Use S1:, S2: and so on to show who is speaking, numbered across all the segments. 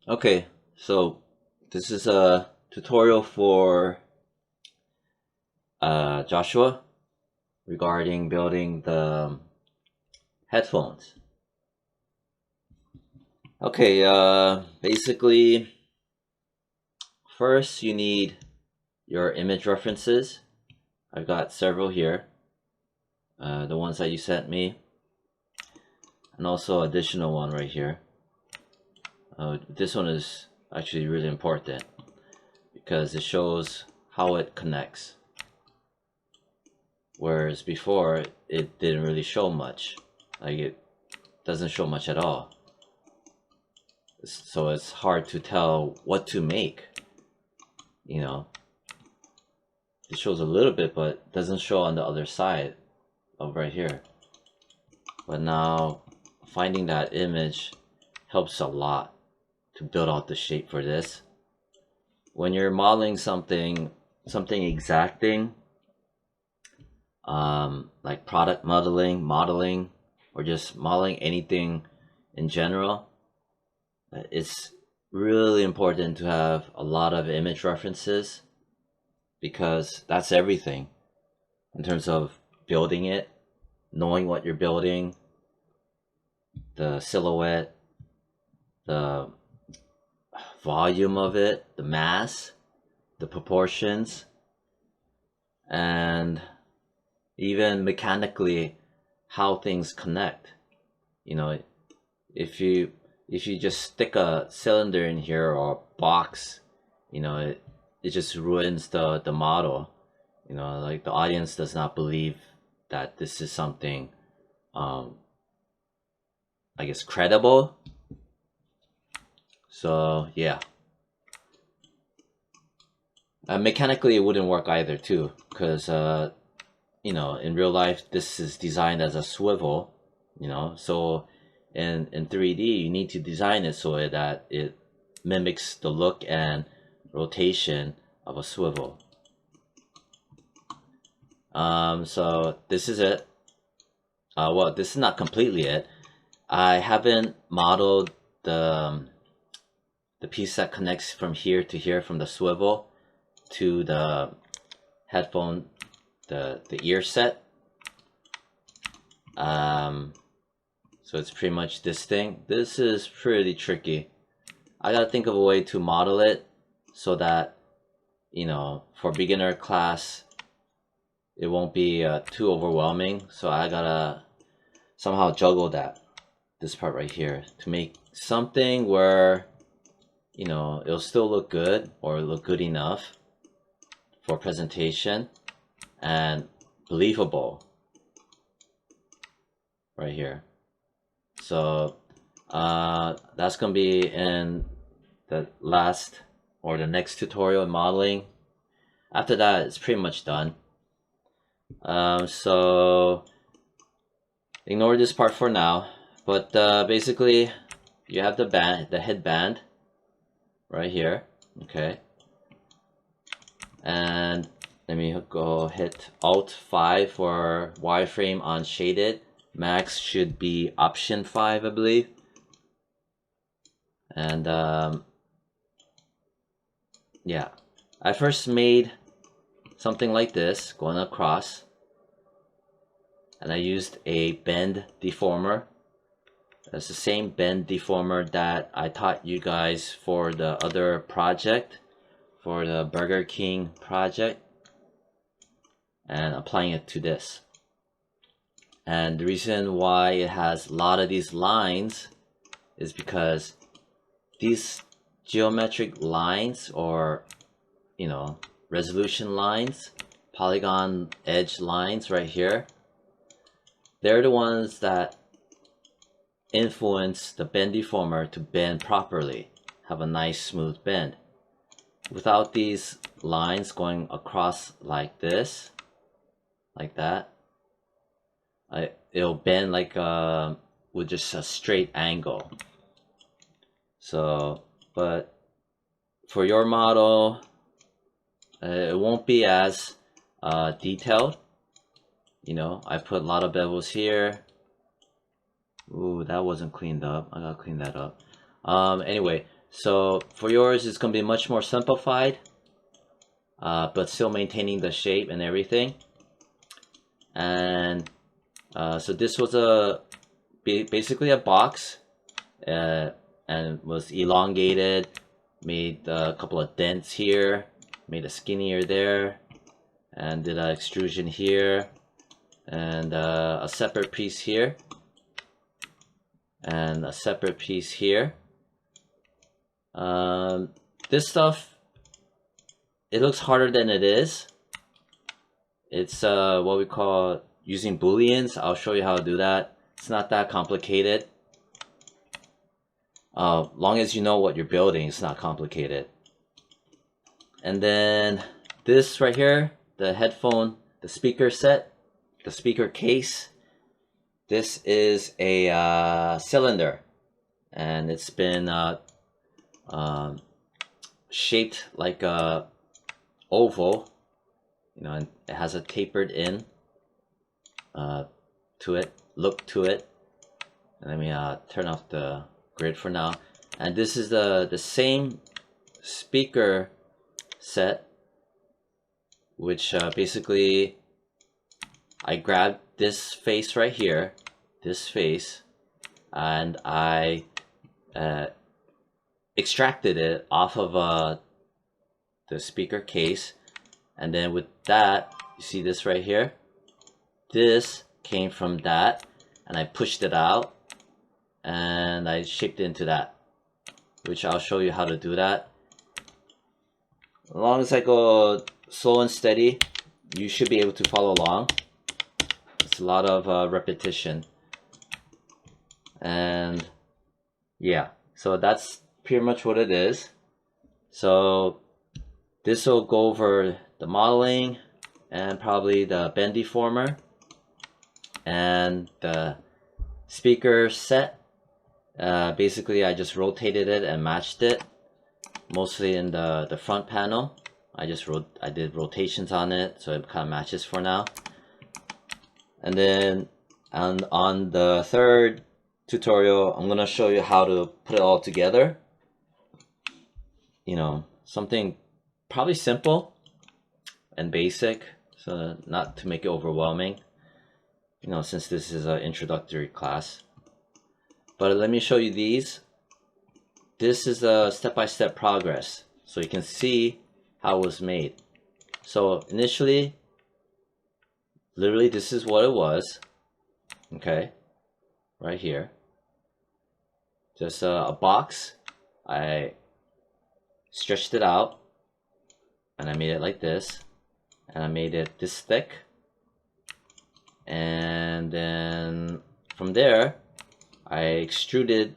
S1: Okay, so this is a tutorial for Joshua regarding building the headphones. Okay, basically, first you need your image references. I've got several here, the ones that you sent me, and also additional one right here. This one is actually really important because it shows how it connects, whereas before it didn't really show much. Like, it doesn't show much at all, so it's hard to tell what to make. You know, it shows a little bit but doesn't show on the other side of right here. But now finding that image helps a lot to build out the shape for this. When you're modeling something exacting, like product modeling, or just modeling anything in general, it's really important to have a lot of image references, because that's everything in terms of building it, knowing what you're building, the silhouette, the volume of it, the mass, the proportions, and even mechanically how things connect. You know, if you just stick a cylinder in here or a box, you know, it just ruins the model. You know, like, the audience does not believe that this is something I guess credible. So yeah, mechanically it wouldn't work either too, because you know, in real life this is designed as a swivel, you know, so in 3D you need to design it so that it mimics the look and rotation of a swivel. So this is it. Well, this is not completely it. I haven't modeled the piece that connects from here to here, from the swivel to the headphone, the ear set. So it's pretty much this thing. This is pretty tricky. I gotta think of a way to model it so that, you know, for beginner class it won't be too overwhelming. So I gotta somehow juggle this part right here to make something where, you know, it'll still look good, or look good enough for presentation and believable right here. So that's gonna be in the last or the next tutorial in modeling. After that, it's pretty much done. So ignore this part for now, but basically you have the headband right here. Okay, and let me go hit Alt 5 for wireframe on shaded. Max should be option 5, I believe. And yeah, I first made something like this going across, and I used a bend deformer. That's the same bend deformer that I taught you guys for the other project, for the Burger King project, and applying it to this. And the reason why it has a lot of these lines is because these geometric lines, or, you know, resolution lines, polygon edge lines right here, they're the ones that influence the bend deformer to bend properly, have a nice smooth bend. Without these lines going across like this, like that, it'll bend like with just a straight angle. So, but for your model, it won't be as detailed. You know, I put a lot of bevels here. Ooh, that wasn't cleaned up. I gotta clean that up. Anyway, So for yours, it's going to be much more simplified, but still maintaining the shape and everything. And so this was basically a box, and was elongated, made a couple of dents here, made a skinnier there, and did an extrusion here, and a separate piece here, and a separate piece here. This stuff, it looks harder than it is. It's what we call using Booleans. I'll show you how to do that. It's not that complicated. Long as you know what you're building, it's not complicated. And then this right here, the headphone, the speaker set, the speaker case. This is a cylinder, and it's been shaped like a oval, you know, and it has a tapered in to it, look to it. And let me turn off the grid for now. And this is the same speaker set, which basically I grabbed this face right here, this face, and I extracted it off of the speaker case. And then with that, you see this right here, this came from that, and I pushed it out and I shaped it into that, which I'll show you how to do that. As long as I go slow and steady, you should be able to follow along. It's a lot of repetition. And yeah, so that's pretty much what it is. So this will go over the modeling and probably the bend deformer and the speaker set. Basically I just rotated it and matched it, mostly in the front panel. I did rotations on it, so it kind of matches for now. And then on the third tutorial, I'm gonna show you how to put it all together. You know, something probably simple and basic, so not to make it overwhelming, you know, since this is an introductory class. But let me show you these. This is a step-by-step progress, so you can see how it was made. So initially, literally this is what it was, okay, right here. Just a box. I stretched it out and I made it like this, and I made it this thick, and then from there I extruded.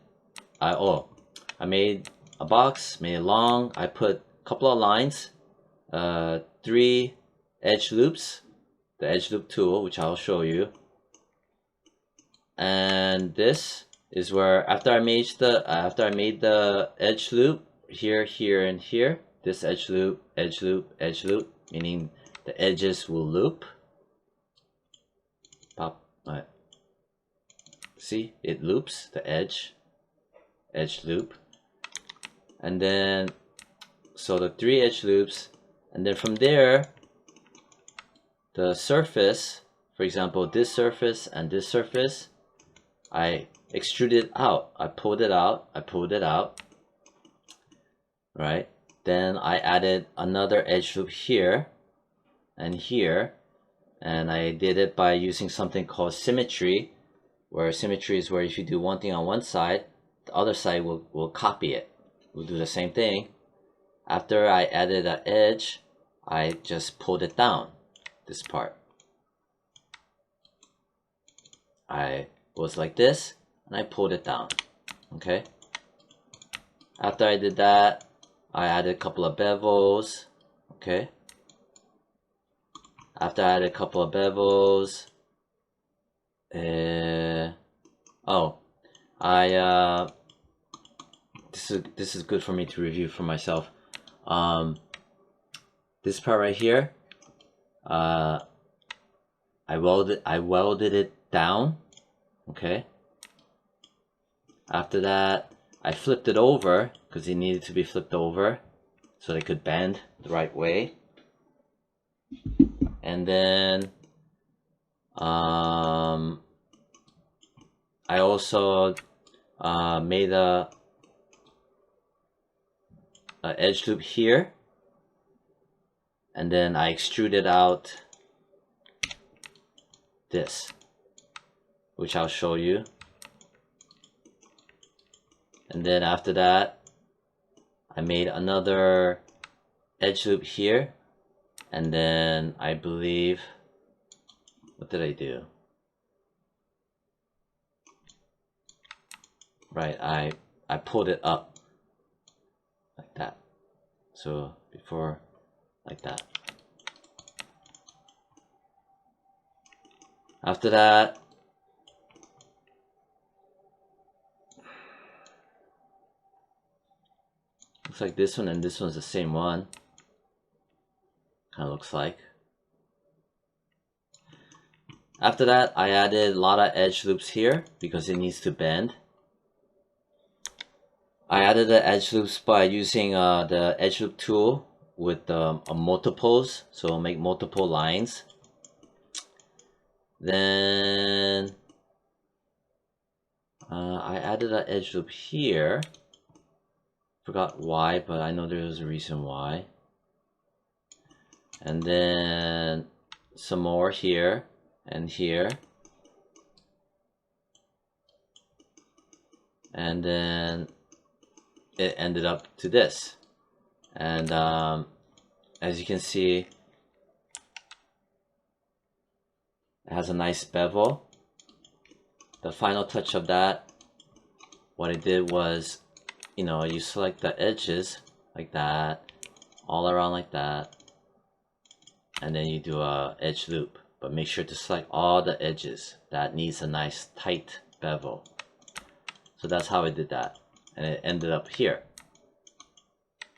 S1: I made a box, made it long. I put a couple of lines, 3 edge loops, the Edgeloop tool, which I'll show you. And this is where after I made the edge loop here, here, and here, this edge loop, edge loop, edge loop, meaning the edges will loop. Pop, see, it loops the edge loop, and then so the 3 edge loops, and then from there the surface, for example this surface and this surface, I extruded out, I pulled it out, right? Then I added another edge loop here and here, and I did it by using something called symmetry, where symmetry is where if you do one thing on one side, the other side will copy it, will do the same thing. After I added an edge, I just pulled it down, this part. I was like this, and I pulled it down, okay? After I did that, I added a couple of bevels, okay? After I added a couple of bevels, this is good for me to review for myself. This part right here, I welded it down, okay? After that, I flipped it over because it needed to be flipped over so they could bend the right way. And then I also made a edge loop here, and then I extruded out this, which I'll show you. And then after that, I made another edge loop here, and then I believe, what did I do? Right, I pulled it up like that. So before, like that. After that, looks like this one and this one's the same one. Kind of looks like. After that, I added a lot of edge loops here because it needs to bend. I added the edge loops by using the edge loop tool with multiples, so make multiple lines. Then I added an edge loop here. Forgot why, but I know there's a reason why. And then some more here and here. And then it ended up to this. And as you can see, it has a nice bevel. The final touch of that, what I did was, you know, you select the edges like that, all around like that, and then you do a edge loop, but make sure to select all the edges that needs a nice tight bevel. So that's how I did that, and it ended up here.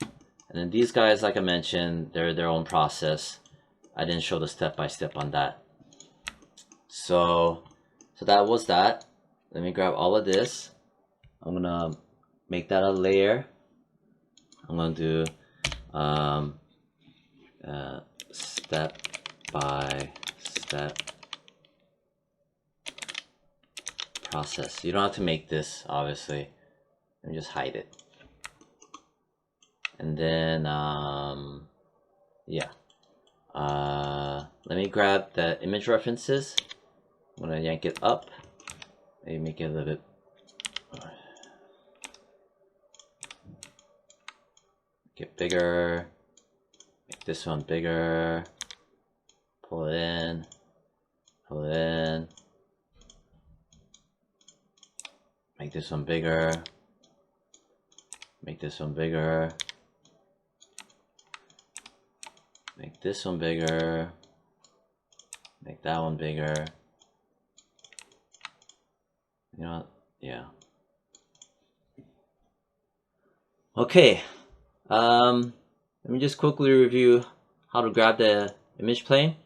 S1: And then these guys, like I mentioned, they're their own process. I didn't show the step-by-step on that. So that was that. Let me grab all of this. I'm gonna make that a layer. I'm gonna do step-by-step process. You don't have to make this, obviously. Let me just hide it. And then yeah, let me grab the image references. I'm gonna yank it up, maybe make it a little bit, make it bigger, make this one bigger, pull it in, pull it in, make this one bigger, make this one bigger, make this one bigger, make that one bigger. You know what? Yeah. Okay. Let me just quickly review how to grab the image plane.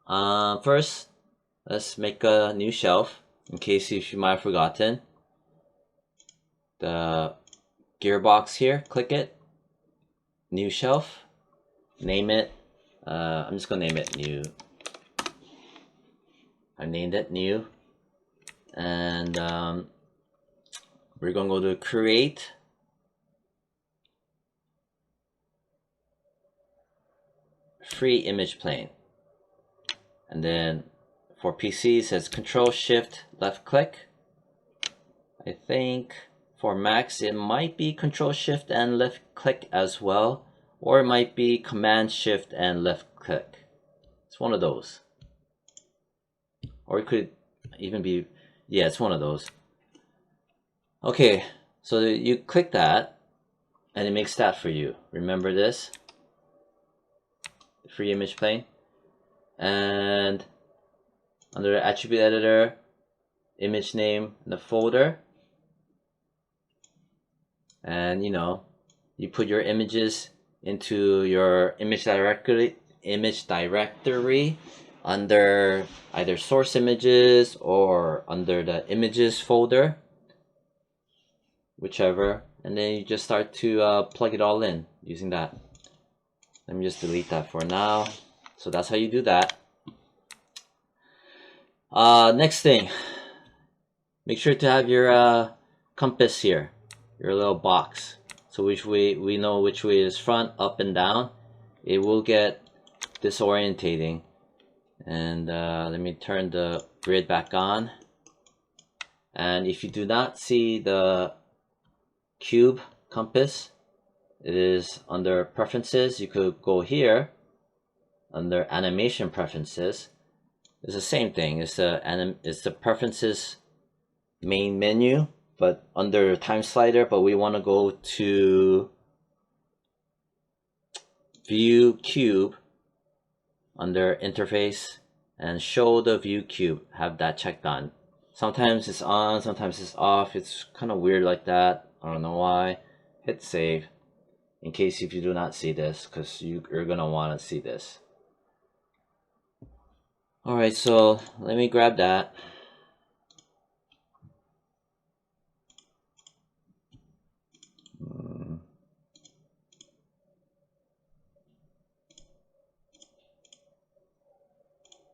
S1: First, let's make a new shelf in case you might have forgotten. The gearbox here, click it. New shelf. Name it. I'm just gonna name it new. I named it new. And we're gonna go to create, free image plane, and then for PC it says Control Shift left click. I think for Macs it might be Control Shift and left click as well, or it might be Command Shift and left click. It's one of those, or it could even be, yeah, it's one of those. Okay, so you click that and it makes that for you. Remember this? Free image plane. And under the attribute editor, image name in the folder. And you know, you put your images into your image directory under either source images or under the images folder, whichever. and then you just start to plug it all in using that. Let me just delete that for now. So that's how you do that. Next thing, make sure to have your compass here, your little box, so which way we know which way is front, up and down. It will get disorientating. And let me turn the grid back on. And if you do not see the cube compass, it is under preferences. You could go here under animation preferences. It's the same thing. It's the preferences main menu, but under time slider. But we want to go to view cube under interface and show the view cube. Have that checked on. Sometimes it's on, sometimes it's off. It's kind of weird like that. I don't know why. Hit save in case if you do not see this, because you're gonna want to see this. Alright, so let me grab that.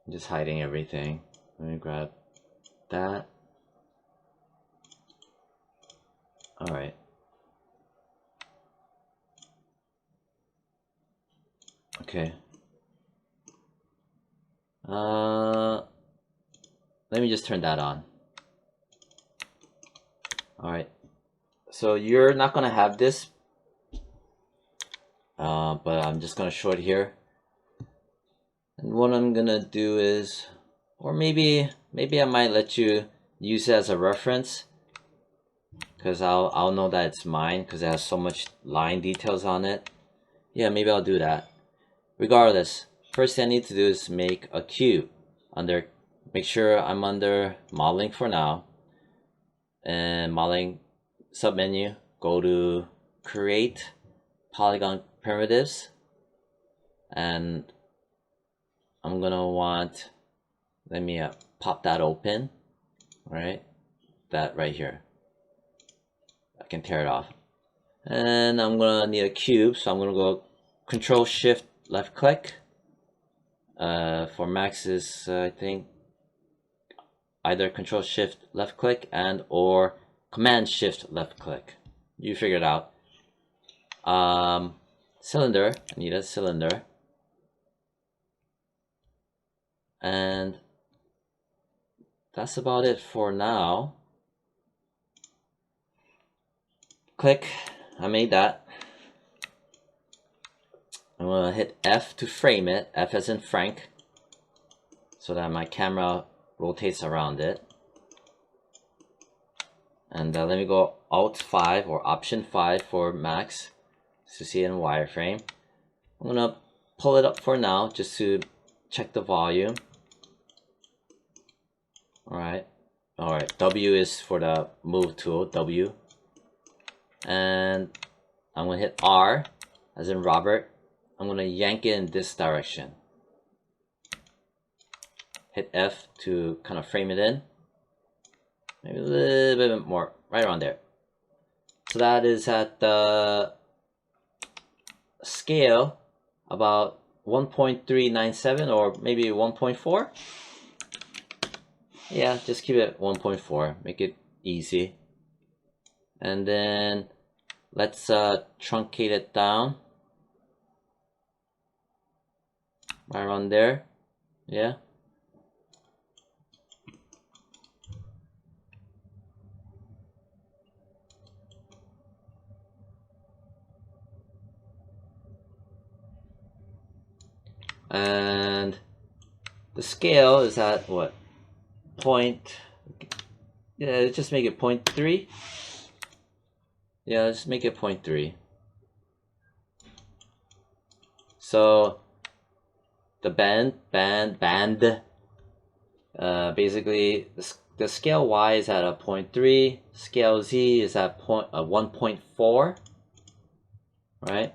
S1: I'm just hiding everything. Let me grab that. Alright. Okay. Let me just turn that on. Alright. So you're not gonna have this, but I'm just gonna show it here. And what I'm gonna do is, or maybe I might let you use it as a reference, because I'll know that it's mine because it has so much line details on it. Yeah, maybe I'll do that. Regardless, first thing I need to do is make a cube. Make sure I'm under modeling for now, and modeling submenu, go to create polygon primitives, and I'm gonna want, let me pop that open, right? That right here. I can tear it off. And I'm gonna need a cube, so I'm gonna go Control Shift left click. For Max is I think either Control Shift left click and or Command Shift left click. You figure it out. Cylinder, I need a cylinder. And that's about it for now. Click, I made that. I'm gonna hit F to frame it, F as in Frank, so that my camera rotates around it. And let me go Alt 5 or Option 5 for Max to see it in wireframe. I'm gonna pull it up for now just to check the volume. Alright, W is for the move tool, W. And I'm gonna hit R as in Robert. I'm gonna yank it in this direction. Hit F to kind of frame it in. Maybe a little bit more, right around there. So that is at the scale about 1.397 or maybe 1.4. Yeah, just keep it 1.4, make it easy. And then let's truncate it down. Right around there, yeah. And the scale is at what? Yeah, just make it 0.3. Yeah, let's make it 0.3. So the band, basically the scale Y is at a 0.3, scale Z is at 1.4, right?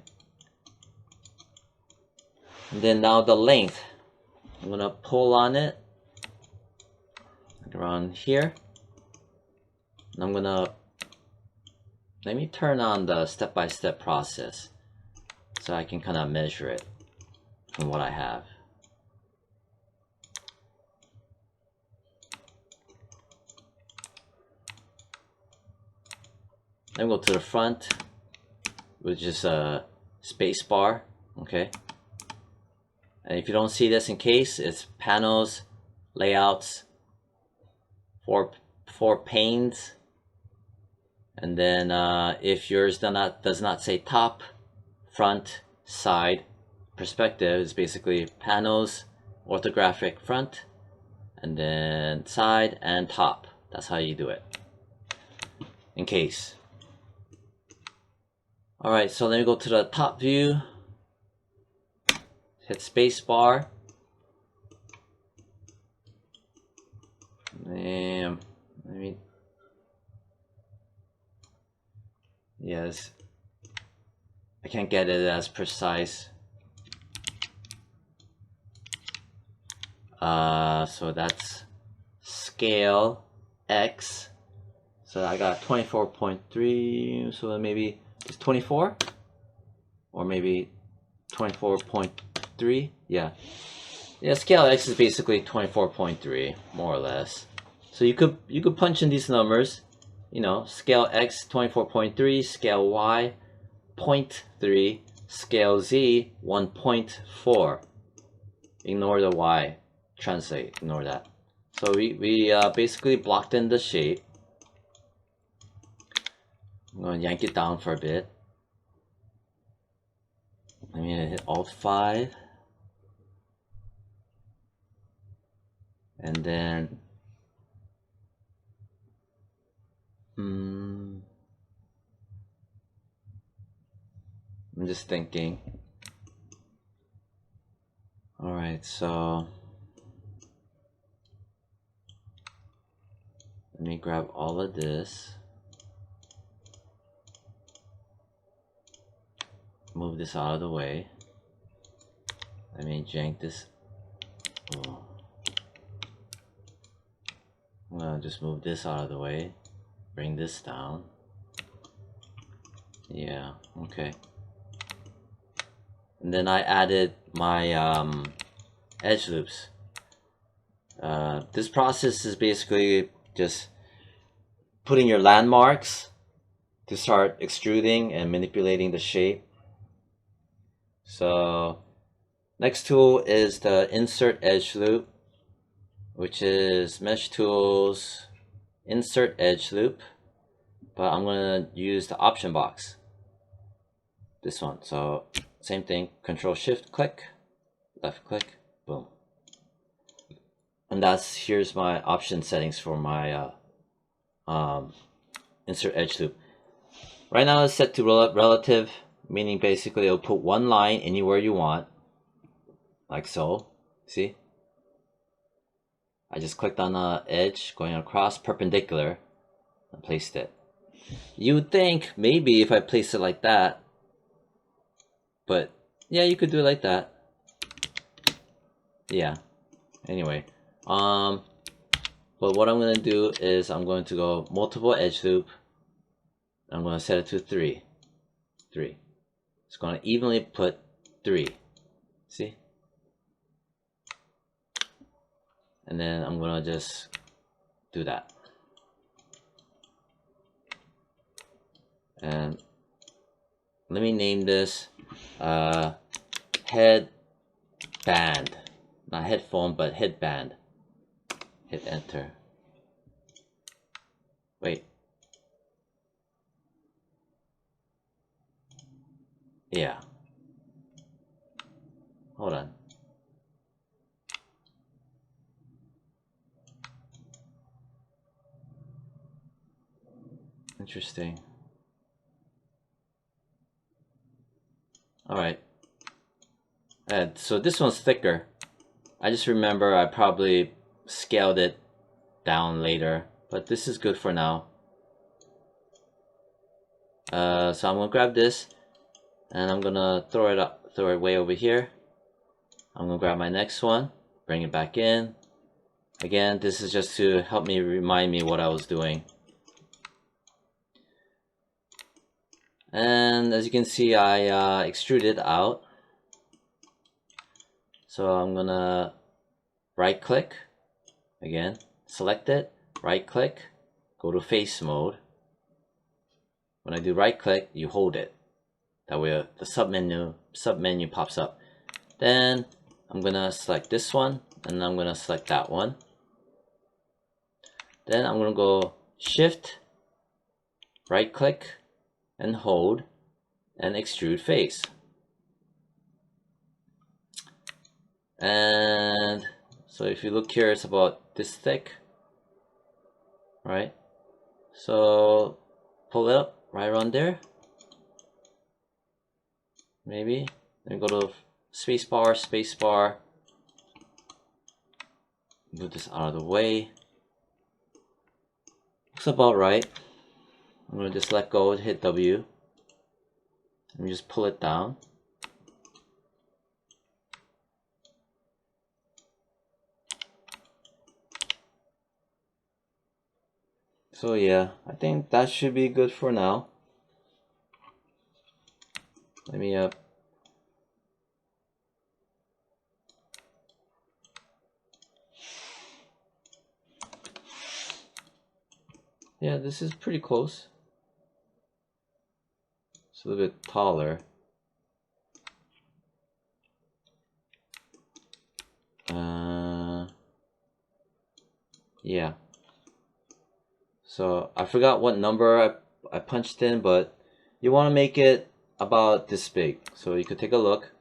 S1: And then now the length, I'm gonna pull on it like around here, and I'm gonna let me turn on the step-by-step process so I can kind of measure it from what I have. Then go to the front, which is a space bar, okay? And if you don't see this in case, it's panels, layouts, four panes, and then if yours does not say top, front, side, perspective, is basically panels, orthographic front, and then side and top. That's how you do it. In case. Alright, so let me go to the top view. Hit space bar. And let me. Yes. I can't get it as precise. So that's scale X. So I got 24.3. So maybe it's 24, or maybe 24.3. Yeah, scale X is basically 24.3, more or less. So you could punch in these numbers, you know, scale X 24.3, scale Y 0.3, scale Z 1.4. Ignore the Y, translate, ignore that. So we basically blocked in the shape. I'm going to yank it down for a bit. I'm going to hit Alt 5. And then I'm just thinking. Alright, so let me grab all of this. Move this out of the way. Let me jank this. Oh. I'm gonna just move this out of the way. Bring this down. Yeah, okay. And then I added my edge loops. This process is basically just putting your landmarks to start extruding and manipulating the shape. So next tool is the insert edge loop, which is mesh tools, insert edge loop, but I'm gonna use the option box, this one. So same thing, Control Shift click, left click, boom. And here's my option settings for my insert edge loop. Right now it's set to relative, meaning basically it'll put one line anywhere you want, like so. See? I just clicked on the edge going across perpendicular and placed it. You would think maybe if I place it like that, but yeah, you could do it like that. Yeah. Anyway, but what I'm gonna do is I'm going to go multiple edge loop. I'm gonna set it to 3. It's gonna evenly put 3. See? And then I'm gonna just do that. And let me name this headband. Not headphone, but headband. Hit enter. Wait. Yeah. Hold on. Interesting. Alright. So this one's thicker. I just remember I probably scaled it down later, but this is good for now. So I'm gonna grab this and I'm gonna throw it way over here. I'm gonna grab my next one, bring it back in. Again, this is just to help me remind me what I was doing. And as you can see, I extruded out. So I'm gonna right click again, select it, right click, go to face mode. When I do right click, you hold it. That way the submenu pops up. Then I'm gonna select this one, and I'm gonna select that one. Then I'm gonna go shift, right click, and hold, and extrude face. And so if you look here, it's about this thick, right? So pull it up right around there. Maybe. Then go to spacebar. Move this out of the way. Looks about right. I'm gonna just let go and hit W. And just pull it down. So yeah, I think that should be good for now. Let me yeah, this is pretty close. It's a little bit taller. Yeah. So I forgot what number I punched in, but you want to make it about this big. So you could take a look.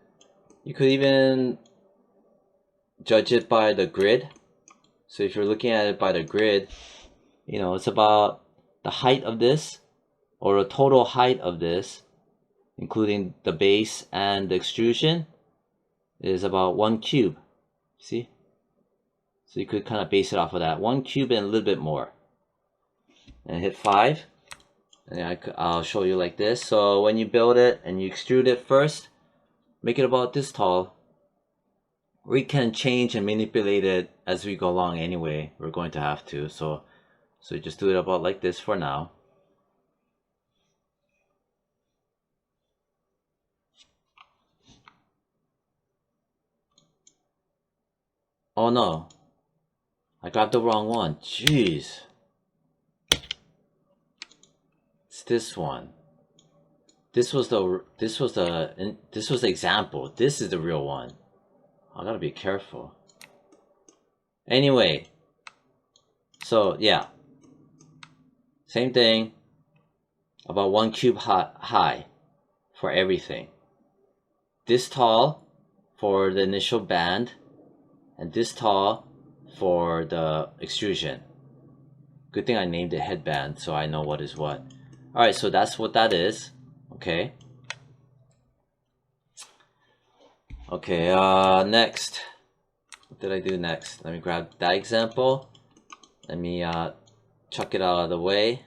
S1: You could even judge it by the grid. So if you're looking at it by the grid, you know, it's about the height of this, or the total height of this, including the base and the extrusion, is about 1 cube. See? So you could kind of base it off of that. 1 cube and a little bit more. And hit 5. And I'll show you like this. So when you build it and you extrude it first, make it about this tall. We can change and manipulate it as we go along anyway. We're going to have to. So just do it about like this for now. Oh no, I got the wrong one. Jeez. It's this one. This was the example. This is the real one. I gotta be careful. Anyway, so yeah, same thing. About 1 cube high for everything. This tall for the initial band, and this tall for the extrusion. Good thing I named it headband so I know what is what. Alright, so that's what that is. Okay. Okay, next. What did I do next? Let me grab that example. Let me chuck it out of the way.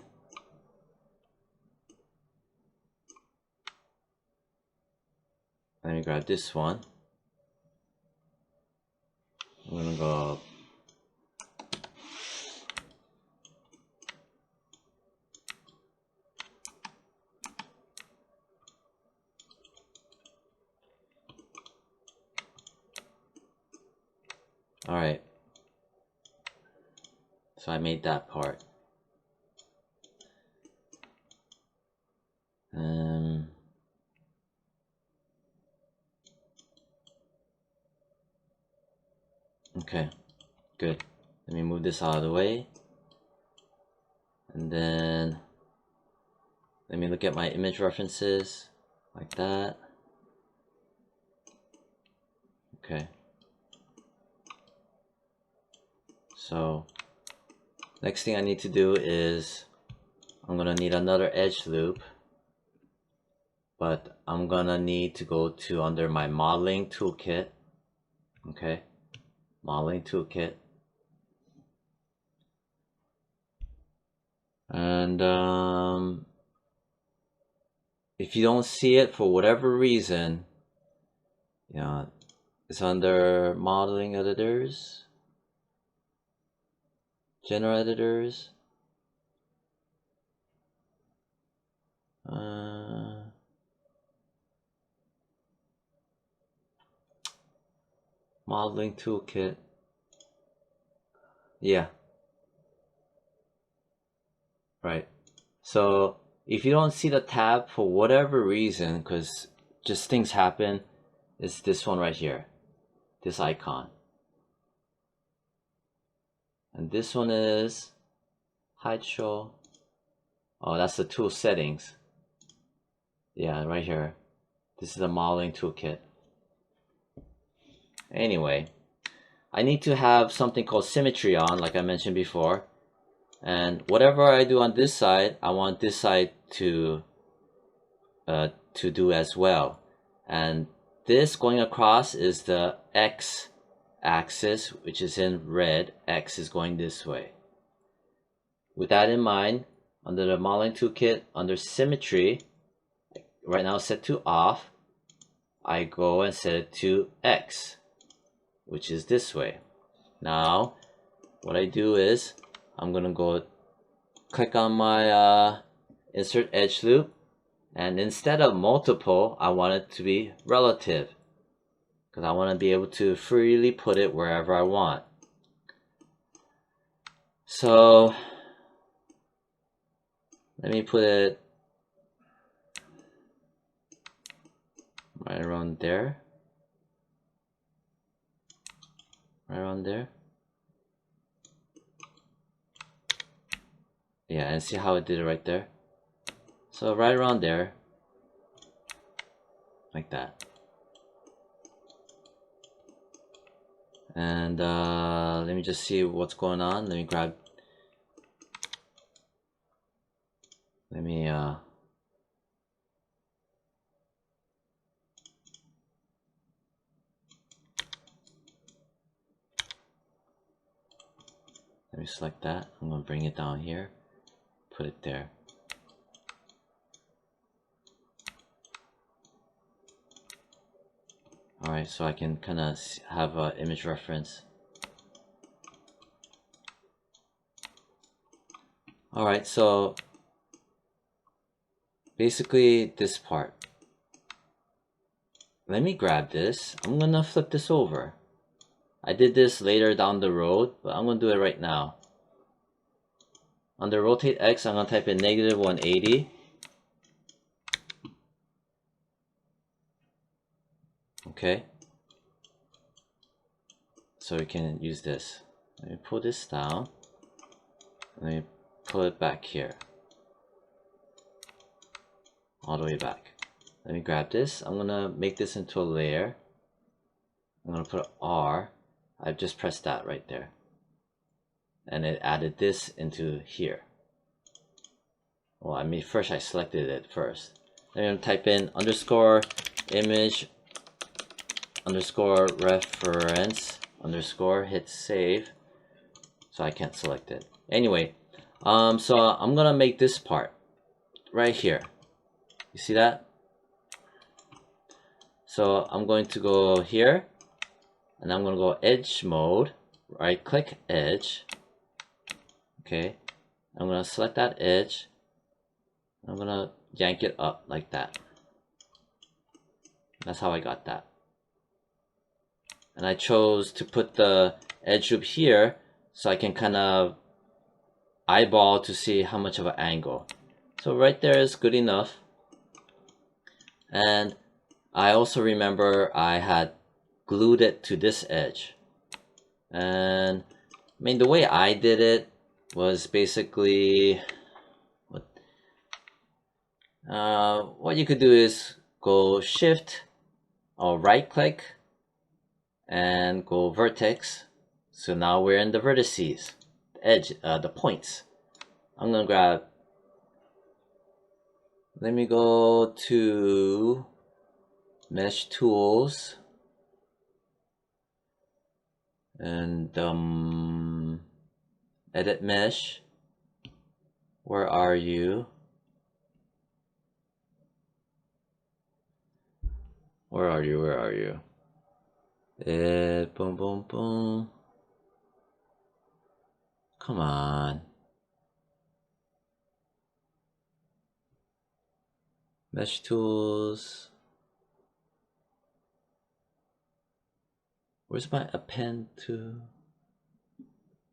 S1: Let me grab this one. I'm gonna go alright. So I made that part. Okay, good. Let me move this out of the way. And then let me look at my image references like that. Okay. So next thing I need to do is I'm gonna need another edge loop, but I'm gonna need to go to under my modeling toolkit. Okay, modeling toolkit. And if you don't see it for whatever reason, you know, it's under modeling editors, general editors. modeling toolkit. Yeah. Right. So if you don't see the tab for whatever reason, because just things happen, it's this one right here, this icon. And this one is hide show. Oh, that's the tool settings. Yeah, right here. This is the modeling toolkit. Anyway, I need to have something called symmetry on, like I mentioned before. And whatever I do on this side, I want this side to do as well. And this going across is the X axis, which is in red. X is going this way. With that in mind, under the modeling toolkit, under symmetry, right now set to off, I go and set it to X, which is this way. Now, what I do is, I'm gonna go click on my insert edge loop, and instead of multiple, I want it to be relative, because I want to be able to freely put it wherever I want. So let me put it right around there. Right around there. Yeah, and see how it did it right there? So right around there, like that. And let me just see what's going on. Let me grab, let me select that. I'm gonna bring it down here, put it there. Alright, so I can kind of have an image reference. Alright, so basically this part. Let me grab this. I'm gonna flip this over. I did this later down the road, but I'm gonna do it right now. Under rotate X, I'm gonna type in -180. Okay. So we can use this. Let me pull this down. Let me pull it back here. All the way back. Let me grab this. I'm gonna make this into a layer. I'm gonna put R. I've just pressed that right there. And it added this into here. Well, I mean, first I selected it first. Then I'm gonna type in underscore image underscore reference underscore, hit save. So I can't select it. Anyway, so I'm gonna make this part right here. You see that? So I'm going to go here, and I'm gonna go edge mode, right click edge. Okay, I'm gonna select that edge. I'm gonna yank it up like that. That's how I got that. And I chose to put the edge loop here so I can kind of eyeball to see how much of an angle. So right there is good enough. And I also remember I had glued it to this edge. And I mean, the way I did it was basically what you could do is go shift or right click and go vertex. So now we're in the vertices, the edge, the points. I'm gonna grab, let me go to mesh tools and edit mesh. Where are you? Where are you? Where are you? Boom, boom, boom. Come on. Mesh tools. Where's my append to?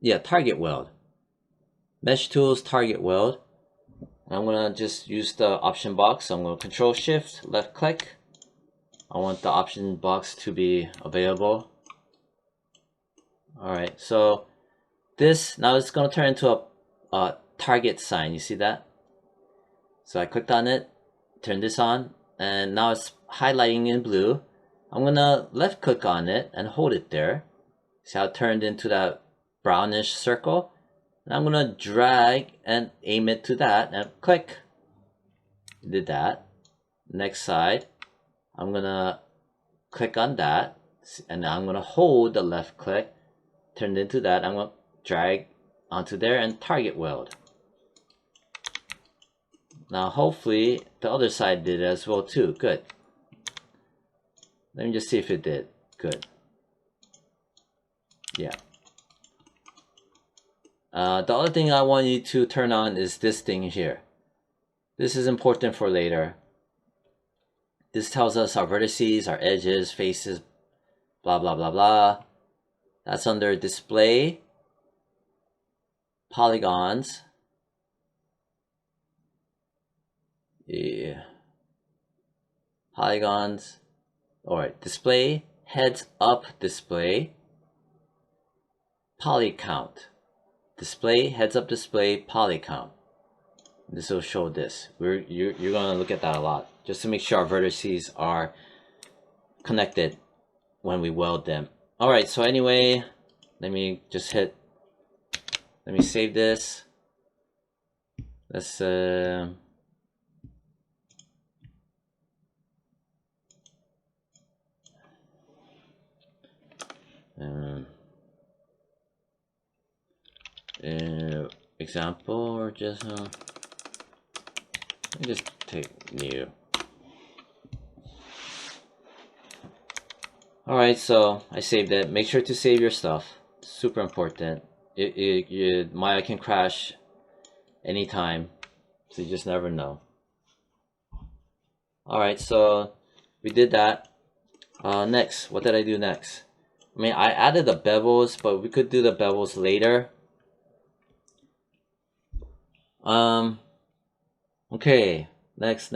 S1: Yeah, target weld. Mesh tools, target weld. I'm gonna just use the option box. I'm gonna Control Shift, left click. I want the option box to be available. Alright, so this, now it's gonna turn into a target sign. You see that? So I clicked on it, turn this on, and now it's highlighting in blue. I'm gonna left click on it and hold it there. See how it turned into that brownish circle? And I'm gonna drag and aim it to that and click. Did that. Next side, I'm gonna click on that and I'm gonna hold the left click, turn it into that. I'm gonna drag onto there and target weld. Now hopefully the other side did it as well too. Good. Let me just see if it did. Good. Yeah. The other thing I want you to turn on is this thing here. This is important for later. This tells us our vertices, our edges, faces, blah blah blah blah. That's under display, polygons. Yeah. Polygons. Alright, display, heads up display, poly count. Display, heads up display, poly count. This will show this. You're gonna look at that a lot, just to make sure our vertices are connected when we weld them. Alright, so anyway, let me save this. Let's example, or just let me just take new. Alright, so I saved it. Make sure to save your stuff. Super important. Maya can crash anytime, so you just never know. Alright, so we did that. Next, what did I do next? I mean, I added the bevels, but we could do the bevels later. Okay, next.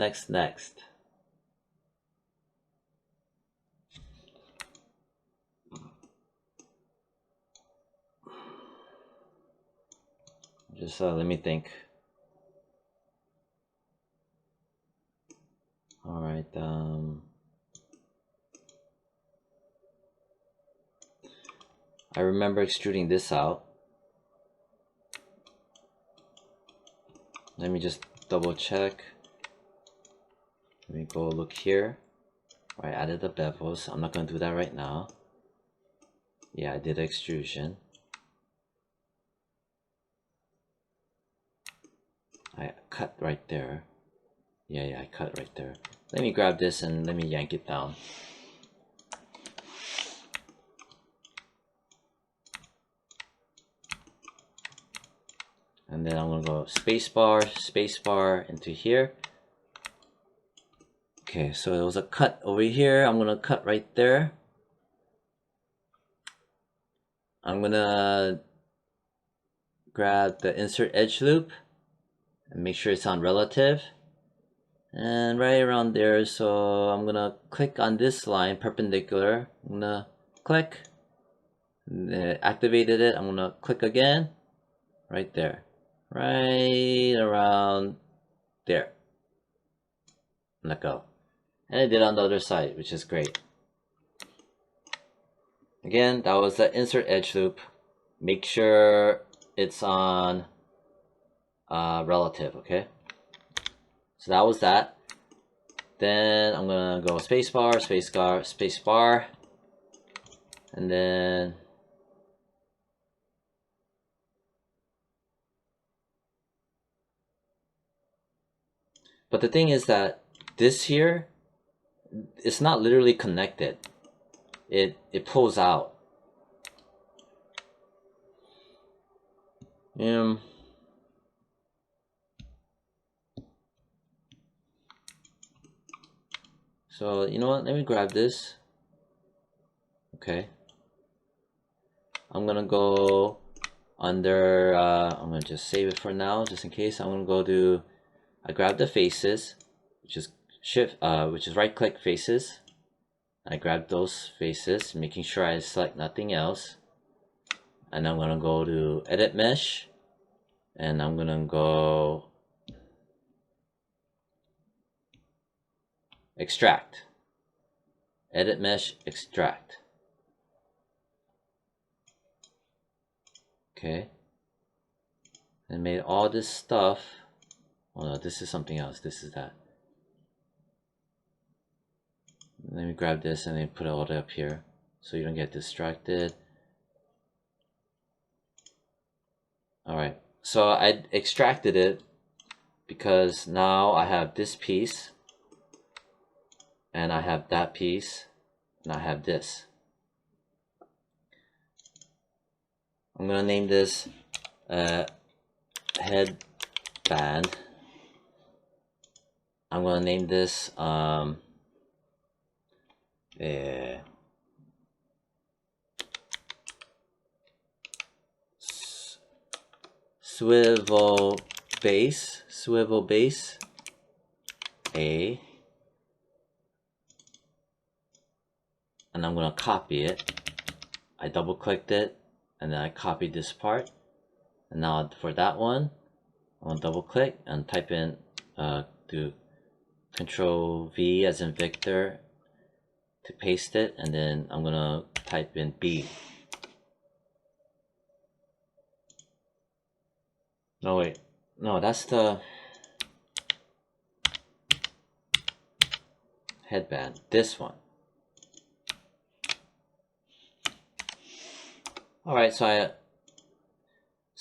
S1: Just let me think. Alright, I remember extruding this out. Let me just double check. Let me go look here. I added the bevels. I'm not going to do that right now. Yeah, I did extrusion. I cut right there. Yeah, I cut right there. Let me grab this and let me yank it down. And then I'm gonna go spacebar into here. Okay, so there was a cut over here. I'm gonna cut right there. I'm gonna grab the insert edge loop and make sure it's on relative. And right around there, so I'm gonna click on this line perpendicular. I'm gonna click, activated it. I'm gonna click again, right there. Right around there. Let go. And I did on the other side, which is great. Again, that was the insert edge loop. Make sure it's on relative, okay? So that was that. Then I'm gonna go spacebar, and then but the thing is that this here, it's not literally connected. It pulls out. So you know what? Let me grab this. Okay. I'm gonna go under, I'm gonna just save it for now, just in case. I'm gonna go to, I grab the faces, which is which is right click faces. I grab those faces, making sure I select nothing else. And I'm gonna go to edit mesh, and I'm gonna go extract. Edit mesh, extract. Okay. And made all this stuff. Oh no, this is something else. This is that. Let me grab this and then put it all the way up here so you don't get distracted. Alright, so I extracted it because now I have this piece, and I have that piece, and I have this. I'm gonna name this headband. I'm gonna name this swivel base A, and I'm gonna copy it. I double clicked it, and then I copied this part. And now for that one, I'm gonna double click and type in do Control V as in Victor to paste it, and then I'm gonna type in B. No wait, no, that's the headband, this one. Alright, so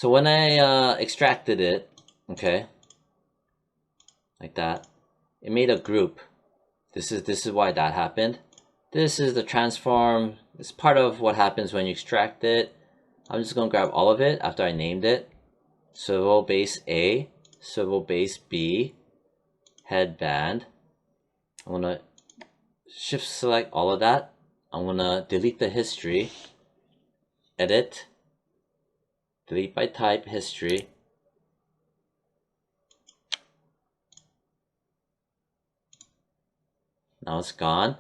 S1: when I extracted it, okay, like that, it made a group. This is why that happened. This is the transform. It's part of what happens when you extract it. I'm just gonna grab all of it after I named it. Swivel base A, swivel base B, headband. I'm gonna shift select all of that. I'm gonna delete the history, edit, delete by type history. Now it's gone.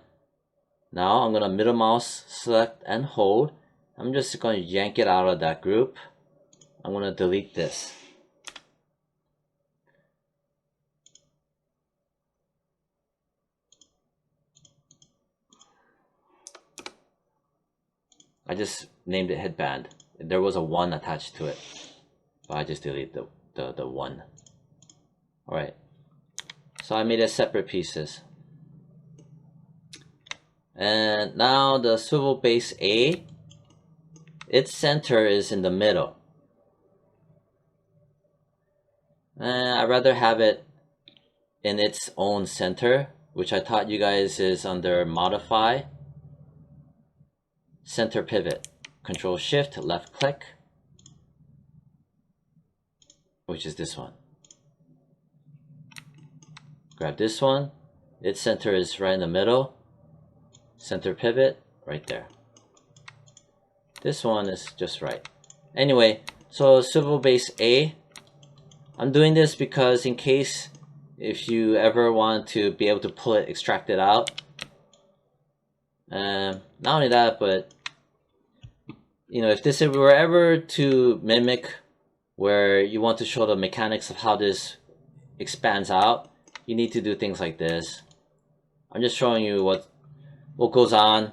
S1: Now I'm gonna middle mouse select and hold. I'm just gonna yank it out of that group. I'm gonna delete this. I just named it headband. There was a 1 attached to it, but I just deleted the 1. Alright, so I made it separate pieces. And now the swivel base A, its center is in the middle. I'd rather have it in its own center, which I taught you guys is under modify, center pivot, Control Shift, left click, which is this one. Grab this one, its center is right in the middle, center pivot, right there. This one is just right. Anyway, so swivel base A, I'm doing this because in case if you ever want to be able to pull it, extract it out. Not only that, but you know, if this were ever to mimic where you want to show the mechanics of how this expands out, you need to do things like this. I'm just showing you what goes on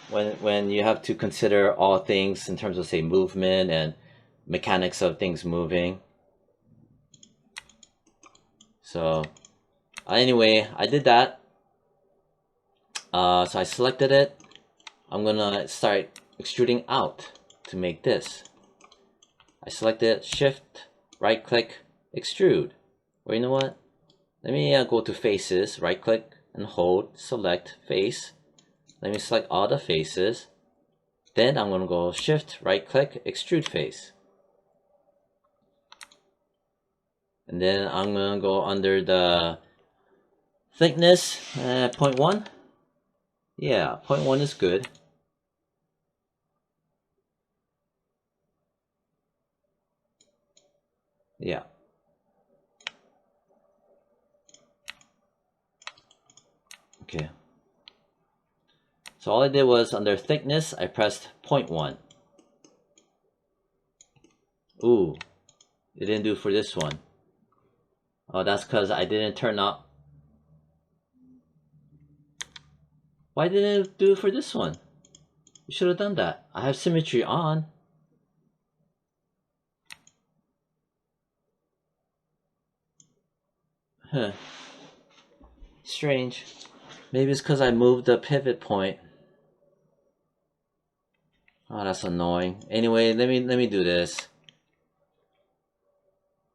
S1: when you have to consider all things in terms of, say, movement and mechanics of things moving. So anyway, I did that. So I selected it. I'm gonna start extruding out to make this. I select it, shift, right click, extrude. Or you know what? Let me go to faces, right click and hold, select face. Let me select all the faces. Then I'm gonna go shift, right click, extrude face. And then I'm gonna go under the thickness, 0.1. Yeah, 0.1 is good. Yeah. Okay. So all I did was under thickness, I pressed 0.1. Ooh, it didn't do for this one. Oh, that's because I didn't turn up. Why didn't it do it for this one? You should have done that. I have symmetry on. Huh. Strange. Maybe it's because I moved the pivot point. Oh, that's annoying. Anyway, let me do this.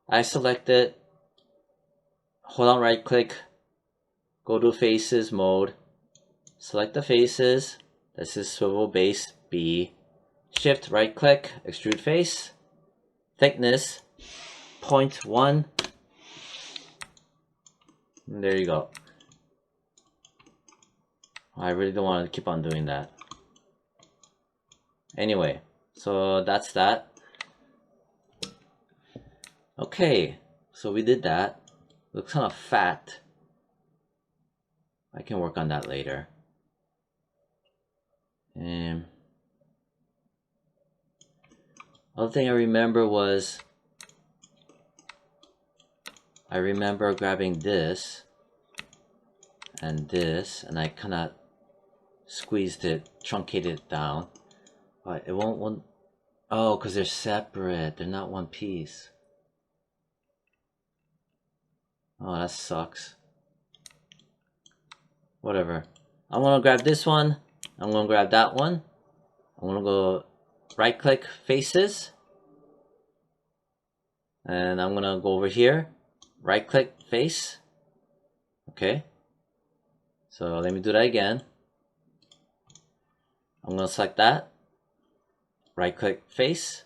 S1: I select it. Hold on, right click. Go to faces mode. Select the faces. This is swivel base B. Shift right click, extrude face. Thickness 0.1. And there you go. I really don't want to keep on doing that. Anyway, so that's that. Okay, so we did that. Looks kind of fat. I can work on that later. And other thing I remember was I remember grabbing this and I kind of squeezed it, truncated it down, but it won't. Oh, because they're separate. They're not one piece. Oh, that sucks. Whatever. I'm gonna grab this one. I'm gonna grab that one. I'm gonna go right click faces. And I'm gonna go over here. Right click face. Okay. So let me do that again. I'm gonna select that. Right click face.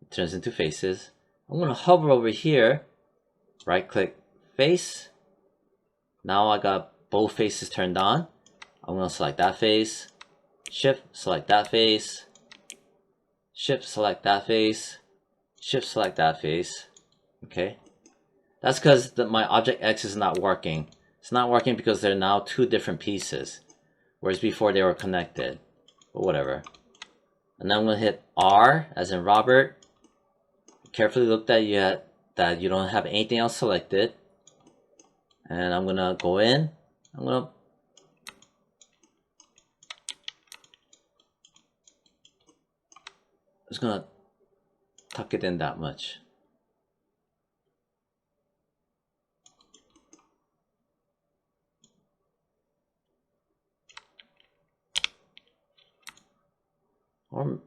S1: It turns into faces. I'm gonna hover over here. Right click face. Now I got both faces turned on. I'm gonna select that face. Shift, select that face. Shift, select that face. Shift, select that face. Okay. That's because my Object X is not working. It's not working because they're now two different pieces. Whereas before they were connected. But whatever. And then I'm gonna hit R as in Robert. Carefully look that you don't have anything else selected. And I'm gonna go in. I'm just gonna tuck it in that much.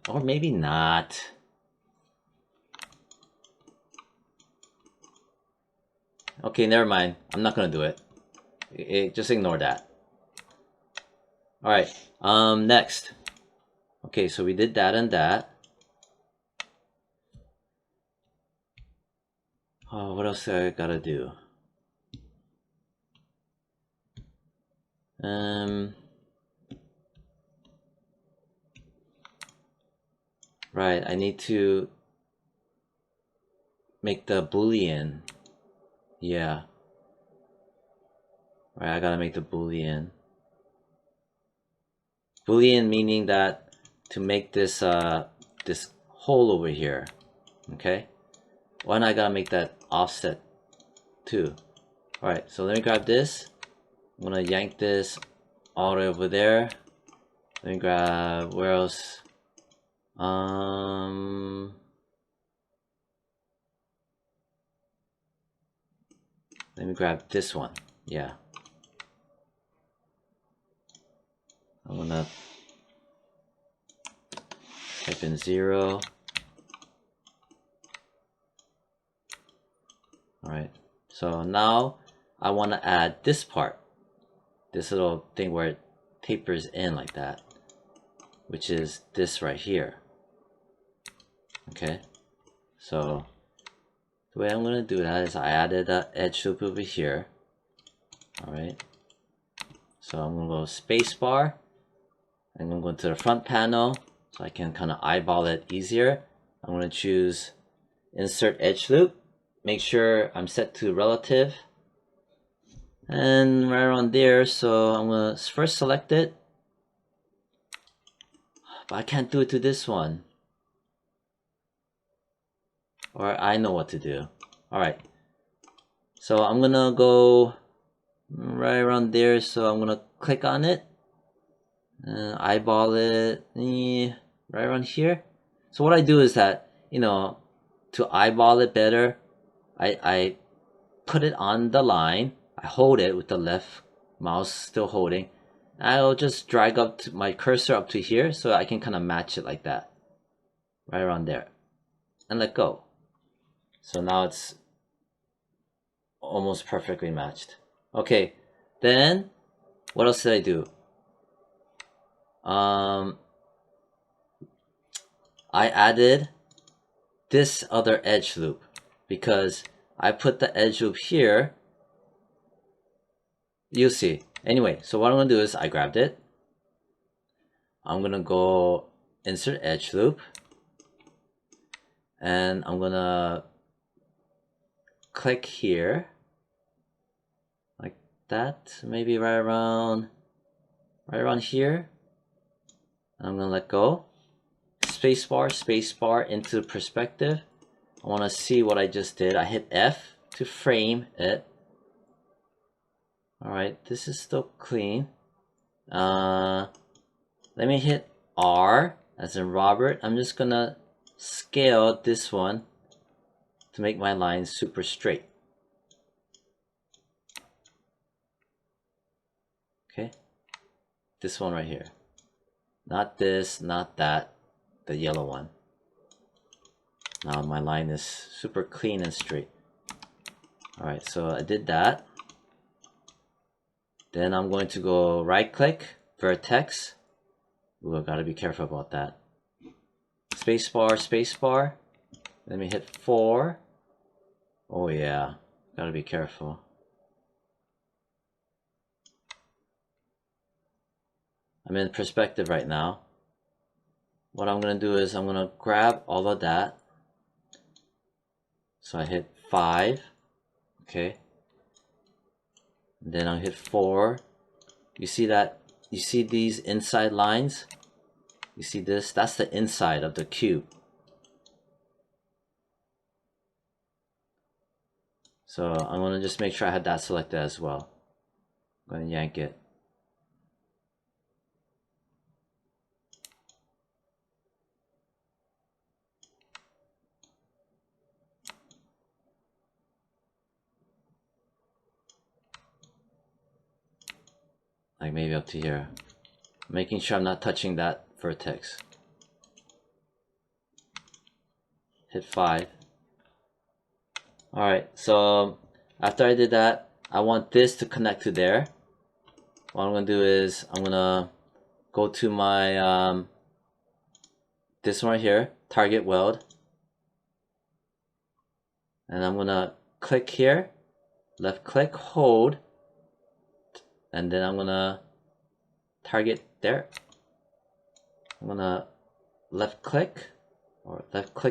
S1: Or maybe not. Okay, never mind. I'm not gonna do it. Just ignore that. Alright, next. Okay, so we did that and that. Oh, what else I gotta do? Right, I need to make the Boolean. Yeah. Right, I gotta make the Boolean. Boolean meaning that to make this this hole over here. Okay? Why not I gotta make that offset too? Alright, so let me grab this. I'm gonna yank this all the way over there. Let me grab, where else? Let me grab this one. Yeah. I'm gonna type in 0. Alright. So now I want to add this part. This little thing where it tapers in like that. Which is this right here. Okay. So the way I'm going to do that is I added an edge loop over here. Alright. So I'm going to go spacebar. I'm going to go into the front panel so I can kind of eyeball it easier. I'm going to choose insert edge loop. Make sure I'm set to relative. And right around there, so I'm gonna first select it. But I can't do it to this one. Or I know what to do. Alright. So I'm gonna go right around there, so I'm gonna click on it. Eyeball it right around here. So what I do is that, you know, to eyeball it better, I put it on the line. I hold it with the left mouse still holding. I'll just drag up to my cursor up to here so I can kind of match it like that. Right around there. And let go. So now it's almost perfectly matched. Okay, then what else did I do? I added this other edge loop because I put the edge loop here. You'll see. Anyway, so what I'm gonna do is I grabbed it. I'm gonna go insert edge loop, and I'm gonna click here like that, maybe right around here. I'm gonna let go. Spacebar into perspective. I want to see what I just did. I hit F to frame it. Alright, this is still clean. Let me hit R as in Robert. I'm just gonna scale this one to make my line super straight. Okay, this one right here. Not this, not that, the yellow one. Now my line is super clean and straight. Alright, so I did that. Then I'm going to go right click, vertex. Ooh, I gotta be careful about that. Spacebar. Let me hit 4. Oh yeah, gotta be careful. I'm in perspective right now. What I'm gonna do is I'm gonna grab all of that. So I hit 5. Okay. And then I'll hit 4. You see that? You see these inside lines? You see this? That's the inside of the cube. So I'm gonna just make sure I had that selected as well. I'm gonna yank it. Like maybe up to here. Making sure I'm not touching that vertex. Hit 5. Alright, so after I did that, I want this to connect to there. What I'm gonna do is I'm gonna go to my this one right here, target weld, and I'm gonna click here, left click, hold, and then I'm gonna target there. I'm gonna left click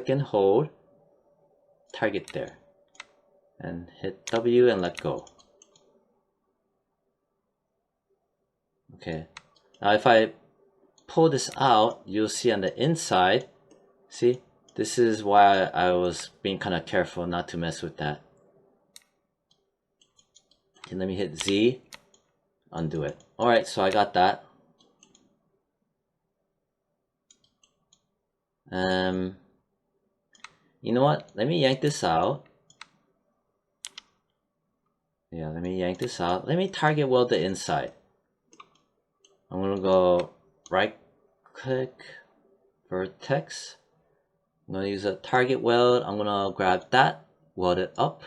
S1: and hold, target there, and hit W and let go. Okay, now if I pull this out, you'll see on the inside, see, this is why I was being kind of careful not to mess with that. Okay, let me hit Z, undo it. Alright, so I got that. You know what? Let me yank this out. Yeah, let me yank this out. Let me target weld the inside. I'm gonna go right click, vertex. I'm gonna use a target weld. I'm gonna grab that, weld it up.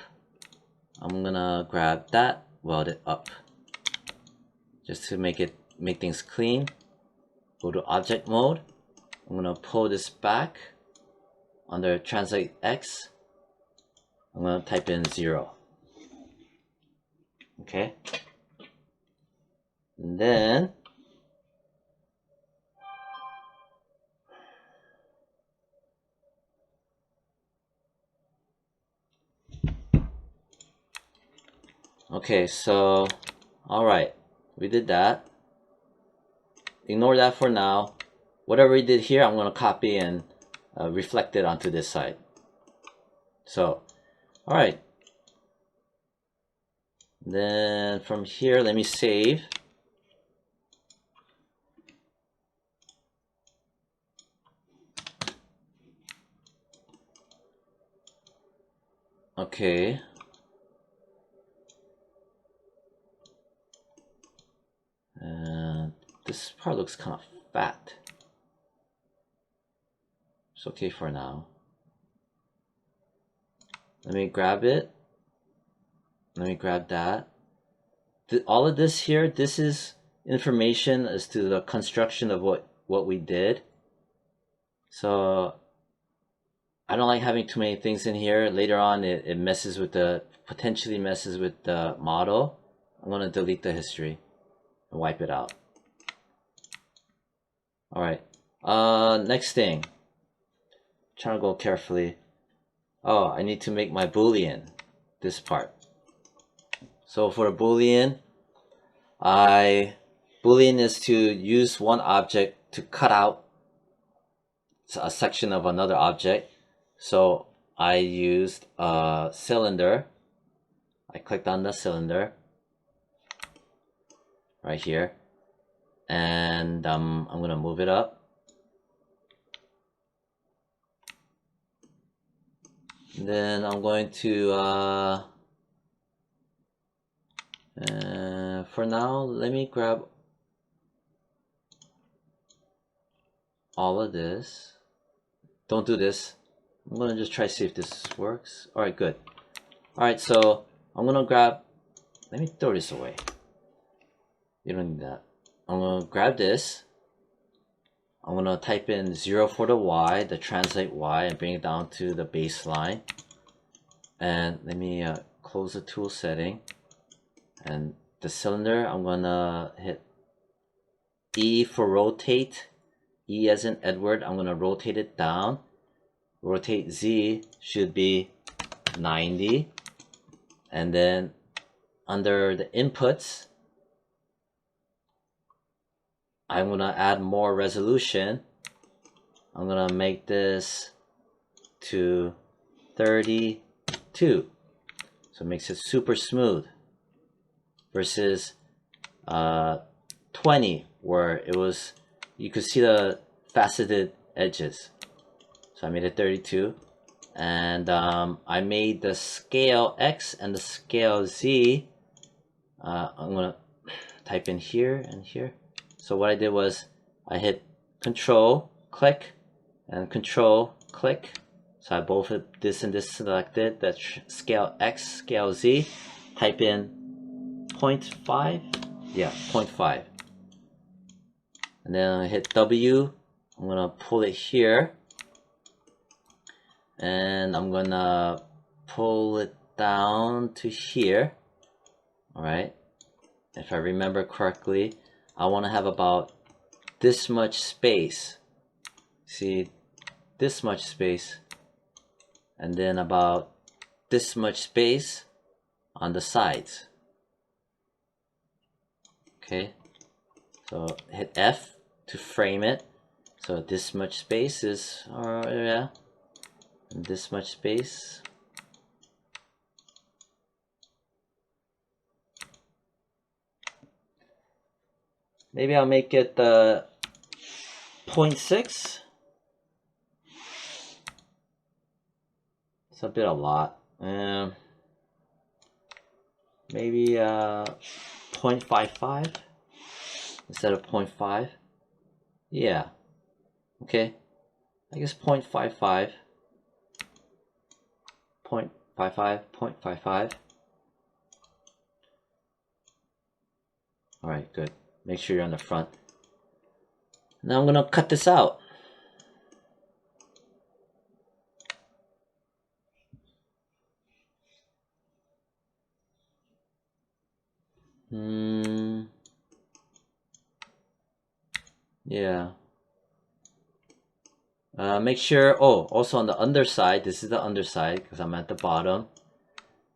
S1: I'm gonna grab that, weld it up. Just to make things clean. Go to object mode. I'm gonna pull this back under translate X. I'm gonna type in 0. Okay. And then Okay, so alright, we did that. Ignore that for now. Whatever we did here, I'm going to copy and reflect it onto this side. So, alright. Then from here, let me save. Okay. This part looks kind of fat. It's okay for now. Let me grab it. Let me grab that. All of this here, this is information as to the construction of what we did. So I don't like having too many things in here. Later on, it messes with potentially messes with the model. I'm going to delete the history and wipe it out. All right. Next thing. Trying to go carefully. Oh, I need to make my Boolean. This part. So for a Boolean, Boolean is to use one object to cut out a section of another object. So I used a cylinder. I clicked on the cylinder right here, and I'm gonna move it up. Then I'm going to for now, let me grab all of this. Don't do this. I'm gonna just try to see if this works. All right, good. All right, so I'm gonna grab. Let me throw this away. You don't need that. I'm gonna grab this. I'm gonna type in 0 for the y, the translate y, and bring it down to the baseline. And let me close the tool setting. And the cylinder, I'm gonna hit E for rotate. E as in Edward, I'm gonna rotate it down. Rotate Z should be 90. And then under the inputs, I'm gonna add more resolution. I'm gonna make this to 32. So it makes it super smooth. Versus 20, where it was, you could see the faceted edges. So I made it 32. And I made the scale X and the scale Z. I'm gonna type in here and here. So what I did was I hit Control, click, and Control, click. So I both hit this and this selected, that scale X, scale Z. Type in 0.5, yeah, 0.5. And then I hit W. I'm gonna pull it here. And I'm gonna pull it down to here. Alright. If I remember correctly, I want to have about this much space. See, this much space. And then about this much space on the sides. Okay. So hit F to frame it. So this much space is, yeah. And this much space. Maybe I'll make it 0.6. It's a bit a lot. Maybe 0.55 instead of 0.5. Yeah. Okay. I guess 0.55. 0.55. 0.55. All right. Good. Make sure you're on the front. Now I'm gonna cut this out. Yeah. Make sure, oh, also on the underside, this is the underside because I'm at the bottom.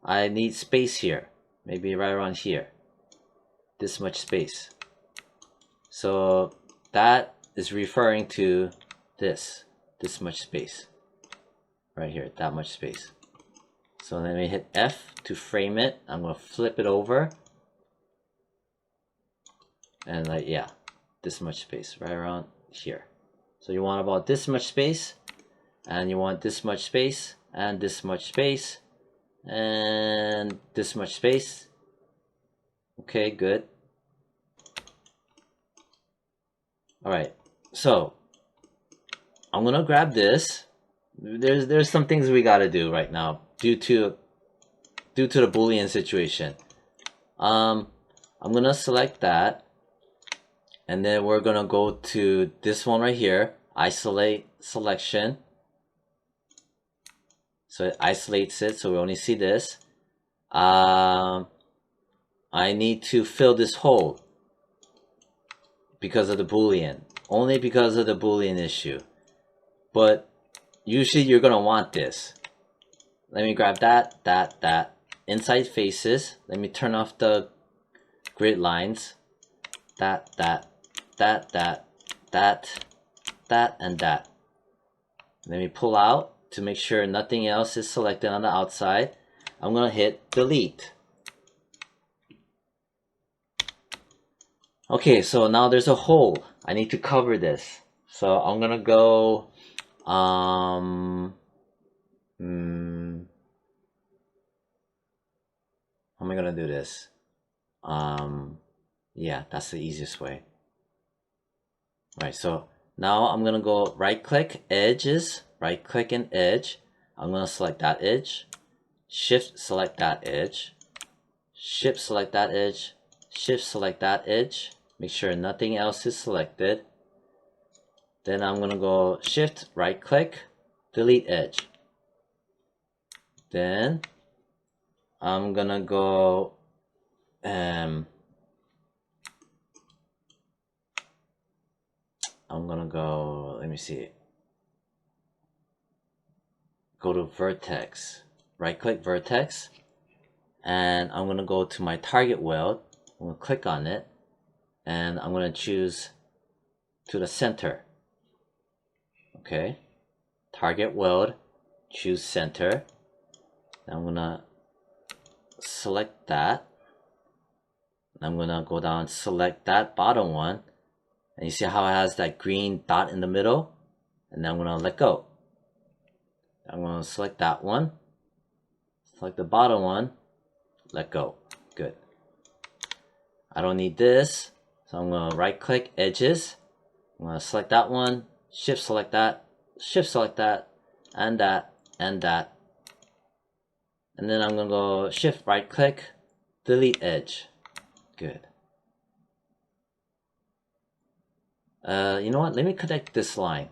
S1: I need space here. maybe right around here, this much space. So that is referring to this much space right here, that much space. So let me hit F to frame it. I'm going to flip it over, and like, yeah, this much space right around here. So you want about this much space, and you want this much space, and this much space, and this much space. Okay, good. Alright, so I'm gonna grab this. There's some things we gotta do right now due to the Boolean situation. I'm gonna select that, and then we're gonna go to this one right here, isolate selection. So it isolates it, so we only see this. I need to fill this hole because of the Boolean, only because of the Boolean issue. But usually you're gonna want this. Let me grab that. Inside faces. Let me turn off the grid lines. That, and that. Let me pull out to make sure nothing else is selected on the outside. I'm gonna hit delete. Okay, so now there's a hole. I need to cover this. So I'm gonna go how am I gonna do this? Yeah, that's the easiest way. Alright, so now I'm gonna go right click edges, right click and edge. I'm gonna select that edge, shift select that edge, shift select that edge, shift select that edge. Make sure nothing else is selected. Then I'm gonna go shift right click, delete edge. Then I'm gonna go I'm gonna go, let me see, go to vertex, right click vertex, and I'm gonna go to my target weld. I'm gonna click on it, and I'm gonna choose to the center. Okay, target weld, choose center. I'm gonna select that. I'm gonna go down, select that bottom one, and you see how it has that green dot in the middle, and then I'm gonna let go. I'm gonna select that one, select the bottom one, let go. Good. I don't need this, so I'm gonna right click edges. I'm gonna select that one, shift select that, and that, and that. And then I'm gonna go shift right click, delete edge. Good. You know what? Let me connect this line.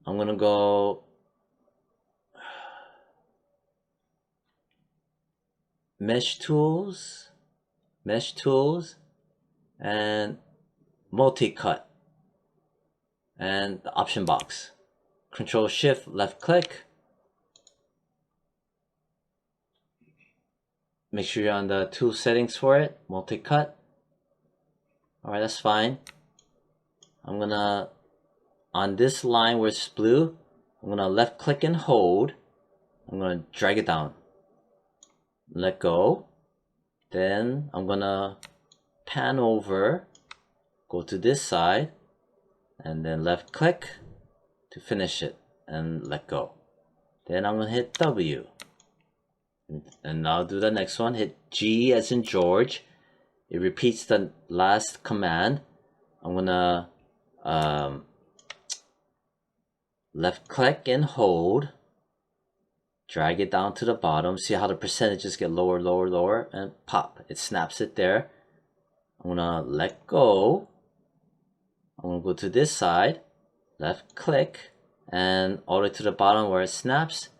S1: I'm gonna go mesh tools, and multi-cut, and the option box. Control shift left click. Make sure you're on the tool settings for it, multi-cut. Alright, that's fine. I'm gonna, on this line where it's blue, I'm gonna left click and hold. I'm gonna drag it down. Let go. Then I'm gonna pan over, go to this side, and then left click to finish it and let go. Then I'm gonna hit W. And now do the next one. Hit G as in George. It repeats the last command. I'm gonna left click and hold. Drag it down to the bottom. See how the percentages get lower, lower, lower, and pop. It snaps it there. I'm gonna let go. I'm gonna go to this side, left click, and all the way to the bottom where it snaps.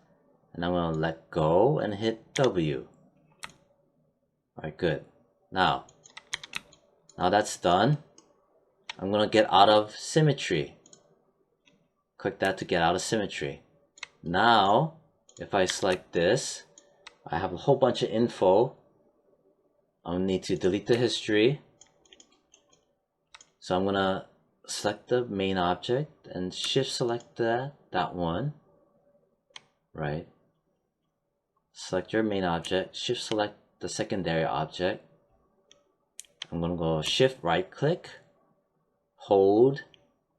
S1: And I'm gonna let go and hit W. Alright, good. Now that's done. I'm gonna get out of symmetry. Click that to get out of symmetry. Now, if I select this, I have a whole bunch of info. I'll need to delete the history. So I'm gonna select the main object and shift select that one, right? Select your main object, shift select the secondary object. I'm gonna go shift right click, hold,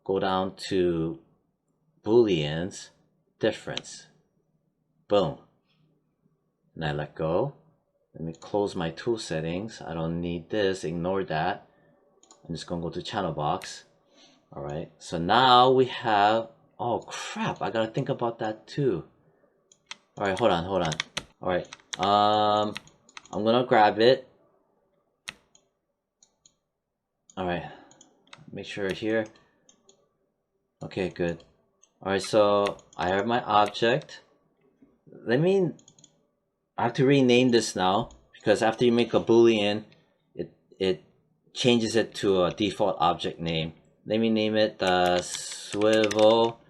S1: go down to Booleans, difference. Boom. And I let go. Let me close my tool settings. I don't need this, ignore that. I'm just gonna go to channel box. Alright, so now we have, oh crap, I gotta think about that too. Alright, hold on. Alright, I'm gonna grab it. Alright, make sure here. Okay, good. Alright, so I have my object. I have to rename this now, because after you make a Boolean, it changes it to a default object name. Let me name it swivel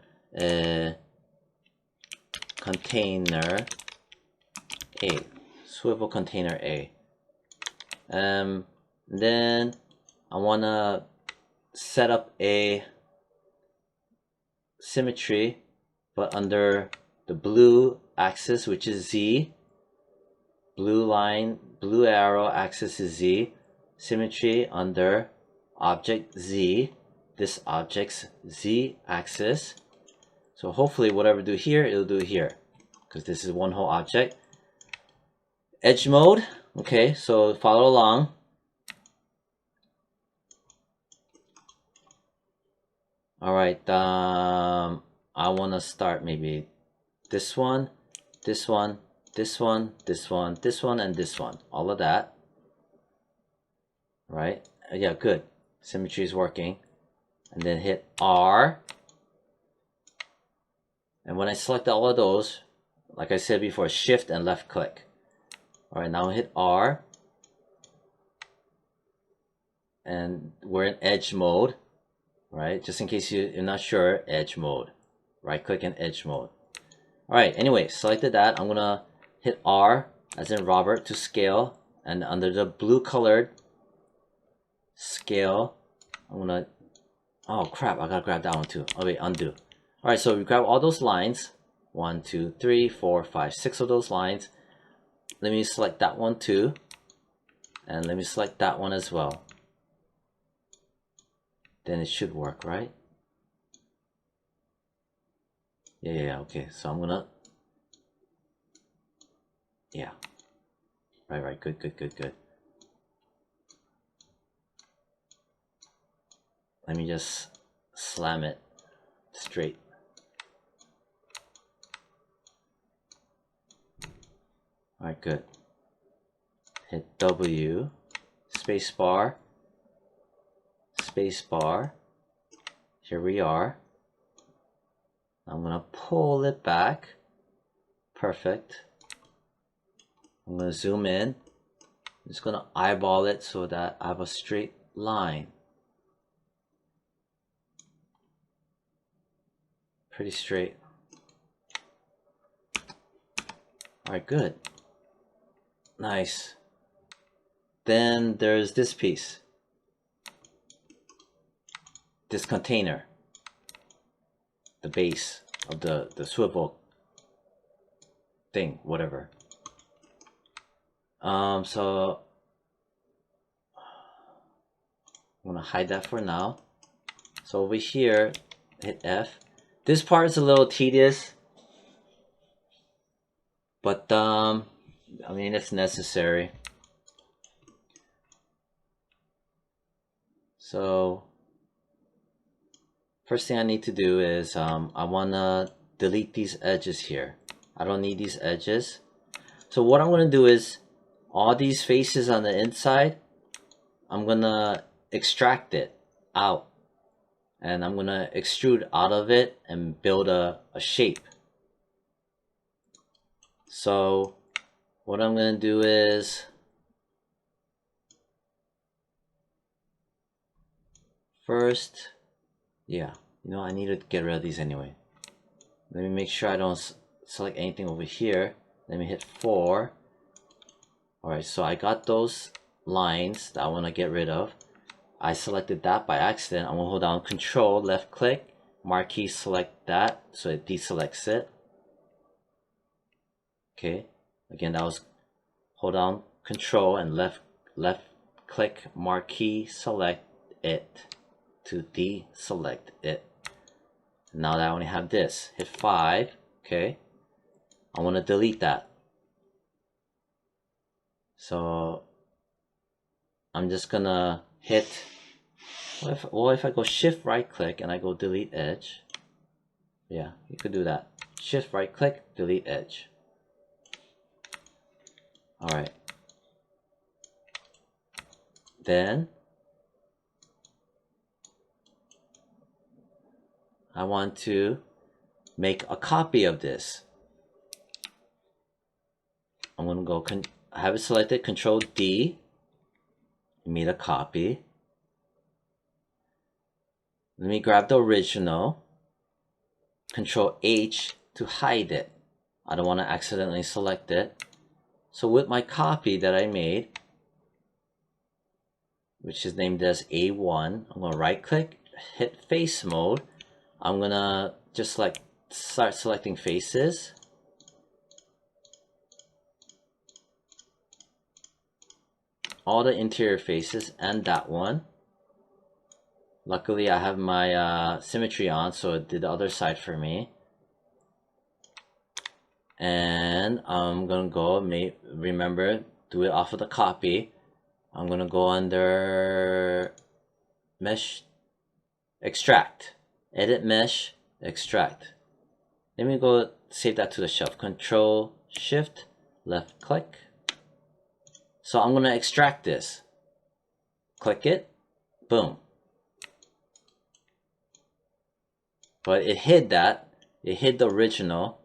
S1: container A. Swivel container A. Then I wanna set up a symmetry, but under the blue axis, which is Z. Blue line, blue arrow axis is Z. Symmetry under object Z. This object's Z axis. So hopefully whatever do here, it'll do here, because this is one whole object. Edge mode. Okay, so follow along. Alright, I want to start maybe this one, this one, this one, this one, this one, and this one. All of that. Right? Yeah, good. Symmetry is working. And then hit R. And when I select all of those, like I said before, shift and left click. Alright, now hit R. And we're in edge mode. Right? Just in case you're not sure, edge mode. Right click in edge mode. Alright, anyway, selected that. I'm gonna hit R as in Robert to scale. And under the blue colored scale, I'm gonna, oh crap, I gotta grab that one too. Oh wait, undo. Alright, so we grab all those lines. 1, 2, 3, 4, 5, 6 of those lines. Let me select that one too. And let me select that one as well. Then it should work, right? Yeah, okay. So I'm gonna, yeah. Right, good. Let me just slam it straight. Alright, good. Hit W, space bar. Here we are. I'm gonna pull it back. Perfect. I'm gonna zoom in. I'm just gonna eyeball it so that I have a straight line. Pretty straight. Alright, good. Nice. Then there's this piece. This container. The base of the swivel thing, whatever. So I'm gonna hide that for now. So over here, hit F. This part is a little tedious, but I mean, it's necessary. So first thing I need to do is I wanna delete these edges here. I don't need these edges. So what I'm gonna do is all these faces on the inside, I'm gonna extract it out, and I'm gonna extrude out of it and build a shape. So what I'm gonna do is first, yeah, you know, I need to get rid of these anyway. Let me make sure I don't select anything over here. Let me hit 4. Alright, so I got those lines that I want to get rid of. I selected that by accident. I'm going to hold down Control, left click, marquee, select that, so it deselects it. Okay, again, that was hold down Control and left click, marquee, select it to deselect it. Now that I only have this, hit 5. Okay, I want to delete that. So I'm just gonna hit. Well, if I go Shift right click and I go delete edge, yeah, you could do that. Shift right click, delete edge. All right. Then I want to make a copy of this. I'm gonna go have it selected, Control D, made a copy. Let me grab the original, Control H to hide it. I don't want to accidentally select it. So with my copy that I made, which is named as A1, I'm going to right click, hit face mode. I'm going to just start selecting faces. All the interior faces and that one. Luckily I have my symmetry on, so it did the other side for me. And I'm gonna go, remember, do it off of the copy. I'm gonna go under mesh, extract, edit mesh, extract. Let me go save that to the shelf. Control Shift left click. So I'm gonna extract this. Click it, boom. But it hid that. It hid the original.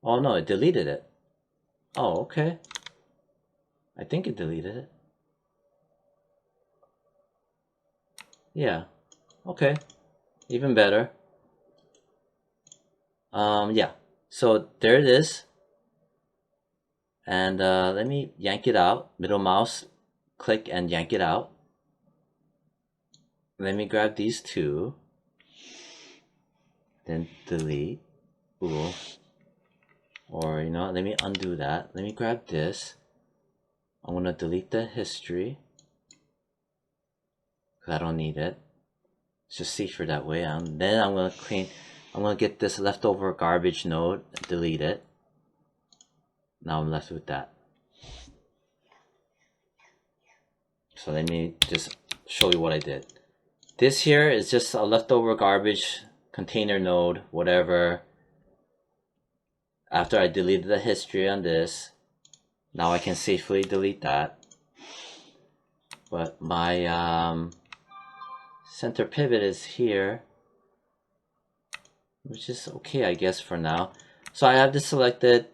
S1: Oh no, it deleted it. Oh, okay. I think it deleted it. Yeah. Okay. Even better. Yeah. So there it is. And let me yank it out. Middle mouse, click and yank it out. Let me grab these two. Then delete. Ooh. Or, you know, let me undo that. Let me grab this. I'm going to delete the history, because I don't need it. It's just safer that way. Then I'm going to get this leftover garbage node, delete it. Now I'm left with that. So let me just show you what I did. This here is just a leftover garbage container node, whatever. After I deleted the history on this, now I can safely delete that. But my center pivot is here, which is okay, I guess, for now. So I have this selected.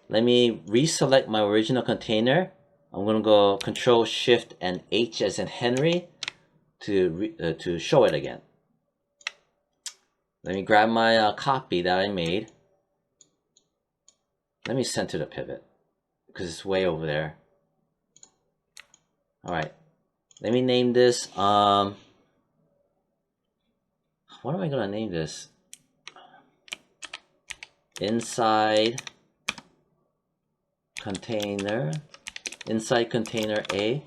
S1: Let me reselect my original container. I'm going to go Control Shift and H as in Henry to show it again. Let me grab my copy that I made. Let me center the pivot because it's way over there. All right. Let me name this. What am I going to name this? Inside container A.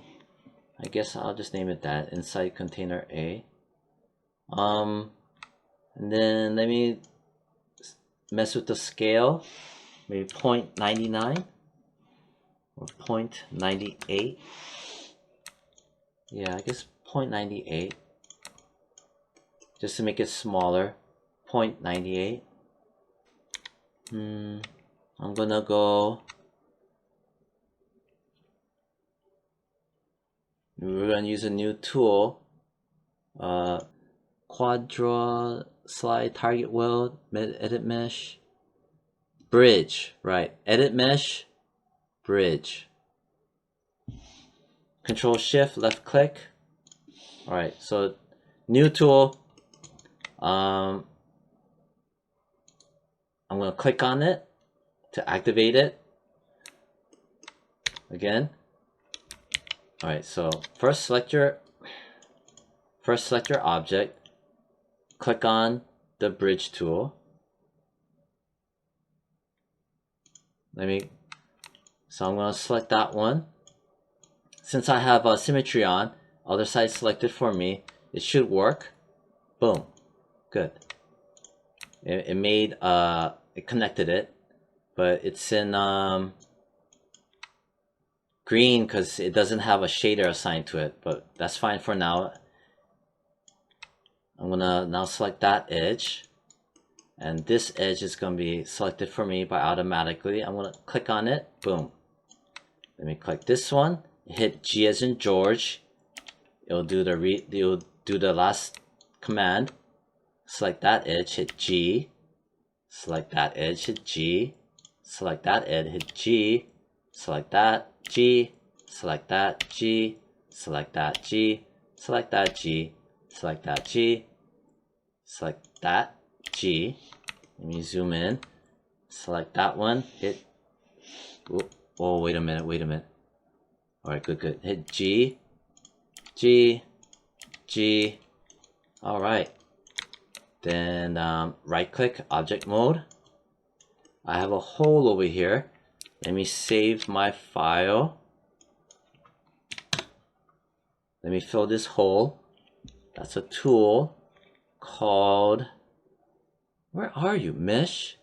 S1: I guess I'll just name it that, inside container A. And then let me mess with the scale, maybe 0.99 or 0.98. Yeah, I guess 0.98, just to make it smaller. 0.98. I'm gonna go. We're gonna use a new tool. Quad draw, slide, target weld, edit mesh, bridge. Right, edit mesh, bridge. Control Shift, left click. All right, so new tool. I'm gonna click on it to activate it. again. All right, so first select your object, click on the bridge tool. So I'm going to select that one. Since I have symmetry on, other side selected for me, it should work. Boom, good. It connected it, but it's in green because it doesn't have a shader assigned to it, but that's fine for now. I'm gonna now select that edge, and this edge is gonna be selected for me by automatically. I'm gonna click on it, boom. Let me click this one, hit G as in George. It'll do the last command. Select that edge, hit G. Select that edge, hit G. Select that edge, hit G. Select that, G. Select that, G. Select that, G. Select that, G. Select that, G. Select that, G. Let me zoom in. Select that one, hit. Oh, wait a minute. Alright, good. Hit G. G. G. Alright. Then right click, object mode. I have a hole over here. Let me save my file. Let me fill this hole. That's a tool called, where are you? Mesh?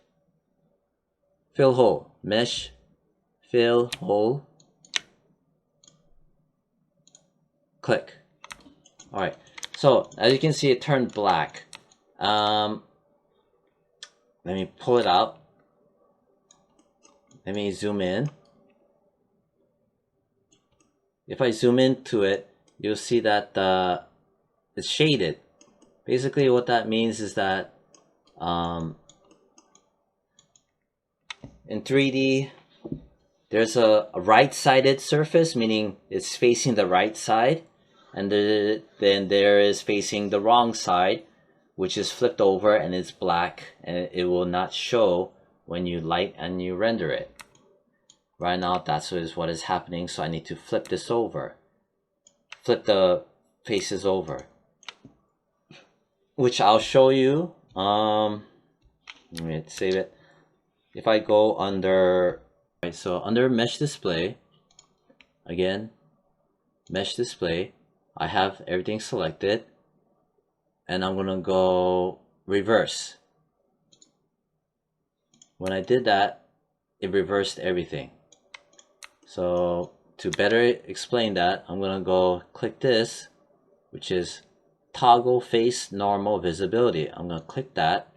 S1: Fill hole. Mesh. Fill hole. Click. Alright. So as you can see, it turned black. Let me pull it out. Let me zoom in. If I zoom into it, you'll see that it's shaded. Basically what that means is that in 3D, there's a right-sided surface, meaning it's facing the right side, and then there is facing the wrong side, which is flipped over and it's black, and it will not show when you light and you render it. Right now, that's what is happening, so I need to flip this over. Flip the faces over, which I'll show you. Let me save it. If I go under, right, so under mesh display, again, mesh display, I have everything selected, and I'm gonna go reverse. When I did that, it reversed everything. So to better explain that, I'm gonna go click this, which is toggle face normal visibility. I'm gonna click that.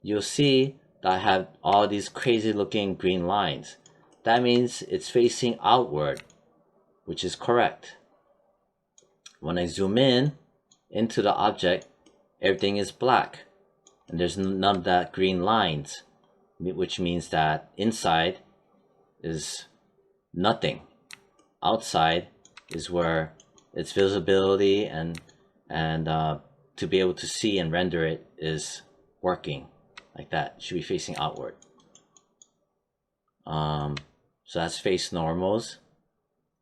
S1: You'll see that I have all these crazy looking green lines. That means it's facing outward, which is correct. When I zoom in into the object, everything is black and there's none of that green lines, which means that inside is nothing. Outside is where its visibility and to be able to see and render it is working like that. It should be facing outward. So that's face normals,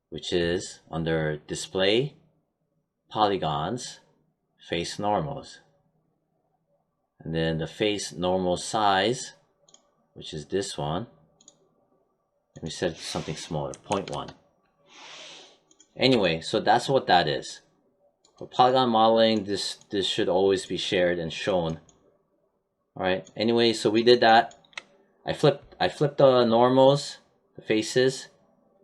S1: which is under display, polygons, face normals. And then the face normal size, which is this one. Let me set it to something smaller, 0.1. Anyway, so that's what that is. For polygon modeling, this should always be shared and shown. Alright, anyway, so we did that. I flipped the normals, the faces,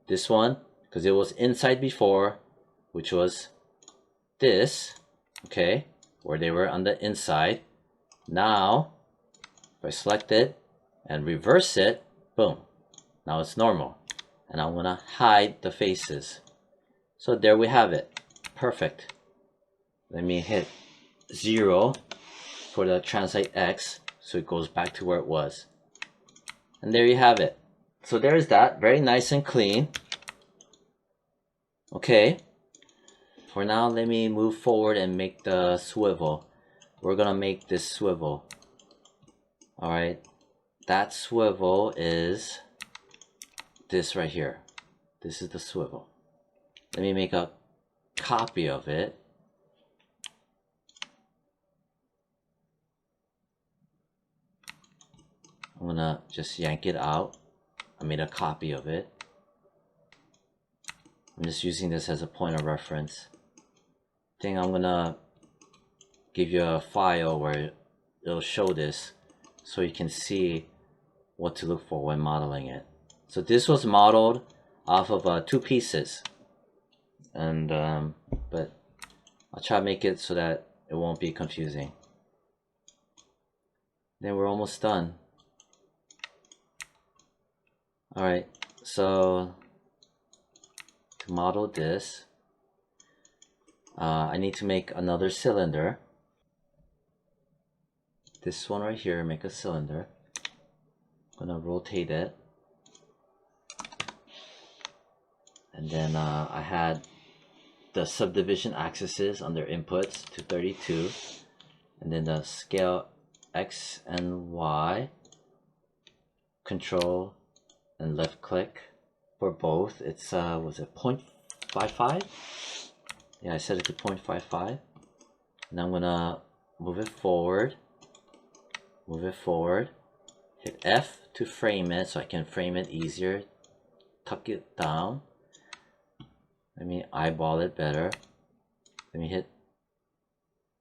S1: this one, because it was inside before, which was this, okay, where they were on the inside. Now, if I select it and reverse it, boom, now it's normal. And I'm gonna hide the faces. So there we have it, perfect. Let me hit 0 for the translate X, so it goes back to where it was. And there you have it. So there's that, very nice and clean. Okay, for now, let me move forward and make the swivel. We're gonna make this swivel. Alright, that swivel is this right here. This is the swivel. Let me make a copy of it. I'm gonna just yank it out. I made a copy of it. I'm just using this as a point of reference. I think I'm gonna give you a file where it'll show this so you can see what to look for when modeling it. So this was modeled off of 2 pieces, and but I'll try to make it so that it won't be confusing. Then we're almost done. Alright, so to model this, I need to make another cylinder. This one right here, make a cylinder. I'm gonna rotate it. And then I had the subdivision axes on their inputs to 32. And then the scale X and Y, control and left click for both. It's was it 0.55? Yeah, I set it to 0.55. And I'm gonna move it forward, hit F to frame it so I can frame it easier, tuck it down. Let me eyeball it better. Let me hit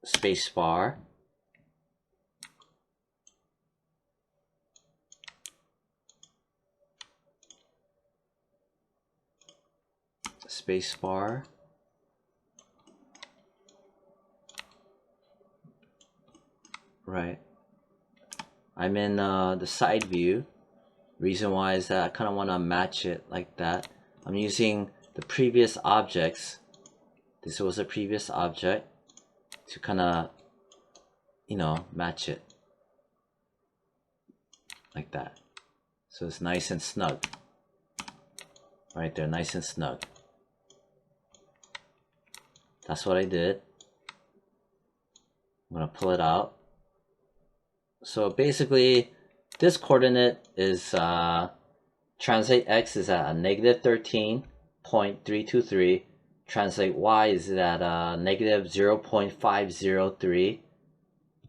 S1: space bar. Space bar. Right. I'm in the side view. Reason why is that I kind of want to match it like that. I'm using the previous objects. This was a previous object to kind of, you know, match it like that. So it's nice and snug. Right there, nice and snug. That's what I did. I'm gonna pull it out. So basically, this coordinate is translate X is at a negative 13.323. Translate Y is at negative 0.503.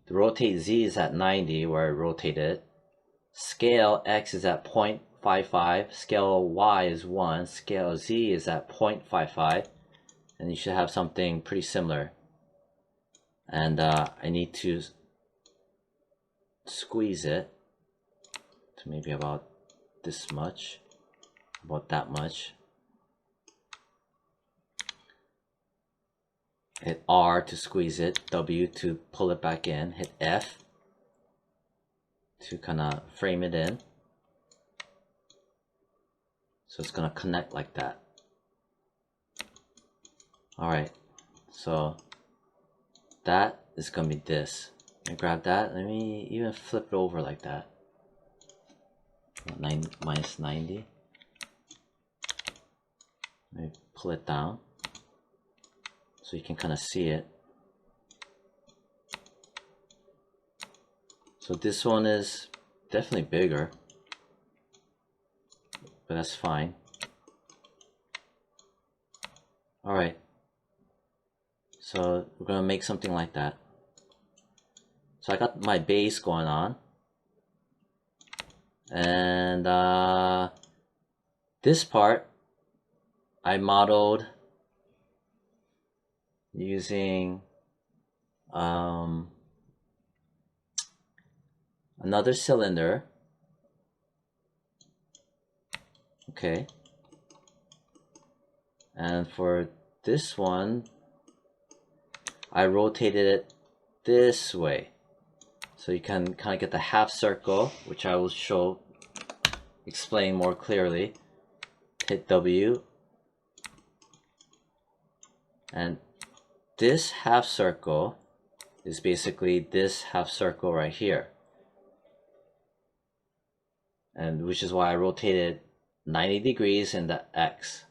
S1: The rotate Z is at 90, where I rotated it. Scale X is at 0.55. Scale Y is 1. Scale Z is at 0.55. And you should have something pretty similar. And I need to squeeze it to maybe about this much, about that much. Hit R to squeeze it, W to pull it back in, hit F to kind of frame it in. So it's gonna connect like that. Alright, so that is gonna be this. Let me grab that, let me even flip it over like that. Minus 90. Let me pull it down so you can kind of see it. So this one is definitely bigger, but that's fine. Alright, so we're gonna make something like that. So I got my base going on, and this part I modeled using another cylinder. Okay, and for this one I rotated it this way, so you can kind of get the half circle, which I will explain more clearly. Hit W, and this half circle is basically this half circle right here, and which is why I rotated 90 degrees in the X.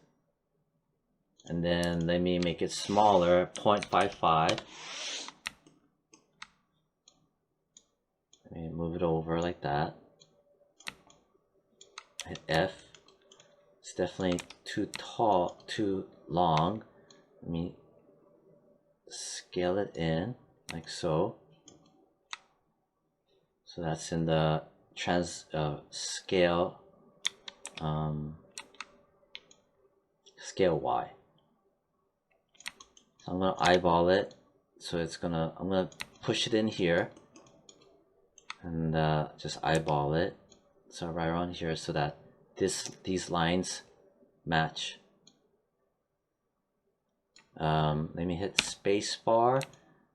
S1: And then let me make it smaller, 0.55. Let me move it over like that. Hit F. It's definitely too tall, too long. Let me scale it in like so. So that's in the scale scale Y. So I'm gonna eyeball it. So I'm gonna push it in here and just eyeball it. So right around here so that these lines match. Let me hit space bar.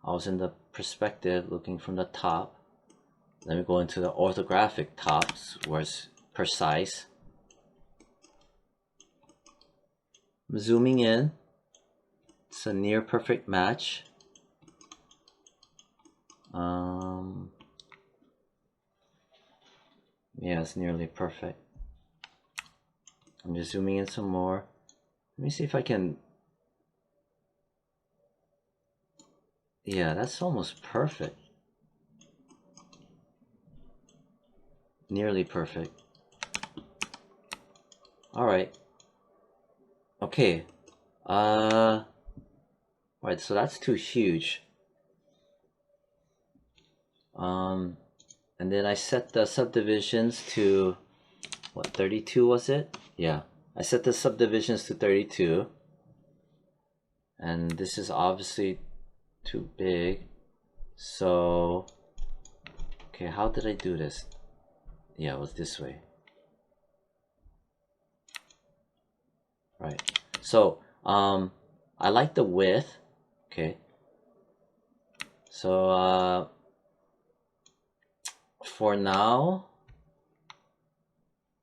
S1: I was in the perspective looking from the top. Let me go into the orthographic tops where it's precise. I'm zooming in. It's a near perfect match. Yeah, it's nearly perfect. I'm just zooming in some more. Let me see if I can. Yeah, that's almost perfect. Nearly perfect. Alright. Okay. Alright, so that's too huge. And then I set the subdivisions to, what, 32 was it? Yeah, I set the subdivisions to 32. And this is obviously too big. So, okay, how did I do this? Yeah, it was this way. Right. So, I like the width. Okay. So, for now,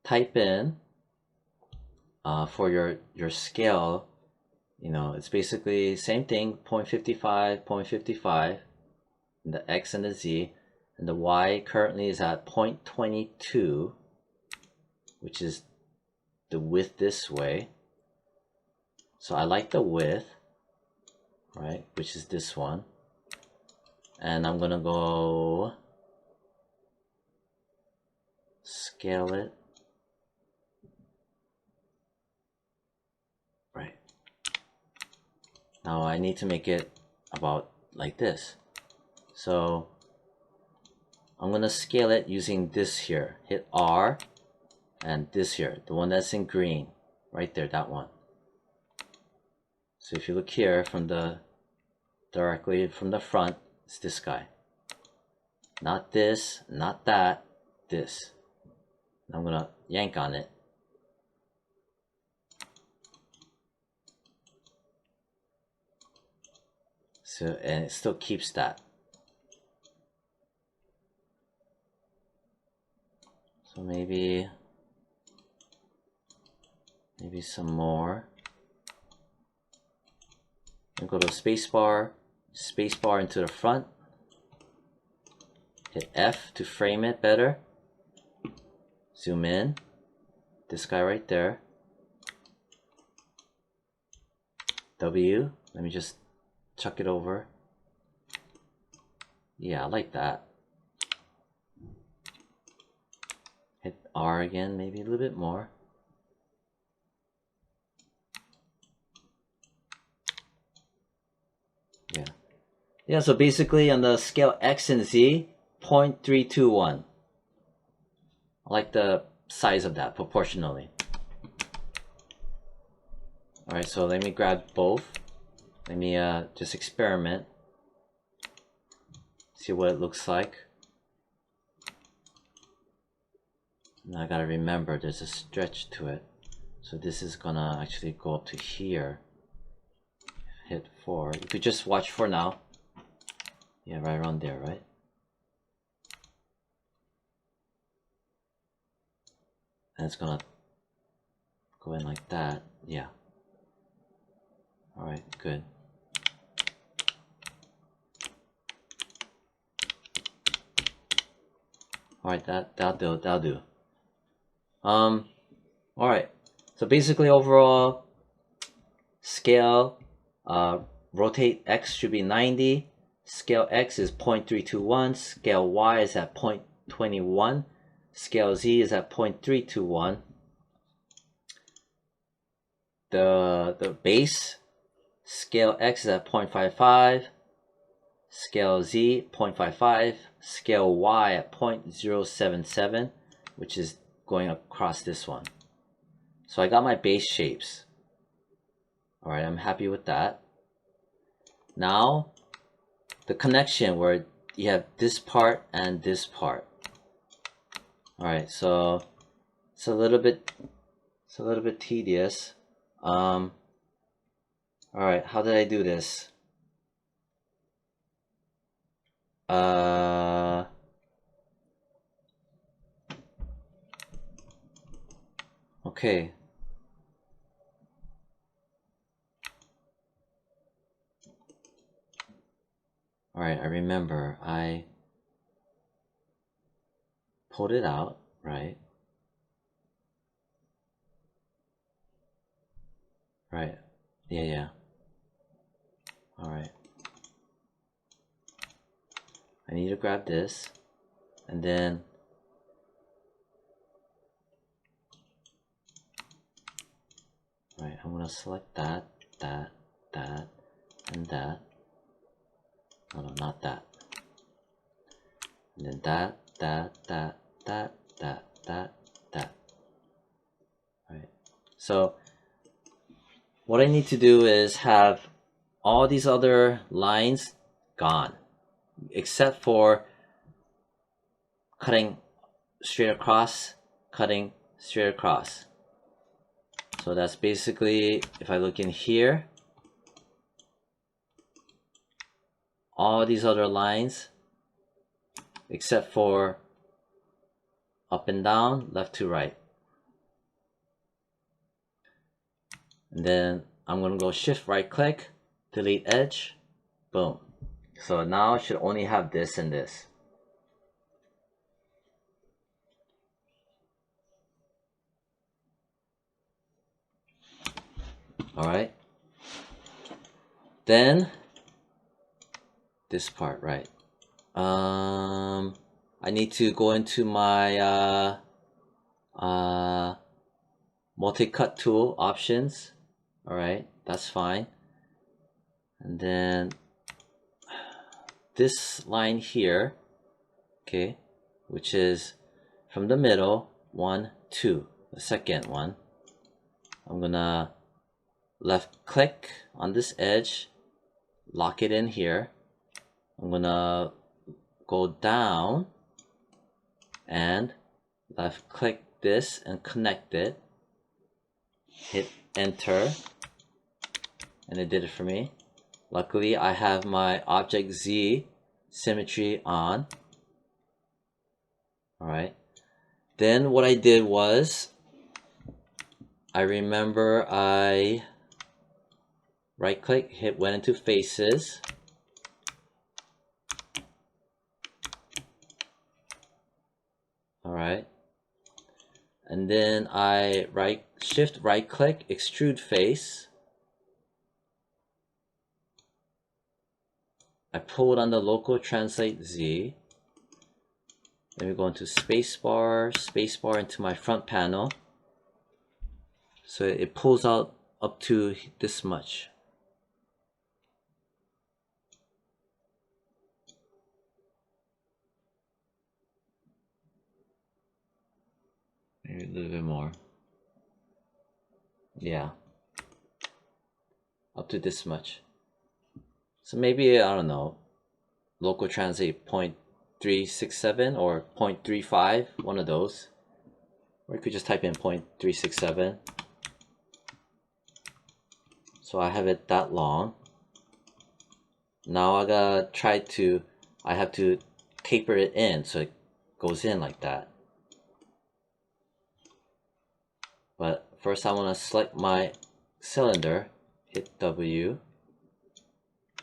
S1: type in for your scale. You know, it's basically same thing, 0.55, 0.55, the X and the Z, and the Y currently is at 0.22, which is the width this way. So I like the width, right, which is this one. And I'm gonna go scale it. Right. Now I need to make it about like this. So I'm gonna scale it using this here. Hit R and this here, the one that's in green, right there, that one. So if you look here from the directly from the front, it's this guy. Not this, not that, this. I'm gonna yank on it. So, and it still keeps that. So maybe some more. And go to spacebar into the front. Hit F to frame it better. Zoom in. This guy right there. W. Let me just chuck it over. Yeah, I like that. Hit R again, maybe a little bit more. Yeah. Yeah, so basically on the scale X and Z, 0.321. I like the size of that proportionally. Alright, so let me grab both. Let me just experiment. See what it looks like. Now I gotta remember there's a stretch to it. So this is gonna actually go up to here. Hit 4. You could just watch for now. Yeah, right around there, right? And it's gonna go in like that. Yeah. Alright, good. Alright, that'll do. Alright. So basically overall scale rotate X should be 90. Scale X is 0.321. Scale Y is at 0.21. Scale Z is at 0.321. the base, scale X is at 0.55, scale Z 0.55, scale Y at 0.077, which is going across this one. So I got my base shapes. Alright, I'm happy with that. Now, the connection where you have this part and this part. Alright, so it's a little bit tedious. Alright, how did I do this? Okay. Alright, I remember I pulled it out, right? Right. Yeah. Alright. I need to grab this, and then right, I'm gonna select that, and that. No, not that. And then that. Right. So what I need to do is have all these other lines gone, except for cutting straight across, cutting straight across. So that's basically, if I look in here, all these other lines, except for up and down, left to right. And then I'm gonna go shift right click, delete edge, boom. So now I should only have this and this. Alright. Then this part, right. I need to go into my multi-cut tool options. Alright, that's fine. And then this line here, okay, which is from the middle, 1, 2, the second one. I'm gonna left click on this edge, lock it in here. I'm gonna go down and left click this and connect it. Hit enter, and it did it for me. Luckily, I have my object Z symmetry on. Alright. Then what I did was, I remember I right click, went into faces. Alright. And then I shift right click, extrude face. I pulled on the local translate Z. Then we go into spacebar into my front panel. So it pulls out up to this much. Maybe a little bit more. Yeah. Up to this much. So maybe, I don't know, local translate 0.367 or 0.35, one of those. Or you could just type in 0.367. So I have it that long. Now I have to taper it in so it goes in like that. But first I want to select my cylinder, hit W.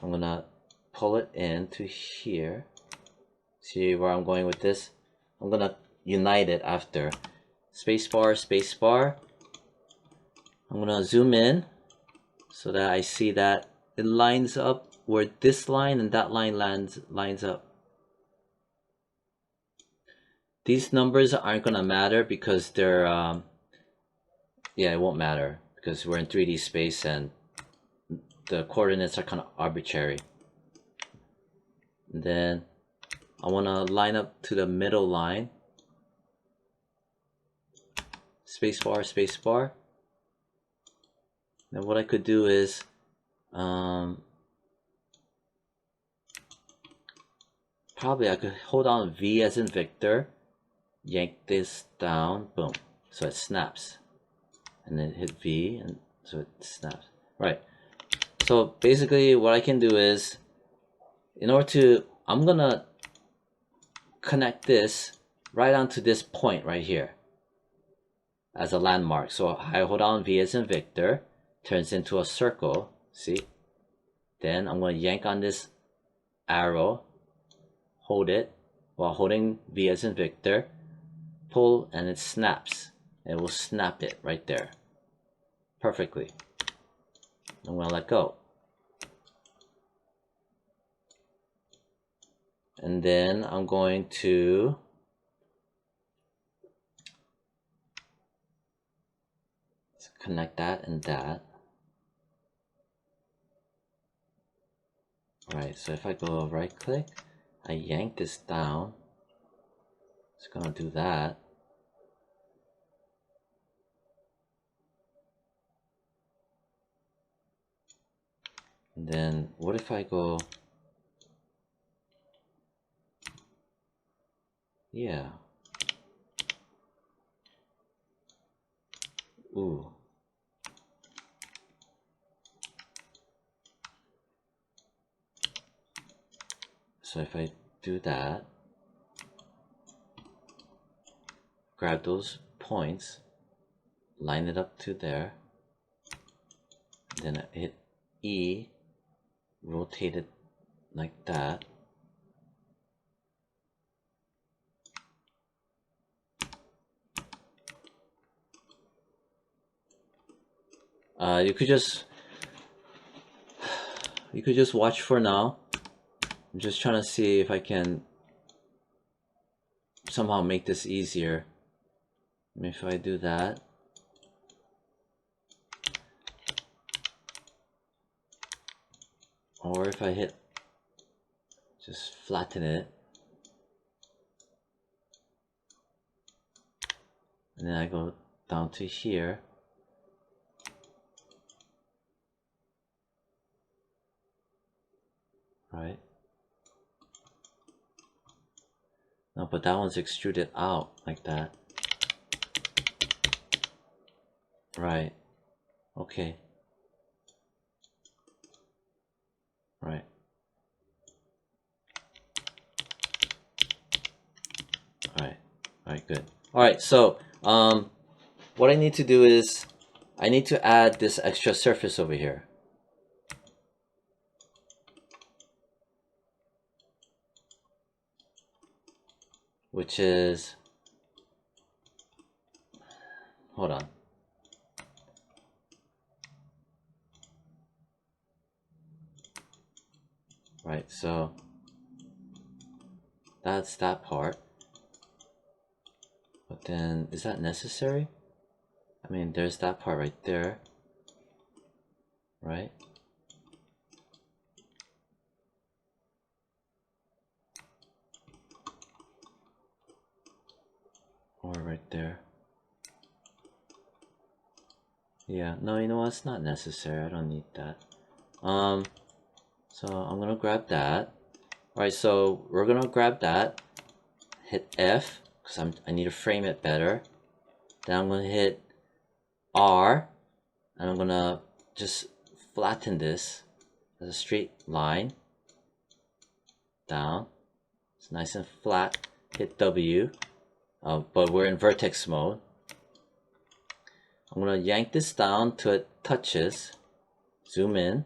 S1: I'm gonna pull it into here. See where I'm going with this? I'm gonna unite it after. Spacebar. I'm gonna zoom in so that I see that it lines up where this line and that line lines up. These numbers aren't gonna matter because they're yeah, it won't matter because we're in 3D space and the coordinates are kind of arbitrary. And then I want to line up to the middle line. Spacebar, spacebar. Now what I could do is probably I could hold on V as in Victor, yank this down, boom, so it snaps, and then hit V, and so it snaps. Right. So basically what I can do is, I'm gonna connect this right onto this point right here as a landmark. So I hold on V as in Victor, turns into a circle, see? Then I'm going to yank on this arrow, hold it while holding V as in Victor, pull, and it snaps. It will snap it right there perfectly. I'm going to let go. And then I'm going to connect that and that. Alright, so if I go right click, I yank this down. It's gonna do that. And then what if I go, yeah. Ooh. So if I do that, grab those points, line it up to there, then I hit E, rotate it like that. You could just watch for now. I'm just trying to see if I can somehow make this easier. If I do that, or if I hit, just flatten it, and then I go down to here. Right. No, but that one's extruded out like that. Right. Okay. Right. Alright. Alright, good. Alright, so what I need to do is I need to add this extra surface over here. Which is, hold on. Right, so that's that part. But then, is that necessary? I mean, there's that part right there. Right? Or right there. Yeah, no, you know what? It's not necessary. I don't need that. So I'm gonna grab that. Alright, so we're gonna grab that. Hit F, because I need to frame it better. Then I'm gonna hit R, and I'm gonna just flatten this as a straight line down. It's nice and flat. Hit W, but we're in vertex mode. I'm gonna yank this down till it touches. Zoom in.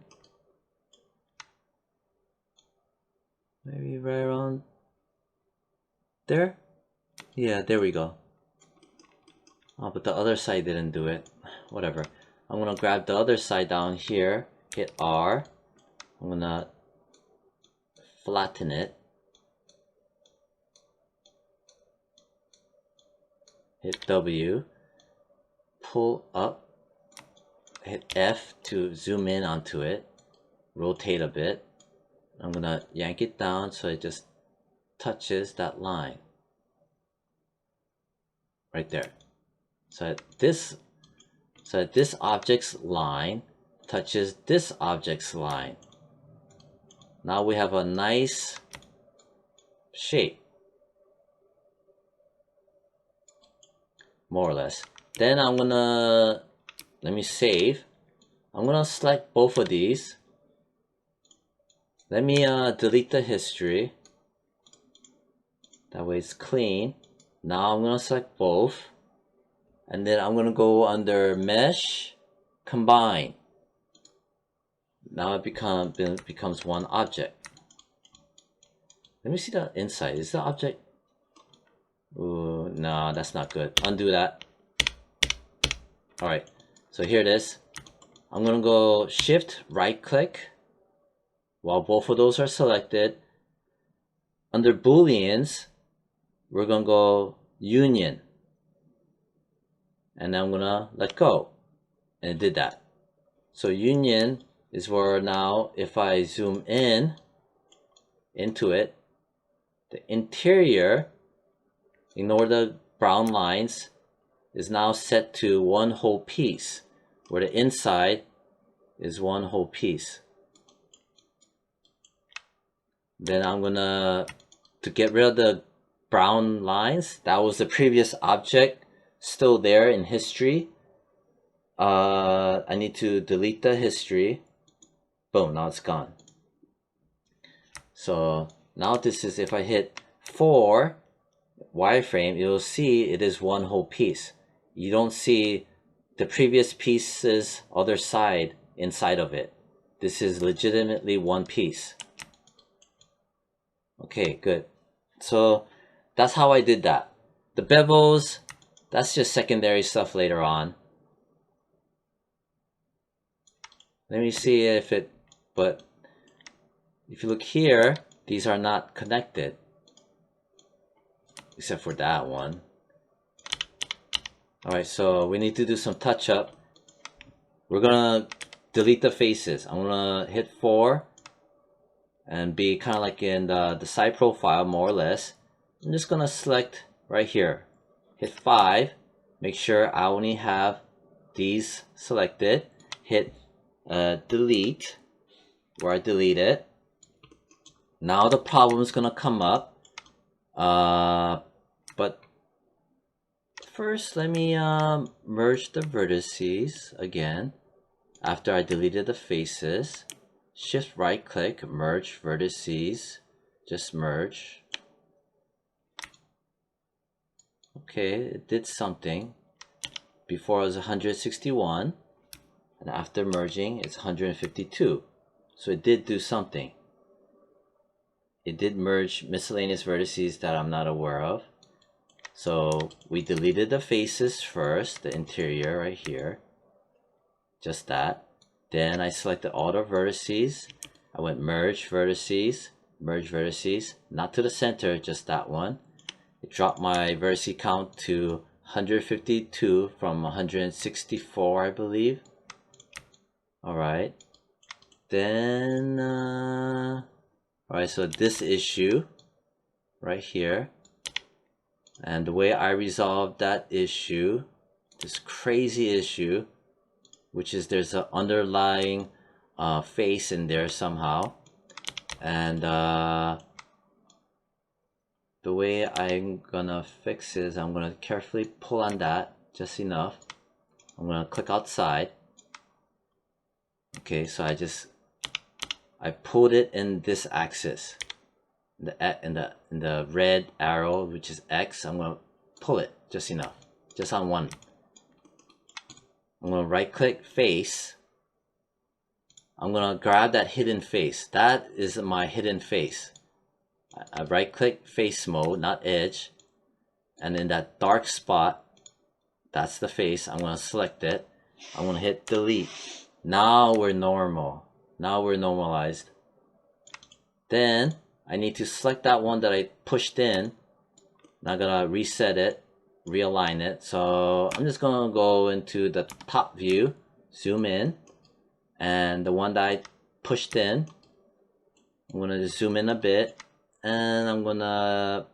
S1: Maybe right around there? Yeah, there we go. Oh, but the other side didn't do it. Whatever. I'm gonna grab the other side down here, hit R. I'm gonna flatten it. Hit W. Pull up. hit F to zoom in onto it, rotate a bit. I'm gonna yank it down so it just touches that line right there. So this object's line touches this object's line. Now we have a nice shape, more or less. Then I'm gonna, let me save. I'm gonna select both of these. Let me delete the history. That way it's clean. Now I'm gonna select both. And then I'm gonna go under Mesh, Combine. Now it becomes one object. Let me see the inside. Is the object? Ooh, no, that's not good. Undo that. Alright, so here it is. I'm gonna go Shift right click while both of those are selected. Under Booleans, we're gonna go Union. And I'm gonna let go. And it did that. So Union is where now if I zoom in into it, the interior, ignore the brown lines, is now set to one whole piece, where the inside is one whole piece. Then I'm gonna, to get rid of the brown lines, that was the previous object still there in history. I need to delete the history. Boom, now it's gone. So now this is, if I hit 4 wireframe, you'll see it is one whole piece. You don't see the previous piece's other side inside of it. This is legitimately one piece. Okay, good. So that's how I did that. The bevels, that's just secondary stuff later on. Let me see if it, but if you look here, these are not connected. Except for that one. Alright, so we need to do some touch up. We're gonna delete the faces. I'm gonna hit 4 and be kind of like in the side profile, more or less. I'm just gonna select right here. Hit 5. Make sure I only have these selected. Hit delete where I delete it. Now the problem is gonna come up. But first let me merge the vertices again. After I deleted the faces, Shift right click, merge vertices, just merge. Okay, it did something. Before it was 161, and after merging it's 152. So it did do something. It did merge miscellaneous vertices that I'm not aware of. So we deleted the faces first, the interior right here. Just that. Then I selected all the vertices. I went merge vertices, not to the center, just that one. It dropped my vertice count to 152 from 164, I believe. Alright. Then, alright, so this issue right here. And the way I resolved that issue, this crazy issue, which is there's an underlying face in there somehow. And the way I'm gonna fix is I'm gonna carefully pull on that just enough. I'm gonna click outside. Okay, so I pulled it in this axis, in the red arrow, which is X. I'm gonna pull it just enough, just on one. I'm gonna right click face. I'm gonna grab that hidden face. That is my hidden face. I right click face mode, not edge, and in that dark spot, that's the face. I'm gonna select it. I'm gonna hit delete. Now we're normal. Now we're normalized. Then I need to select that one that I pushed in. Now I'm gonna reset it, realign it. So I'm just gonna go into the top view. zoom in, and the one that I pushed in, I'm gonna zoom in a bit, and I'm gonna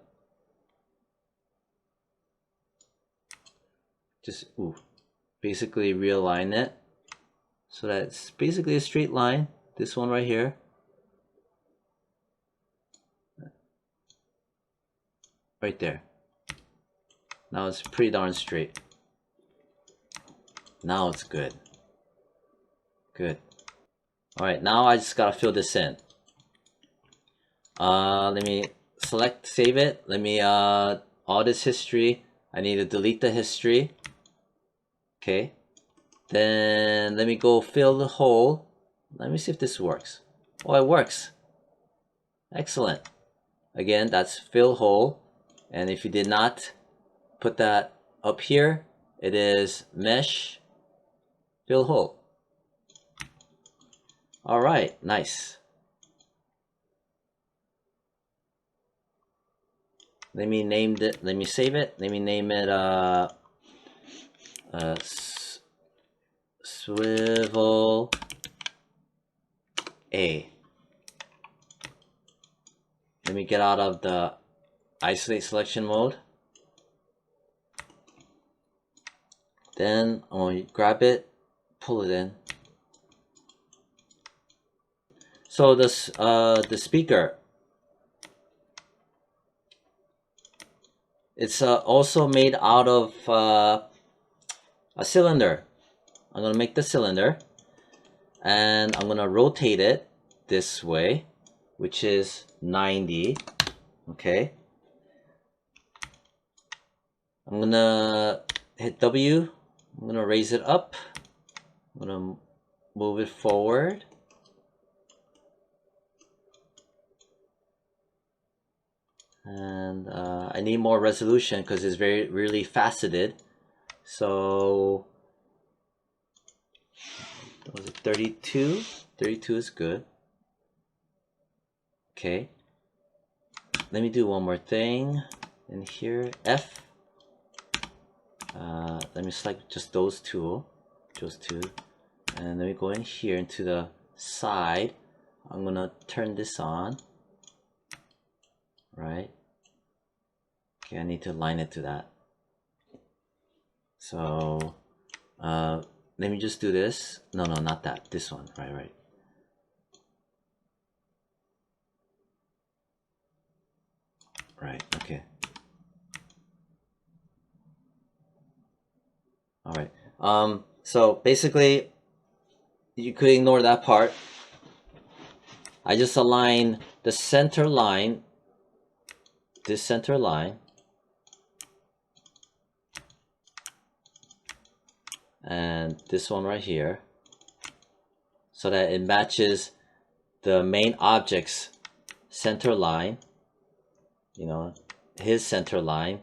S1: just basically realign it so that it's basically a straight line. This one right here. Right there. Now it's pretty darn straight. Now it's good. Good. Alright, now I just gotta fill this in. Let me select, save it. Let me, all this history. I need to delete the history. Okay. Then let me go fill the hole. Let me see if this works. Oh, it works. Excellent. Again, that's fill hole. And if you did not put that up here, it is mesh fill hole. All right, nice. Let me name it. Let me save it. Let me name it swivel A. Let me get out of the isolate selection mode. Then I'm going to grab it, pull it in. So this the speaker, it's also made out of a cylinder. I'm gonna make the cylinder, and I'm gonna rotate it this way, which is 90. Okay. I'm gonna hit W. I'm gonna raise it up. I'm gonna move it forward. And I need more resolution because it's really faceted. So was it 32? 32 is good. Okay. Let me do one more thing in here. F. Let me select just those two, and let me go in here into the side. I'm gonna turn this on. Right. Okay, I need to align it to that. So let me just do this. No, not that. This one. Right. Right. Okay. All right. So basically, you could ignore that part. I just align the center line, this center line, and this one right here, so that it matches the main object's center line, you know, his center line.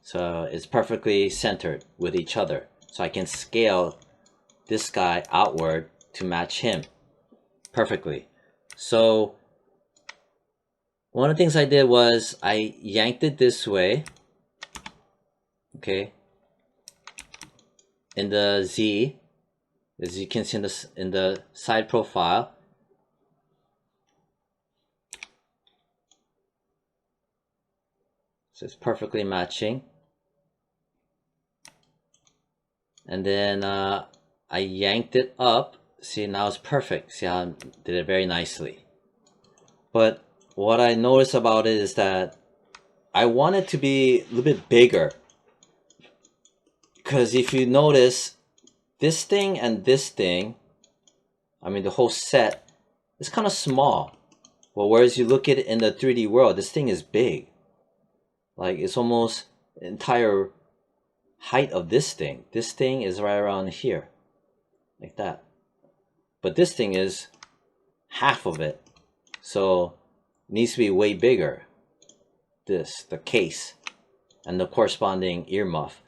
S1: So it's perfectly centered with each other. So I can scale this guy outward to match him perfectly. So one of the things I did was I yanked it this way, okay, in the Z, as you can see in the side profile. So it's perfectly matching. And then I yanked it up. See, now it's perfect. See how I did it very nicely. But what I noticed about it is that I want it to be a little bit bigger. Because if you notice, this thing and this thing, I mean the whole set, is kind of small. Well, whereas you look at it in the 3D world, this thing is big. Like it's almost the entire height of this thing. This thing is right around here, like that. But this thing is half of it. So it needs to be way bigger. The case and the corresponding earmuff.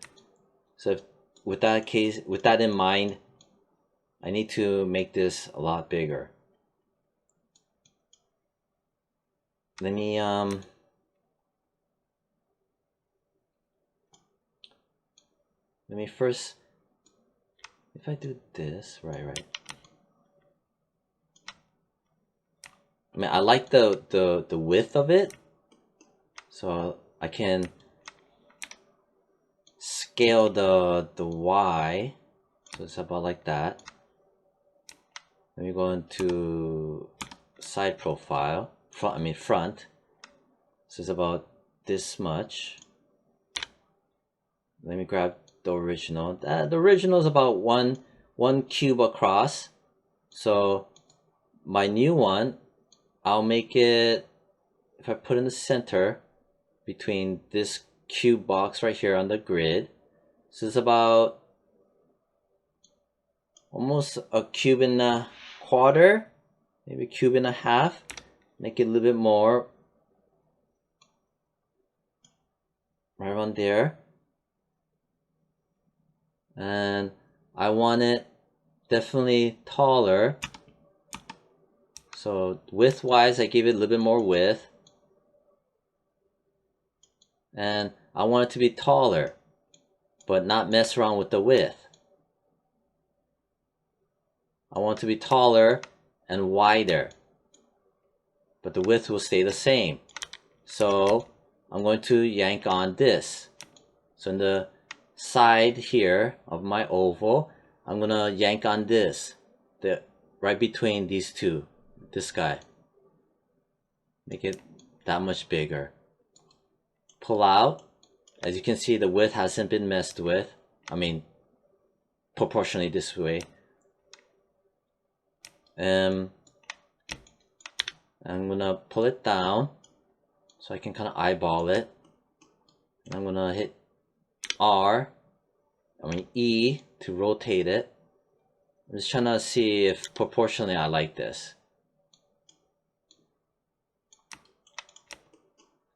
S1: So if, with that in mind, I need to make this a lot bigger. Let me first if I do this, right. I mean, I like the width of it, so I can scale the Y, so it's about like that. Let me go into side profile, front. So it's about this much. Let me grab the original. The original is about one cube across. So my new one, I'll make it, if I put in the center between this cube box right here on the grid. So it's about almost a cube and a quarter, maybe a cube and a half. Make it a little bit more right around there. And I want it definitely taller. So width wise, I give it a little bit more width. And I want it to be taller, but not mess around with the width. I want it to be taller and wider, but the width will stay the same. So I'm going to yank on this. So in the side here of my oval, I'm gonna yank on this, right between these two, this guy. Make it that much bigger. Pull out. As you can see, the width hasn't been messed with. I mean, proportionally this way. I'm gonna pull it down so I can kind of eyeball it. And I'm gonna hit E to rotate it. I'm just trying to see if proportionally I like this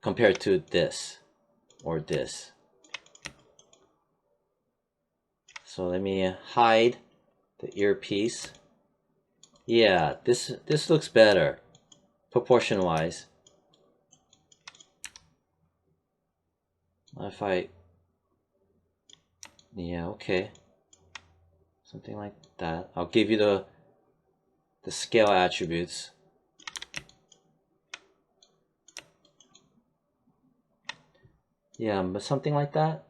S1: compared to this or this. So let me hide the earpiece. Yeah, this looks better proportion wise. If I, yeah, okay, something like that. I'll give you the scale attributes. Yeah, but something like that.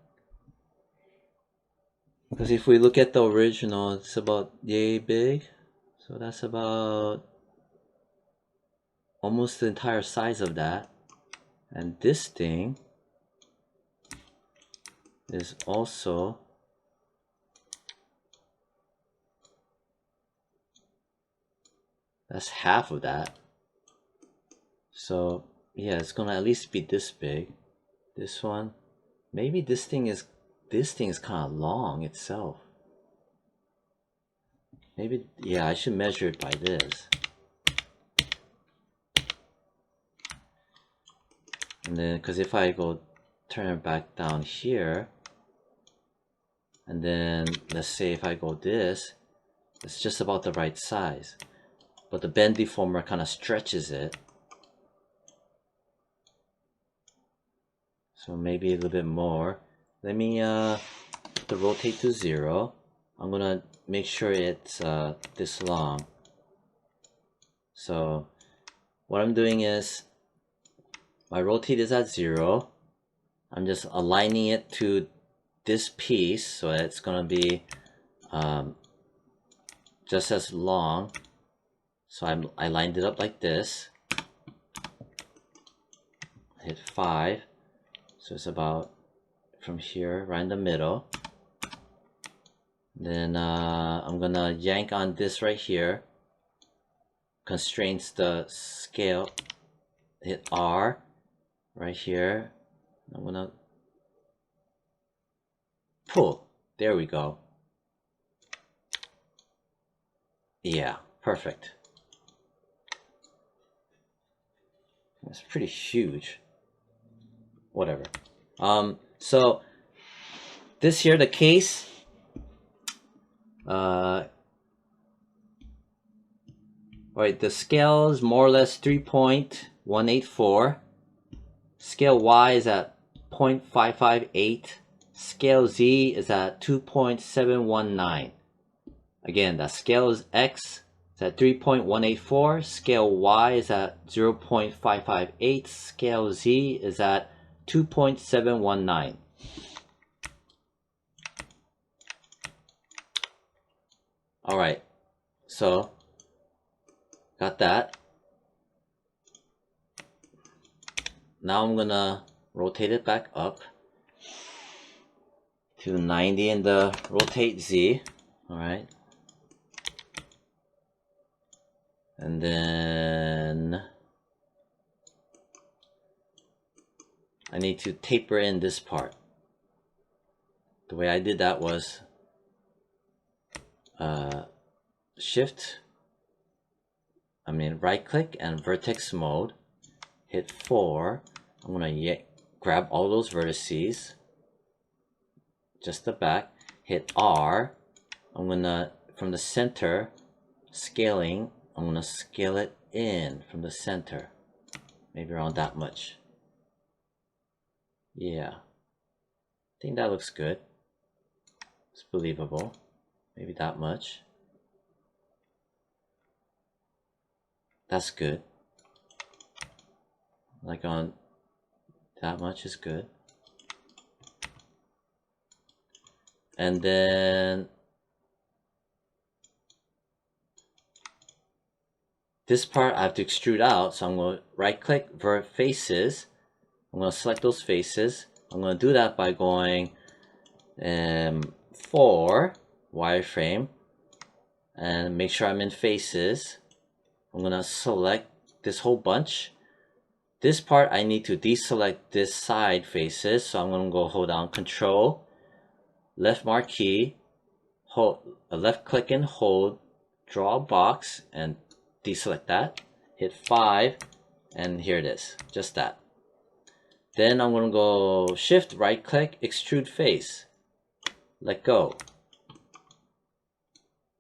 S1: Because if we look at the original, it's about yay big. So that's about almost the entire size of that. And this thing is also that's half of that. So yeah, it's gonna at least be this big. This one, maybe this thing is kind of long itself. Maybe, yeah, I should measure it by this. And then, because if I go turn it back down here, and then let's say if I go this, it's just about the right size. But the bend deformer kind of stretches it. So maybe a little bit more. Let me put the rotate to 0. I'm gonna make sure it's this long. So what I'm doing is my rotate is at 0. I'm just aligning it to this piece, so it's gonna be just as long. So I lined it up like this. Hit 5. So it's about from here, right in the middle. Then I'm gonna yank on this right here. Constraints the scale. Hit R right here. I'm gonna pull. There we go. Yeah, perfect. It's pretty huge. Whatever. So this here, the case, right, the scale is more or less 3.184. Scale Y is at 0.558. Scale Z is at 2.719. Again, that scale is X, it's at 3.184, scale Y is at 0.558, scale Z is at 2.719. Alright, so got that. Now I'm gonna rotate it back up to 90 in the rotate Z. Alright. And then I need to taper in this part. The way I did that was right click and vertex mode, hit 4. I'm gonna grab all those vertices, just the back, hit R. I'm gonna, from the center, scaling, I'm gonna scale it in from the center, maybe around that much. Yeah, I think that looks good. It's believable. Maybe that much. That's good. Like on that much is good. And then this part I have to extrude out, so I'm going to right click vert faces. I'm going to select those faces. I'm going to do that by going 4 wireframe and make sure I'm in faces. I'm going to select this whole bunch. This part I need to deselect this side faces, so I'm going to go hold down Control, left marquee, hold, left click and hold, draw a box and deselect that. Hit 5 and here it is, just that. Then I'm going to go shift right click, extrude face, let go.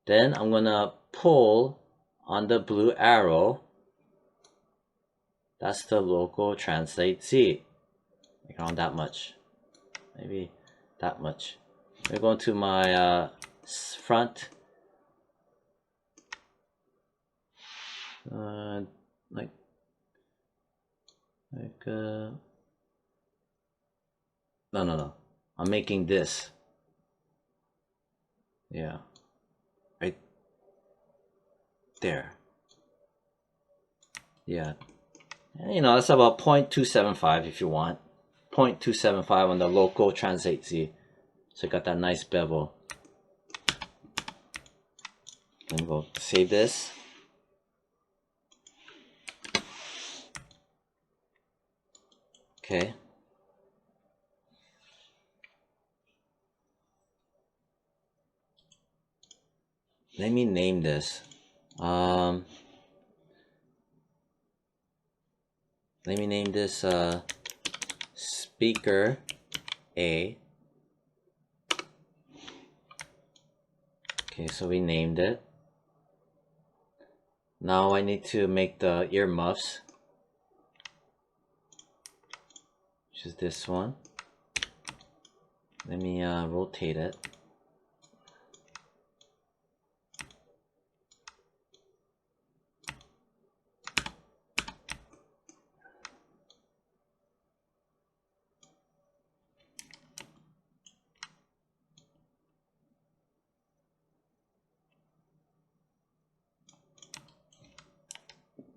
S1: Then I'm going to pull on the blue arrow. That's the local translate Z. Like around that much. Maybe that much. We're going to my front. No. I'm making this. Yeah. Right there. Yeah. You know, it's about 0.275 if you want. 0.275 on the local translate Z. So you got that nice bevel. Then we'll save this. Okay. Let me name this. Let me name this speaker A. Okay, so we named it. Now I need to make the earmuffs, which is this one. Let me rotate it.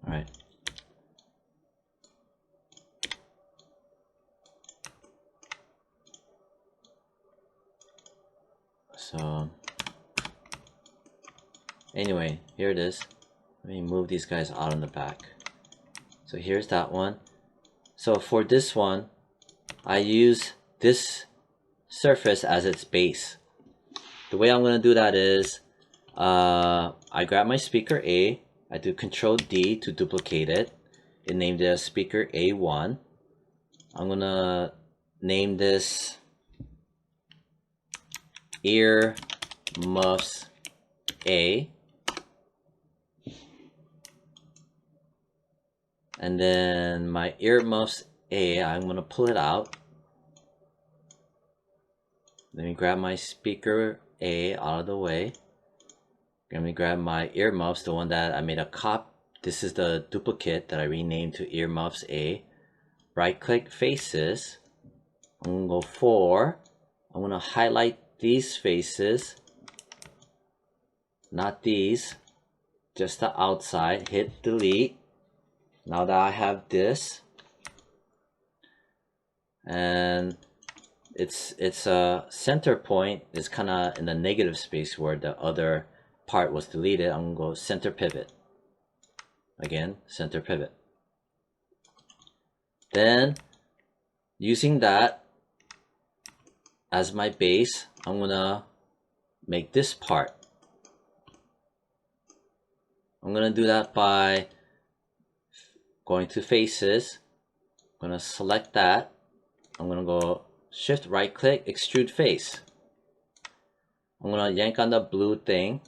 S1: Alright. So anyway, here it is. Let me move these guys out in the back. So here's that one. So for this one, I use this surface as its base. The way I'm going to do that is I grab my speaker A, I do Control D to duplicate it. It named it as speaker A1. I'm going to name this ear muffs A. And then my earmuffs A, I'm going to pull it out. Let me grab my speaker A out of the way. Let me grab my earmuffs, the one that I made a copy. This is the duplicate that I renamed to earmuffs A. Right click faces. I'm gonna go 4. I'm gonna highlight these faces, not these, just the outside. Hit delete. Now that I have this, and its center point is kind of in the negative space where the other part was deleted. I'm gonna go center pivot. Again, center pivot. Then using that as my base, I'm gonna make this part. I'm gonna do that by going to faces. I'm gonna select that. I'm gonna go shift right click, extrude face. I'm gonna yank on the blue thing.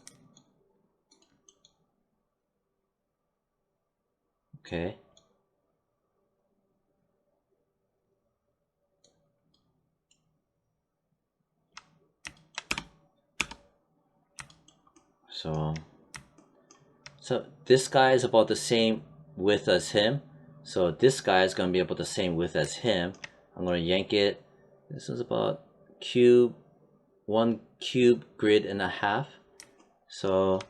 S1: Okay. So this guy is about the same width as him. So this guy is going to be about the same width as him. I'm going to yank it. This is about 1 cube grid and a half. So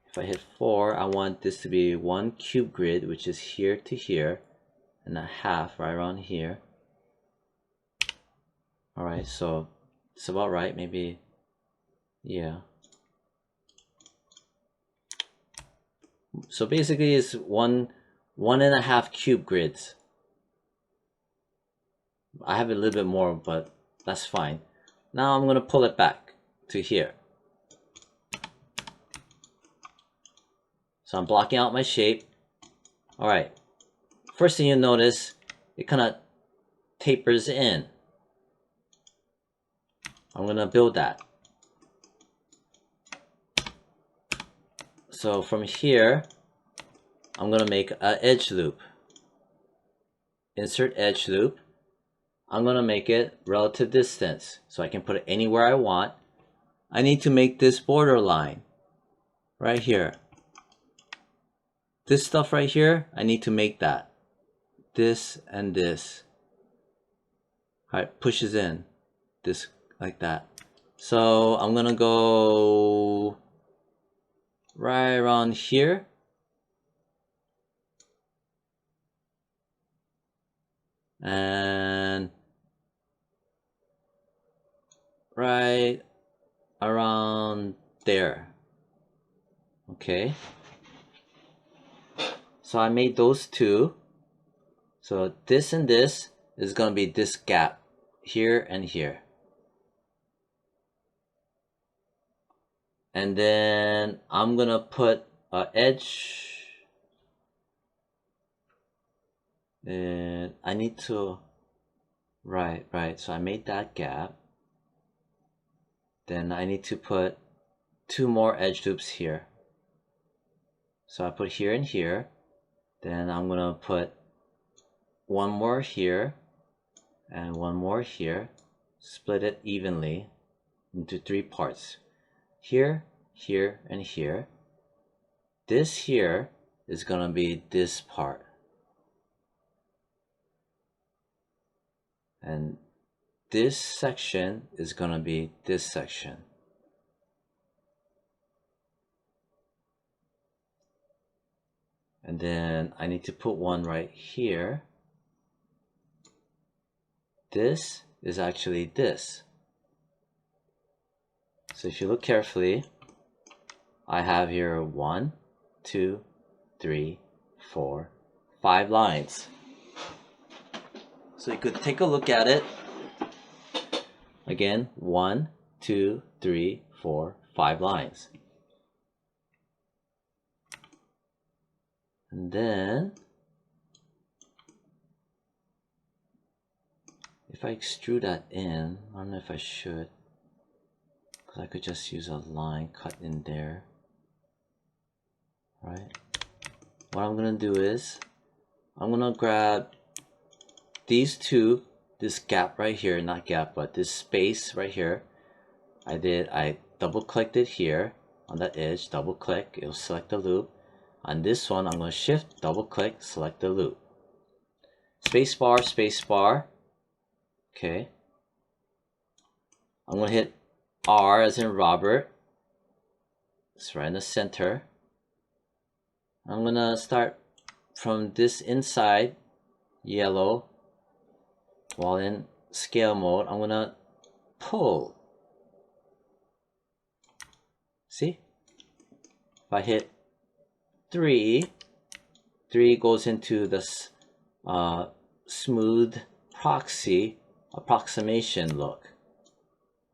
S1: if I hit 4, I want this to be 1 cube grid, which is here to here, and a half right around here. Alright, so it's about right, maybe, yeah. So basically it's one and a half cube grids. I have a little bit more, but that's fine. Now I'm gonna pull it back to here. So I'm blocking out my shape. Alright, first thing you notice, it kind of tapers in. I'm gonna build that. So from here, I'm gonna make an edge loop. Insert edge loop. I'm gonna make it relative distance, so I can put it anywhere I want. I need to make this border line right here. This stuff right here, I need to make that. This and this. Alright, pushes in. This like that. So I'm gonna go right around here. And right around there. Okay. So I made those two. So this and this is going to be this gap here and here. And then I'm going to put an edge. And I need to, right. So I made that gap. Then I need to put 2 more edge loops here. So I put here and here. Then I'm gonna put 1 more here and 1 more here. Split it evenly into 3 parts. Here, here, and here. This here is gonna be this part. And this section is gonna be this section. And then I need to put one right here. This is actually this. So if you look carefully, I have here 1, 2, 3, 4, 5 lines. So you could take a look at it. Again, 1, 2, 3, 4, 5 lines. And then if I extrude that in, I don't know if I should, because I could just use a line cut in there, right? What I'm gonna do is I'm gonna grab these two, this gap right here, not gap, but this space right here. I double clicked it here. on the edge, double click, it'll select the loop. On this one, I'm going to shift, double click, select the loop. Spacebar, spacebar. Okay. I'm going to hit R as in Robert. It's right in the center. I'm going to start from this inside yellow. While in scale mode, I'm going to pull. See? If I hit 3 goes into this smooth proxy approximation look.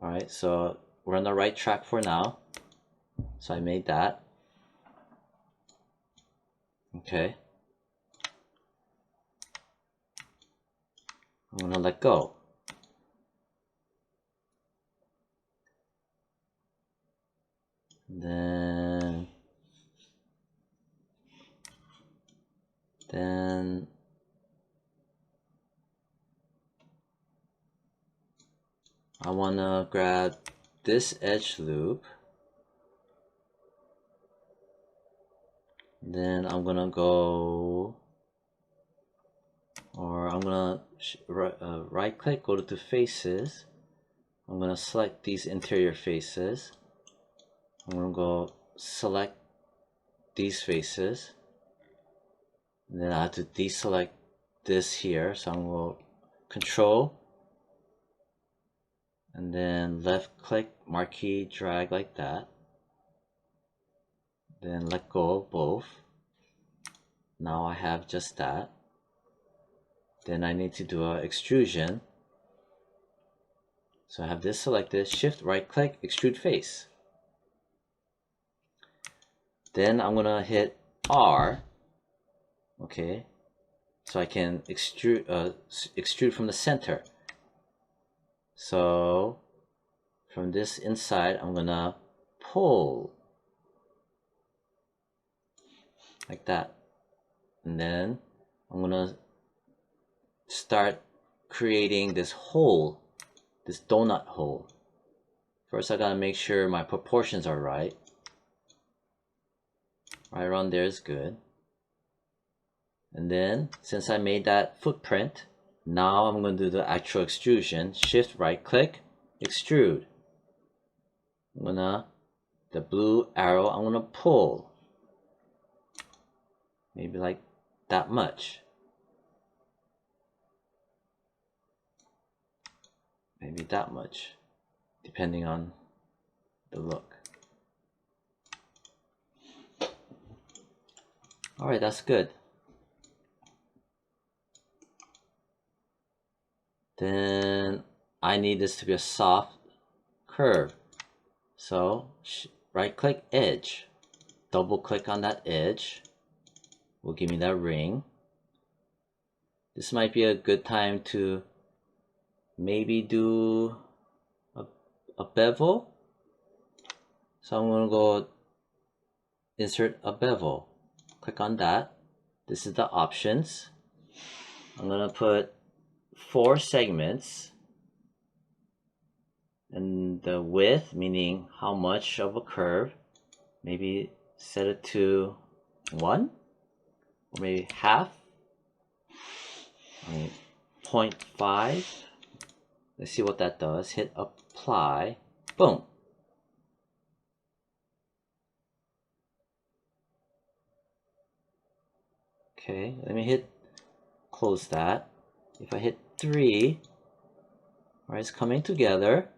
S1: Alright, so we're on the right track for now. So I made that. Okay. I'm going to let go. Then I want to grab this edge loop. Then I'm going to go, or I'm going to right click, go to faces. I'm going to select these interior faces. I'm going to go select these faces. And then I have to deselect this here. So I'm going to control and then left click, marquee, drag like that. Then let go of both. Now I have just that. Then I need to do an extrusion. So I have this selected, shift right click, extrude face. Then I'm gonna hit R, okay, so I can extrude from the center. So from this inside, I'm gonna pull like that, and then I'm gonna start creating this hole, this donut hole. First, I gotta make sure my proportions are right. Right around there is good. And then, since I made that footprint, now I'm going to do the actual extrusion. Shift right click, extrude. I'm gonna, the blue arrow, I'm gonna pull. Maybe like that much. Maybe that much, depending on the look. Alright, that's good. Then I need this to be a soft curve. So right click edge, double click on that edge, will give me that ring. This might be a good time to maybe do a bevel. So I'm gonna go insert a bevel. Click on that. This is the options. I'm gonna put 4 segments, and the width, meaning how much of a curve, maybe set it to 1 or maybe half. 0.5. Let's see what that does. Hit apply. Boom. Okay, let me hit close that. If I hit 3, alright, it's coming together.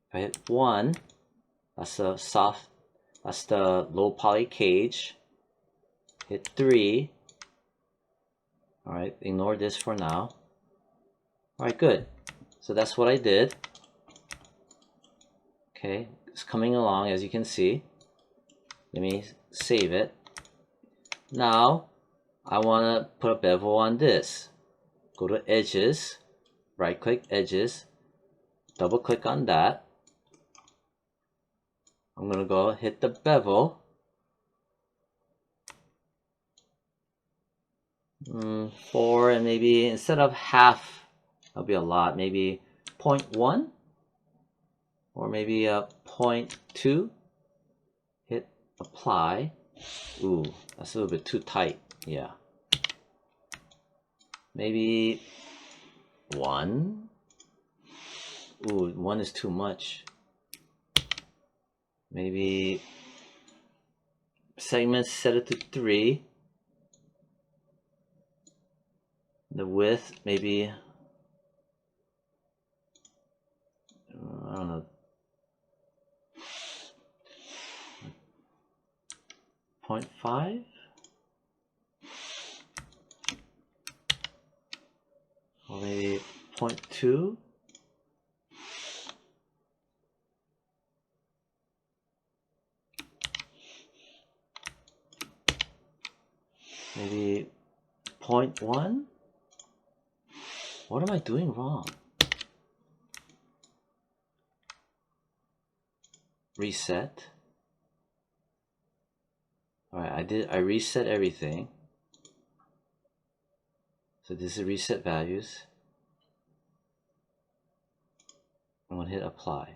S1: If I hit 1, that's the soft, that's the low poly cage. Hit 3. Alright, ignore this for now. Alright, good. So that's what I did. Okay, it's coming along as you can see. Let me save it. Now, I want to put a bevel on this. Go to edges, right click edges, double click on that. I'm going to go hit the bevel. 4, and maybe instead of half, that'll be a lot, maybe 0.1. or maybe a 0.2. Hit apply. Ooh, that's a little bit too tight. Yeah. Maybe 1. Ooh, 1 is too much. Maybe segments, set it to 3. The width, maybe, I don't know, 0.5? Or maybe 0.2? Maybe 0.1? What am I doing wrong? Reset. Alright, I reset everything. So this is reset values. I'm gonna hit apply.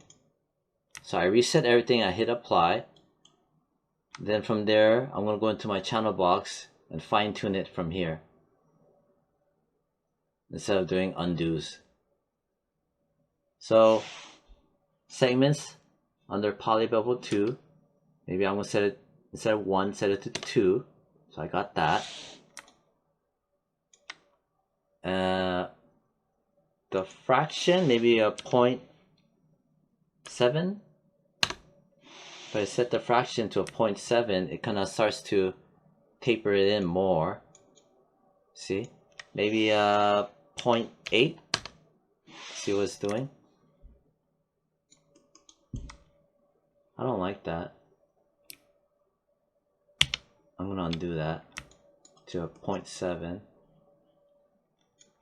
S1: So I reset everything, I hit apply. Then from there, I'm gonna go into my channel box and fine tune it from here, instead of doing undos. So segments under Poly Bevel 2, maybe I'm gonna set it, instead of 1, set it to 2. So I got that. The fraction, maybe a 0.7. If I set the fraction to a 0.7, it kind of starts to taper it in more. See? Maybe a 0.8. See what it's doing? I don't like that. I'm gonna undo that to a 0.7.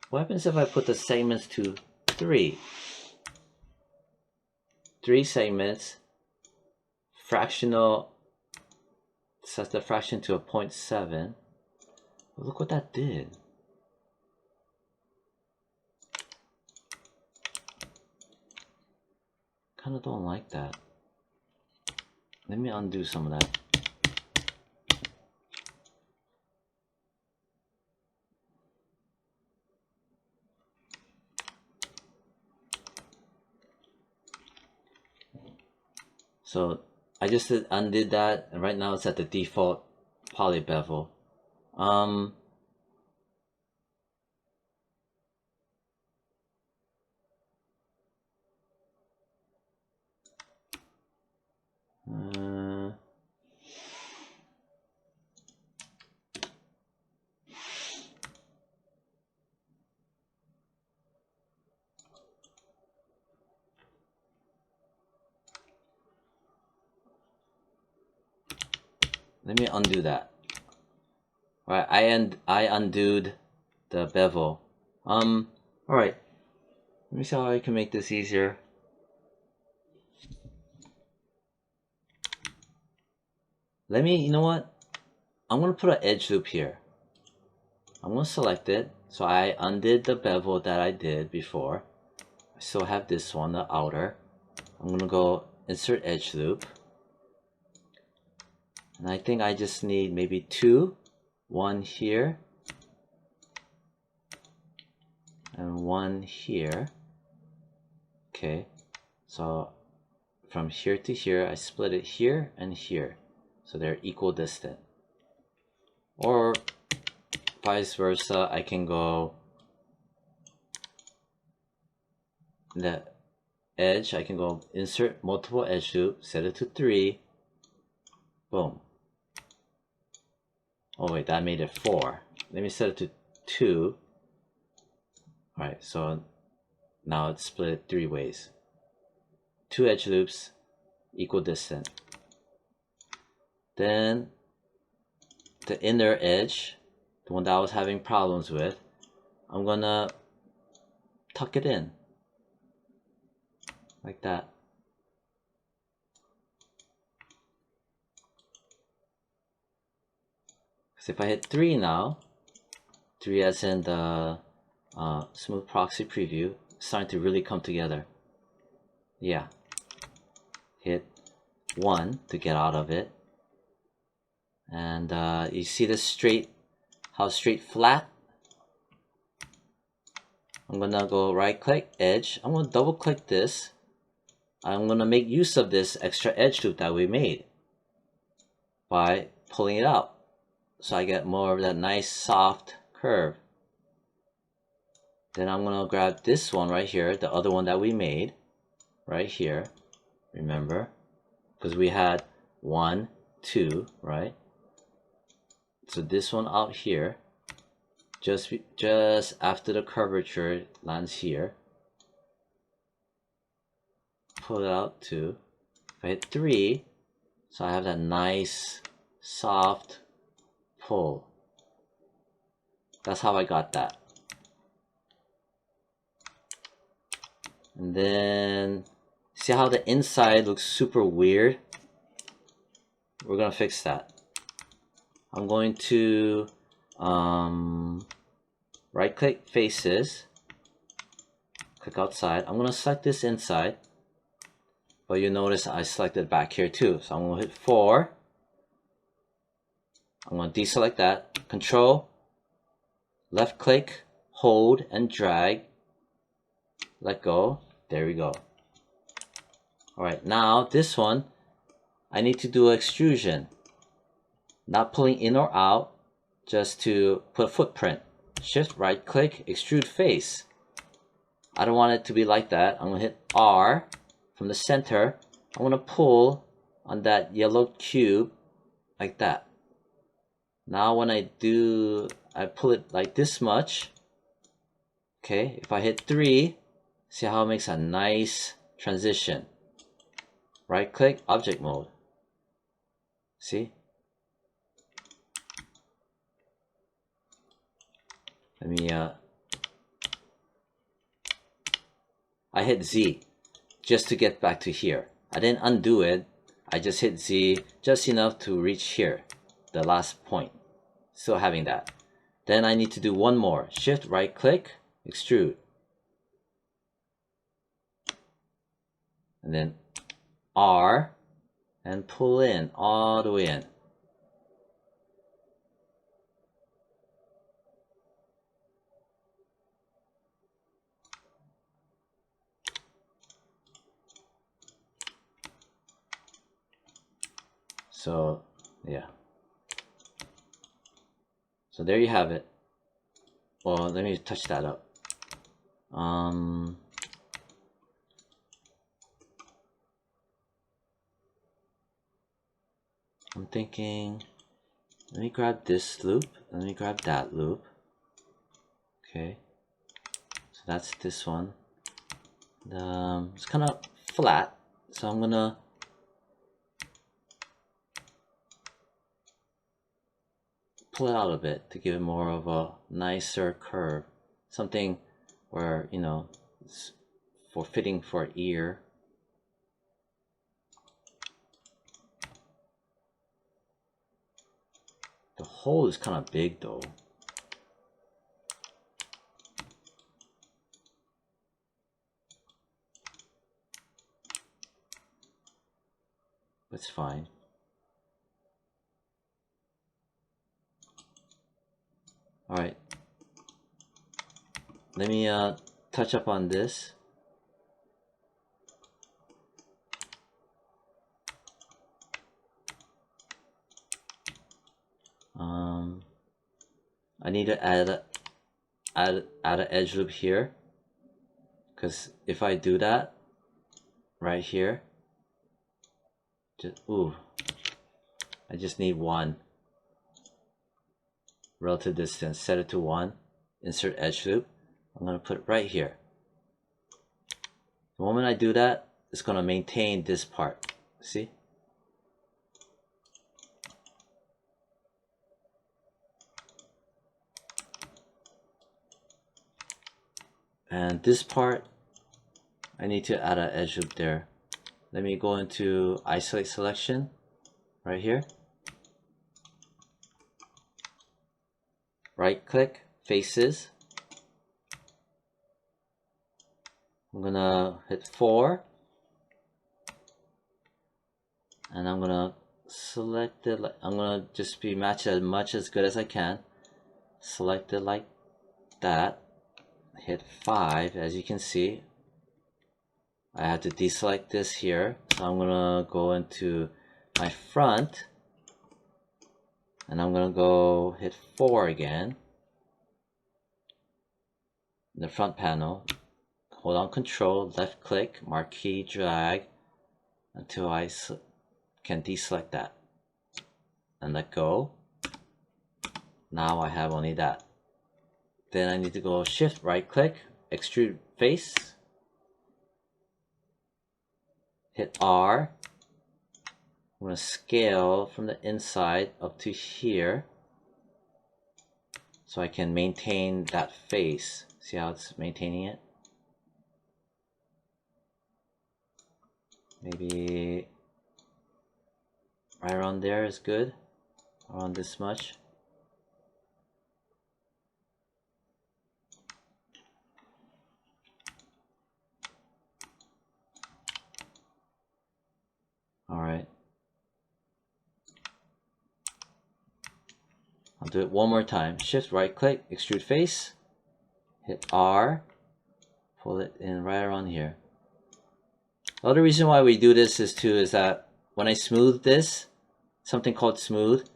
S1: What happens if I put the segments to 3? 3 segments, fractional, sets the fraction to a 0.7. Look what that did. Kinda don't like that. Let me undo some of that. So I just undid that, and right now it's at the default poly bevel. Let me undo that. Alright, I undid the bevel. Alright. Let me see how I can make this easier. You know what? I'm gonna put an edge loop here. I'm gonna select it. So I undid the bevel that I did before. I still have this one, the outer. I'm gonna go insert edge loop. And I think I just need maybe 2. 1 here. And 1 here. Okay. So from here to here, I split it here and here. So they're equal distant. Or vice versa, I can go the edge, I can go insert multiple edge loop, set it to 3. Boom. Oh wait, that made it 4. Let me set it to 2. Alright, so now it's split 3 ways. 2 edge loops, equal distant. Then the inner edge, the one that I was having problems with, I'm gonna tuck it in like that. Because if I hit 3 now, 3 as in the smooth proxy preview, it's starting to really come together. Yeah. hit 1 to get out of it. And you see this straight, how straight flat? I'm gonna go right click edge. I'm gonna double click this. I'm gonna make use of this extra edge loop that we made by pulling it out, so I get more of that nice soft curve. Then I'm gonna grab this one right here, the other one that we made right here, remember, because we had 1, 2, right? So this one out here, just after the curvature lands here, pull it out 2. If I hit 3, so I have that nice soft pull. That's how I got that. And then see how the inside looks super weird? We're gonna fix that. I'm going to right click faces, click outside. I'm gonna select this inside, but you notice I selected back here too. So I'm gonna hit 4. I'm gonna deselect that. Control, left click, hold and drag, let go. There we go. Alright, now this one, I need to do extrusion. Not pulling in or out, just to put a footprint. Shift right click, extrude face. I don't want it to be like that. I'm gonna hit R from the center. I'm gonna pull on that yellow cube like that. Now when I pull it like this much. Okay, if I hit 3, see how it makes a nice transition. Right click, object mode. See? Let me I hit Z just to get back to here. I didn't undo it. I just hit Z just enough to reach here, the last point. Still having that. Then I need to do one more. Shift right click, extrude. And then R and pull in all the way in. So yeah. So there you have it. Well, let me touch that up. I'm thinking, let me grab this loop, let me grab that loop. Okay, so that's this one. It's kind of flat, so I'm gonna pull it out a bit to give it more of a nicer curve, something where, you know, it's for fitting for an ear. The hole is kind of big though. That's fine. Alright. Let me touch up on this. I need to add an edge loop here, because if I do that right here, I just need 1 relative distance. Set it to 1. Insert edge loop. I'm gonna put it right here. The moment I do that, it's gonna maintain this part. See? And this part, I need to add an edge loop there. Let me go into isolate selection right here. Right click, faces. I'm gonna hit 4. and I'm gonna select it. I'm gonna just be matched as much as good as I can. Select it like that. Hit 5. As you can see, I have to deselect this here. So I'm gonna go into my front, and I'm gonna go hit 4 again. In the front panel, hold on Control, left click, marquee, drag until I can deselect that and let go. Now I have only that. Then I need to go Shift right click, extrude face, hit R. I'm going to scale from the inside up to here so I can maintain that face. See how it's maintaining it? Maybe right around there is good, around this much. Alright. I'll do it one more time. Shift right click, extrude face, hit R, pull it in right around here. The other reason why we do this is that when I smooth this, something called smooth,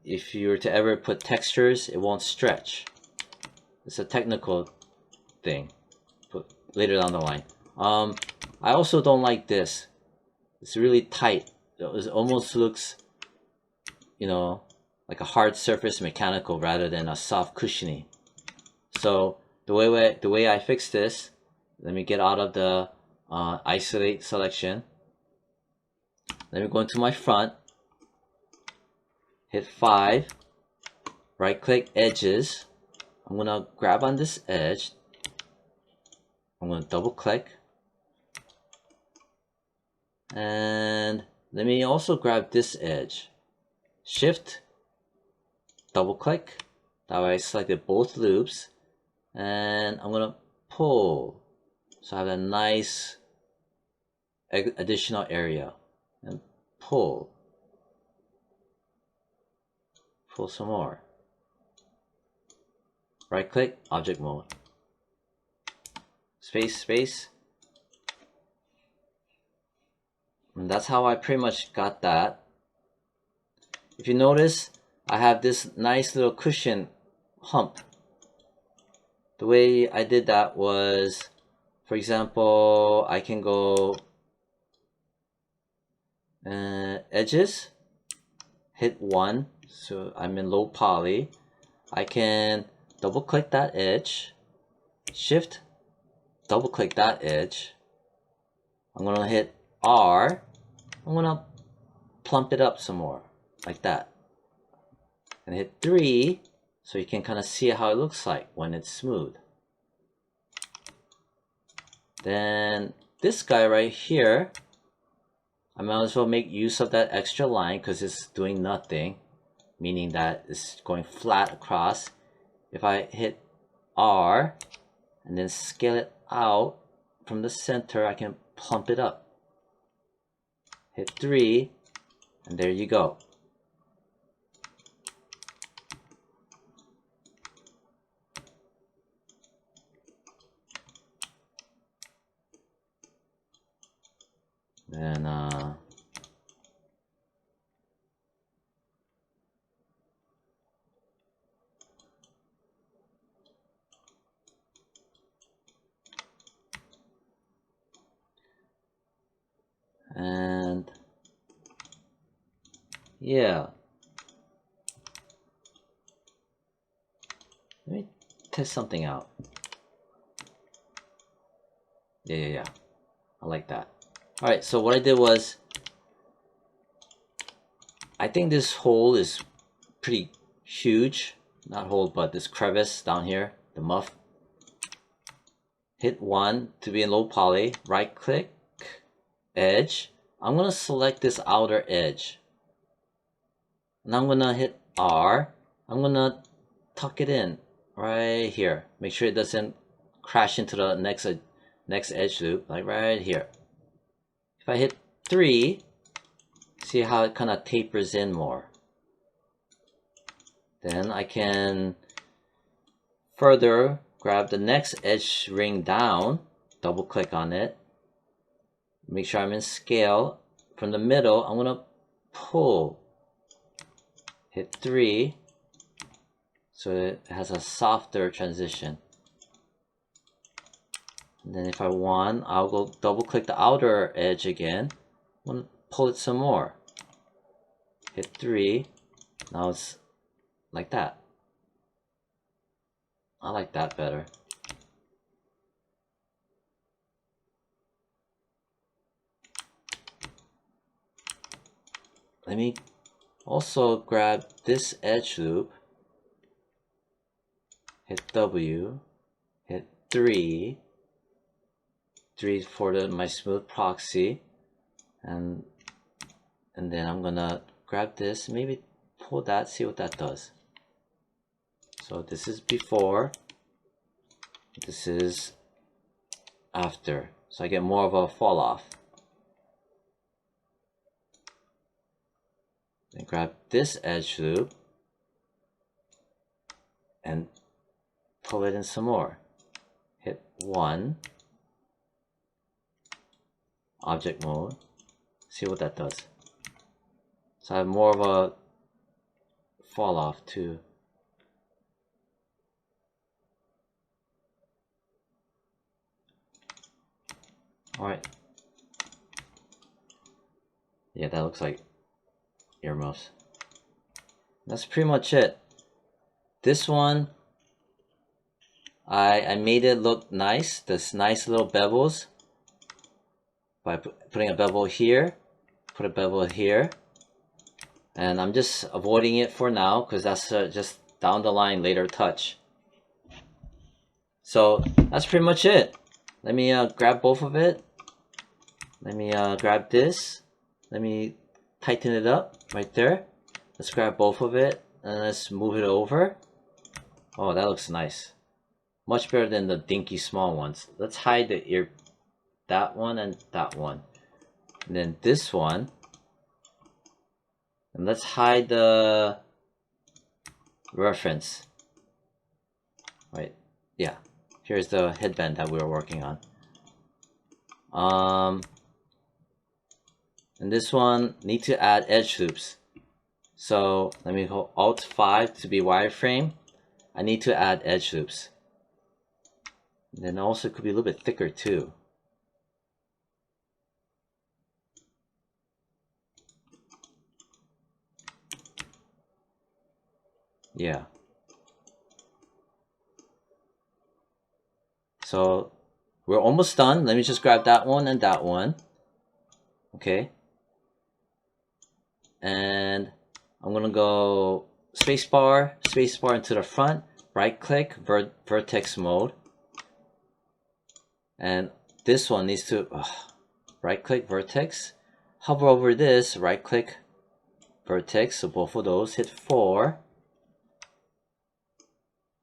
S1: if you were to ever put textures, it won't stretch. It's a technical thing, but later down the line. I also don't like this. It's really tight. It almost looks, you know, like a hard surface mechanical rather than a soft cushiony. So the way I fix this, let me get out of the isolate selection. Let me go into my front, hit 5, right click edges. I'm gonna grab on this edge. I'm gonna double click. And let me also grab this edge. Shift, double click. That way I selected both loops. And I'm gonna pull. So I have a nice additional area. And pull. Pull some more. Right click, object mode. Space, space. And that's how I pretty much got that. If you notice, I have this nice little cushion hump. The way I did that was, for example, I can go edges, hit 1, so I'm in low poly. I can double click that edge, shift, double click that edge. I'm gonna hit R. I'm gonna plump it up some more, like that. And hit 3, so you can kind of see how it looks like when it's smooth. Then this guy right here, I might as well make use of that extra line because it's doing nothing, meaning that it's going flat across. If I hit R and then scale it out from the center, I can plump it up. Hit 3, and there you go. Then and yeah, let me test something out. Yeah, I like that. All right, so what I did was, I think this hole is pretty huge. Not hole, but this crevice down here, the muff. Hit 1 to be in low poly, right click, edge. I'm gonna select this outer edge. And I'm gonna hit R. I'm gonna tuck it in right here. Make sure it doesn't crash into the next edge loop, like right here. If I hit 3. See how it kind of tapers in more. Then I can further grab the next edge ring down, double click on it, make sure I'm in scale. From the middle, I'm going to pull, hit 3, so it has a softer transition. And then if I want, I'll go double click the outer edge again. I'm going to pull it some more. Hit 3. Now it's like that. I like that better. Let me also grab this edge loop, hit W, hit 3 for my smooth proxy, and then I'm gonna grab this, maybe pull that, see what that does. So this is before, this is after, so I get more of a fall off. Then grab this edge loop and pull it in some more. Hit 1, object mode, see what that does. So I have more of a fall off too. Alright. Yeah, that looks like earmuffs. That's pretty much it. This one, I made it look nice. This nice little bevels by putting a bevel here, put a bevel here, and I'm just avoiding it for now because that's just down the line later touch. So that's pretty much it. Let me grab both of it. Let me grab this. Let me tighten it up right there. Let's grab both of it and let's move it over. Oh, that looks nice. Much better than the dinky small ones. Let's hide the ear, that one and that one. And then this one. And let's hide the reference. Right, yeah. Here's the headband that we were working on. And this one, need to add edge loops. So let me hold Alt 5 to be wireframe. I need to add edge loops. And then also it could be a little bit thicker too. Yeah. So we're almost done. Let me just grab that one and that one. Okay. And I'm gonna go spacebar into the front, right click, vertex mode. And this one needs to right click vertex, hover over this, right click vertex, so both of those, hit 4.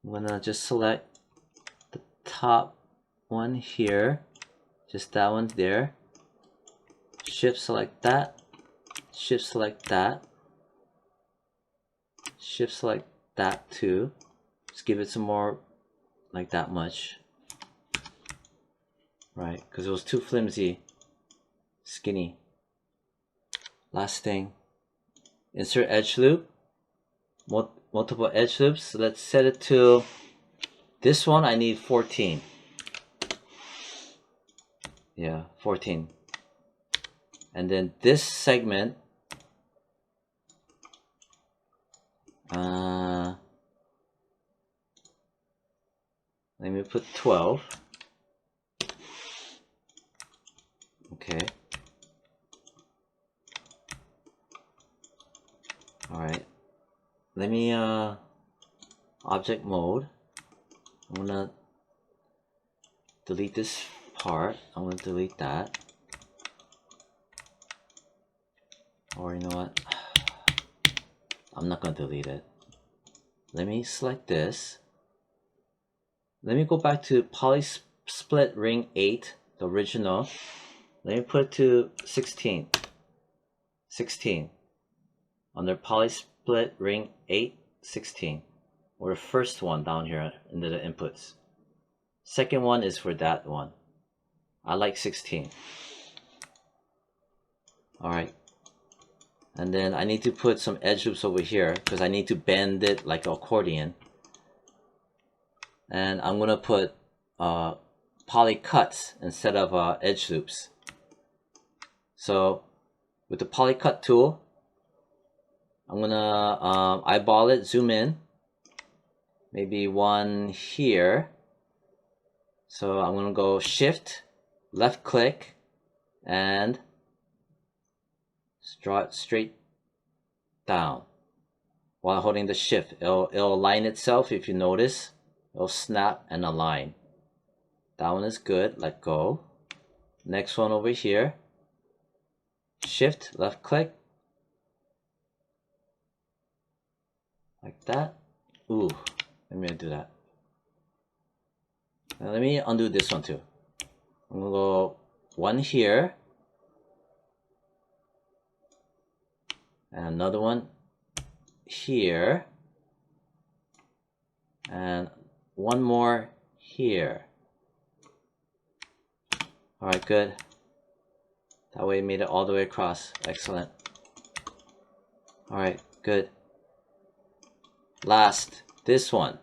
S1: I'm gonna just select the top one here, just that one there, shift select that, shift select that, shift select that too, just give it some more, like that much, right, because it was too flimsy, skinny. Last thing, insert edge loop, multiple edge loops. So let's set it to, this one I need 14. Yeah, 14. And then this segment, let me put 12. Okay. Alright. Let me object mode. I'm gonna delete this part. I'm gonna delete that. Or you know what? I'm not gonna delete it. Let me select this. Let me go back to poly split ring 8, the original. Let me put it to 16. 16. Under poly split ring 8, 16. Or the first one down here into the inputs. Second one is for that one. I like 16. Alright. And then I need to put some edge loops over here because I need to bend it like an accordion. And I'm going to put polycuts instead of edge loops. So with the polycut tool, I'm going to eyeball it, zoom in. Maybe one here. So I'm going to go shift, left click, and draw it straight down while holding the shift. It'll align itself. If you notice, it'll snap and align. That one is good. Let go. Next one over here, shift, left click, like that. Ooh, let me do that. Now let me undo this one too. I'm gonna go one here and another one here and one more here. Alright, good. That way it made it all the way across. Excellent. Alright, good. Last, this one.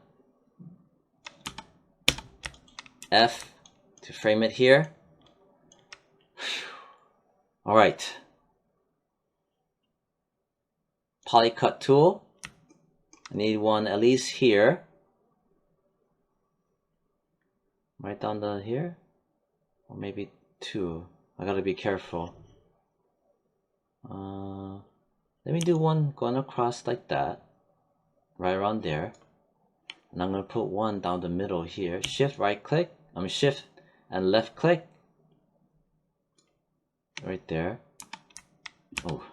S1: F to frame it here. Alright. Polycut tool. I need one at least here. Right down the here. Or maybe two. I gotta be careful. Let me do one going across like that. Right around there. And I'm gonna put one down the middle here. Shift right click. Shift and left click. Right there. Oh.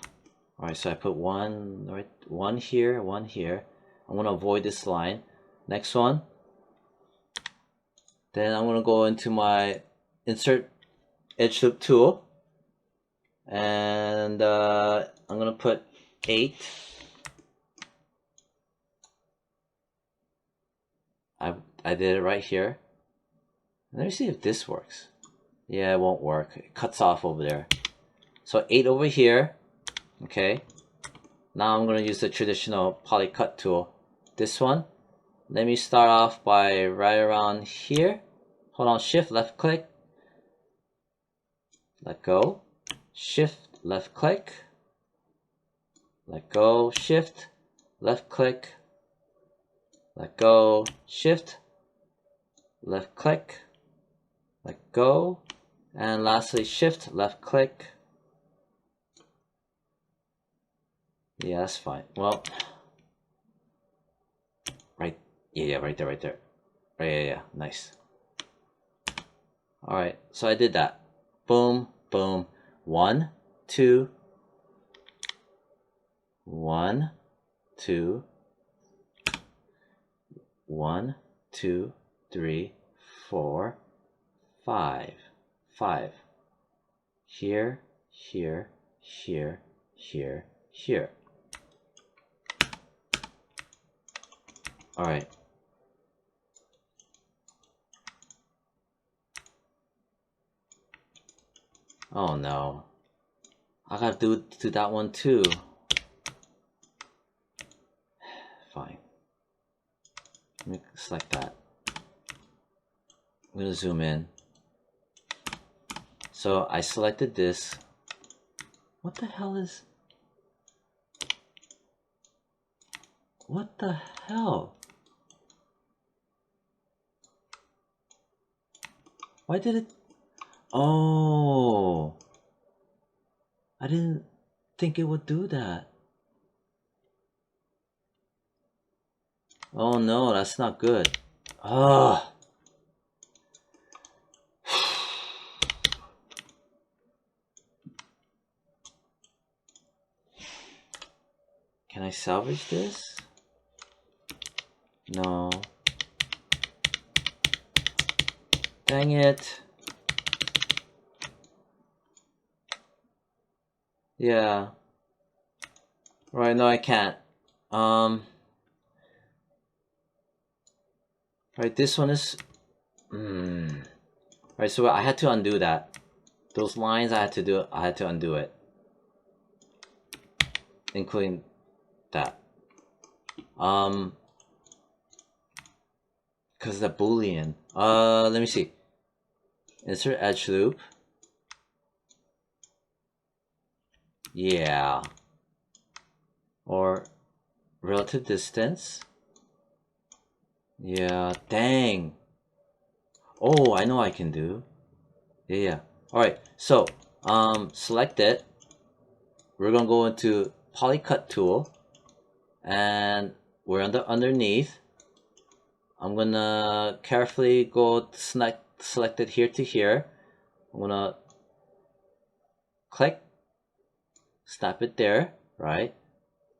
S1: Alright, so I put one here, one here. I'm gonna avoid this line. Next one. Then I'm gonna go into my insert edge loop tool. And I'm gonna put 8. I did it right here. Let me see if this works. Yeah, it won't work. It cuts off over there. So 8 over here. Okay. Now I'm gonna use the traditional polycut tool. This one. Let me start off by right around here. Hold on, shift, left click. Let go. Shift, left click. Let go. Shift, left click. Let go. Shift, left click. Let go. And lastly, shift, left click. Yeah, that's fine. Well, right. Yeah, right there, right there. Right, yeah, nice. Alright, so I did that. Boom, boom. 1, 2. 1, 2. 1, 2, 3, 4, 5. 5. Here, here, here, here, here. Alright. Oh no. I gotta do that one too. Fine. Let me select that. I'm gonna zoom in. So I selected this. What the hell is... What the hell? Why did it... Oh, I didn't think it would do that. Oh no, that's not good. Ah. Can I salvage this? No. Dang it. Yeah. Right, no, I can't. Right, this one is. Right, so I had to undo that. Those lines I had to do. I had to undo it, including that. Because the Boolean. Let me see. Insert edge loop. Yeah. Or relative distance. Yeah, dang. Oh, I know I can do. Yeah. Alright, so select it. We're gonna go into Polycut tool, and we're underneath. I'm gonna carefully go select it here to here. I'm gonna click, snap it there, right?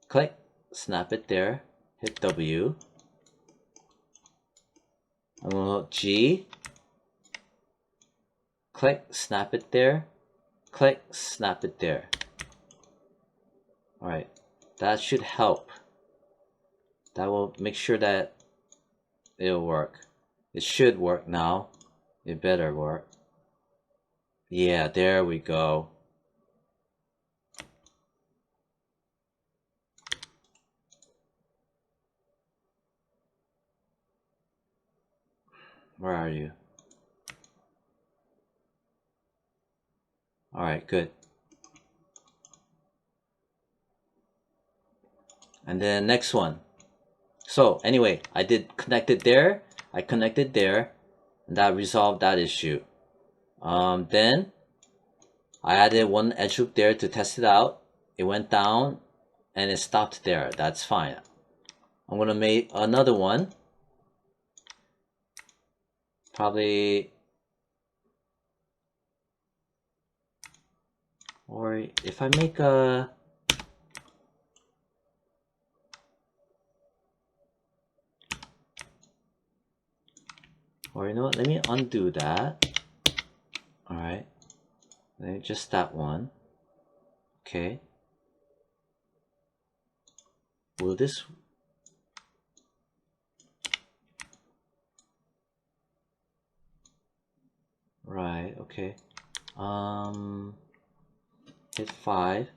S1: Click, snap it there, hit W. I'm gonna G, click, snap it there, click, snap it there. Alright, that should help. That will make sure that it'll work. It should work now. It better work. Yeah, there we go. Where are you? Alright, good. And then next one. So anyway, I did connected there. I connected there. And that resolved that issue. Then I added one edge loop there to test it out. It went down and it stopped there. That's fine. I'm gonna make another one. Probably, or if I make a, or you know what, let me undo that. Alright, let me just that one. Okay. Will this, right, okay. Hit 5.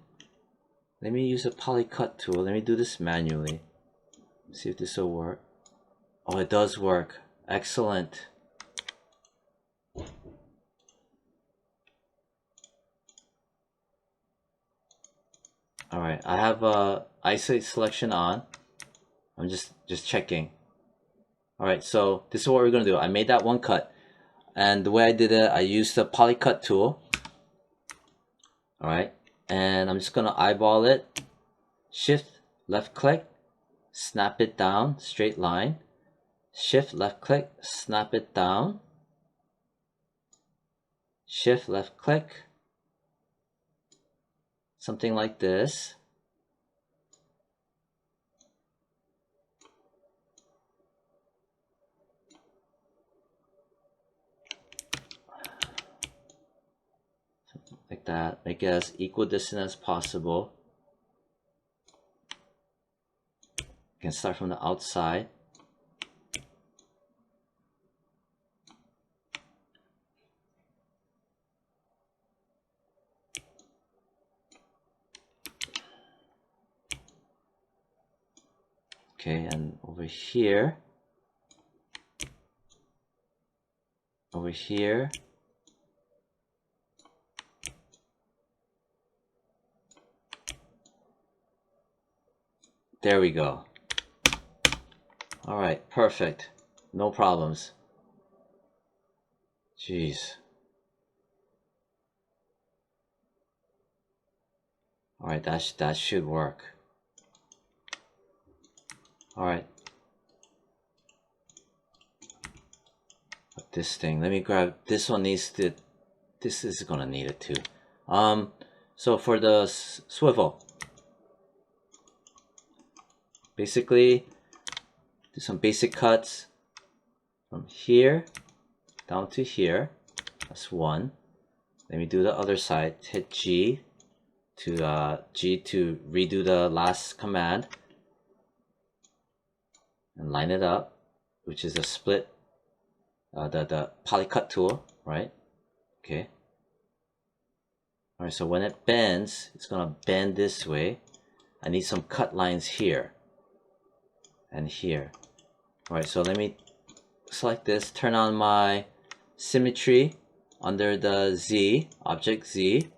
S1: Let me use a Polycut tool. Let me do this manually. See if this will work. Oh, it does work. Excellent. Alright, I have isolate selection on. I'm just checking. Alright, so this is what we're gonna do. I made that one cut. And the way I did it, I used the Polycut tool. Alright, and I'm just gonna eyeball it. Shift, left click, snap it down, straight line. Shift, left click, snap it down. Shift, left click. Something like this. Something like that. Make it as equal distance as possible. You can start from the outside. Okay, and over here, there we go. All right, perfect. No problems. Jeez. All right, that should work. All right. But this thing, let me grab this one. Needs to. This is gonna need it too. So for the swivel, basically do some basic cuts from here down to here. That's one. Let me do the other side. Hit G, to G to redo the last command and line it up, which is a split, the Polycut tool, right? Okay. All right, so when it bends, it's gonna bend this way. I need some cut lines here and here. All right, so let me select this, turn on my symmetry under the Z, object Z,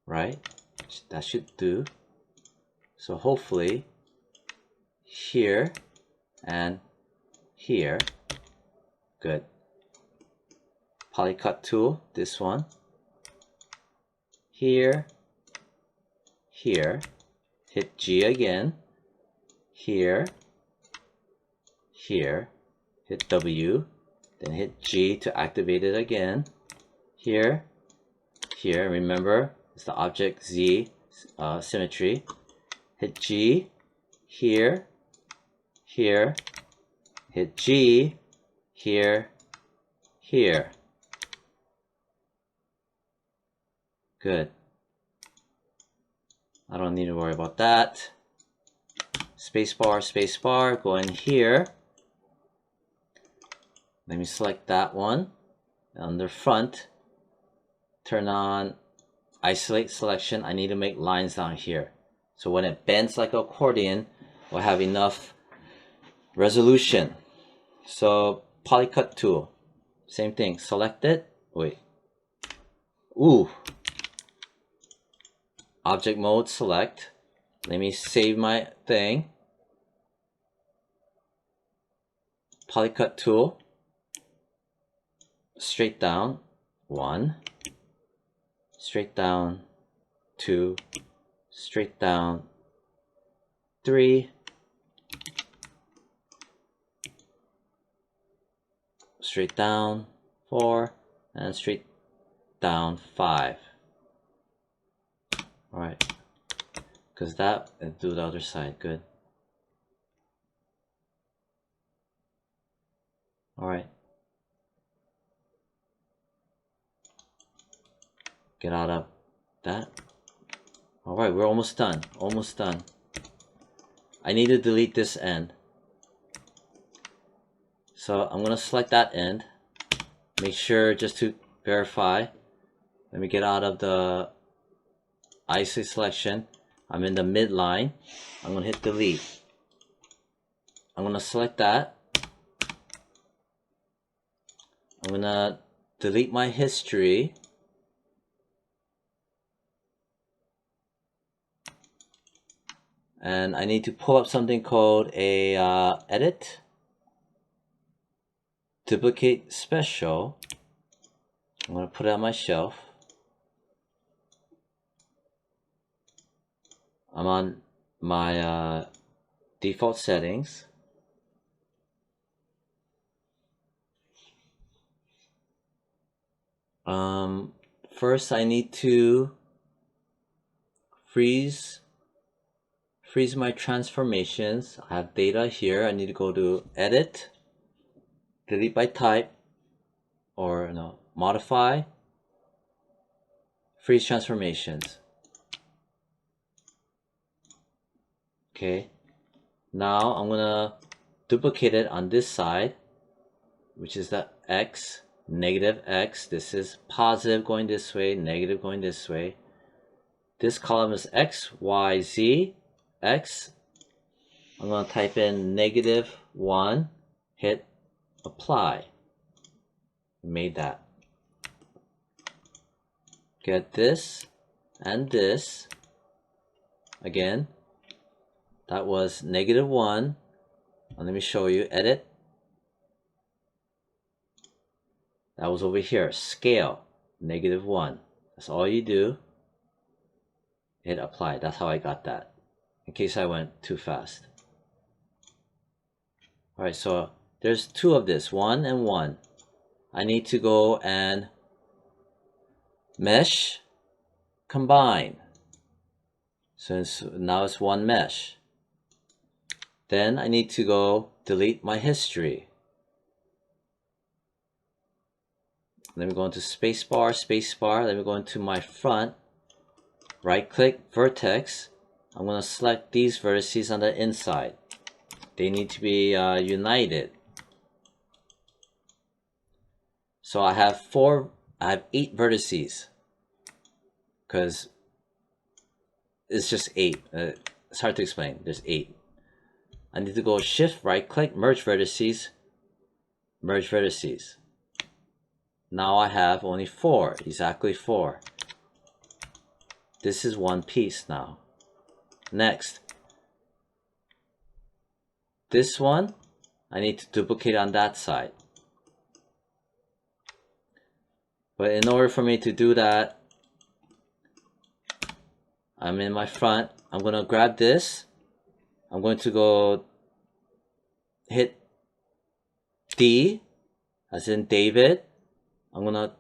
S1: right? That should do. So hopefully here and here, good. Polycut tool, this one. Here, here, hit G again, here, here, hit W, then hit G to activate it again, here, here, remember, it's the object Z symmetry, hit G, here, here, hit G, here, here. Good. I don't need to worry about that. Spacebar, go in here. Let me select that one. Under front, turn on isolate selection. I need to make lines down here. So when it bends like an accordion, we'll have enough resolution. So Polycut tool, same thing. Select it. Wait. Ooh. Object mode, select. Let me save my thing. Polycut tool. Straight down, 1. Straight down, 2. Straight down, 3. Straight down, 4. And straight down, 5. Alright, because that, and do the other side, good. Alright. Get out of that. Alright, we're almost done, almost done. I need to delete this end. So I'm going to select that end. Make sure, just to verify, let me get out of the isolate selection. I'm in the midline. I'm going to hit delete. I'm going to select that. I'm going to delete my history. And I need to pull up something called a edit, duplicate special. I'm going to put it on my shelf. I'm on my default settings. First I need to freeze my transformations. I have data here. I need to go to edit, delete by type, or no, modify, freeze transformations. Okay, now I'm gonna duplicate it on this side, which is the X, negative X. This is positive going this way, negative going this way. This column is X, Y, Z, X. I'm gonna type in -1, hit apply. Made that. Get this and this. Again, that was -1. Let me show you. Edit. That was over here. Scale, -1. That's all you do. Hit apply. That's how I got that. In case I went too fast. Alright, so there's 2 of this. 1 and 1. I need to go and mesh, combine. So now it's 1 mesh. Then I need to go delete my history. Let me go into spacebar. Let me go into my front. right click vertex. I'm going to select these vertices on the inside. They need to be united. So I have 8 vertices because it's just 8. It's hard to explain. There's 8. I need to go shift right click, merge vertices, merge vertices. Now I have only 4, exactly 4. This is one piece now. Next, this one I need to duplicate on that side. But in order for me to do that, I'm in my front. I'm going to grab this. I'm going to go hit D as in David. I'm going to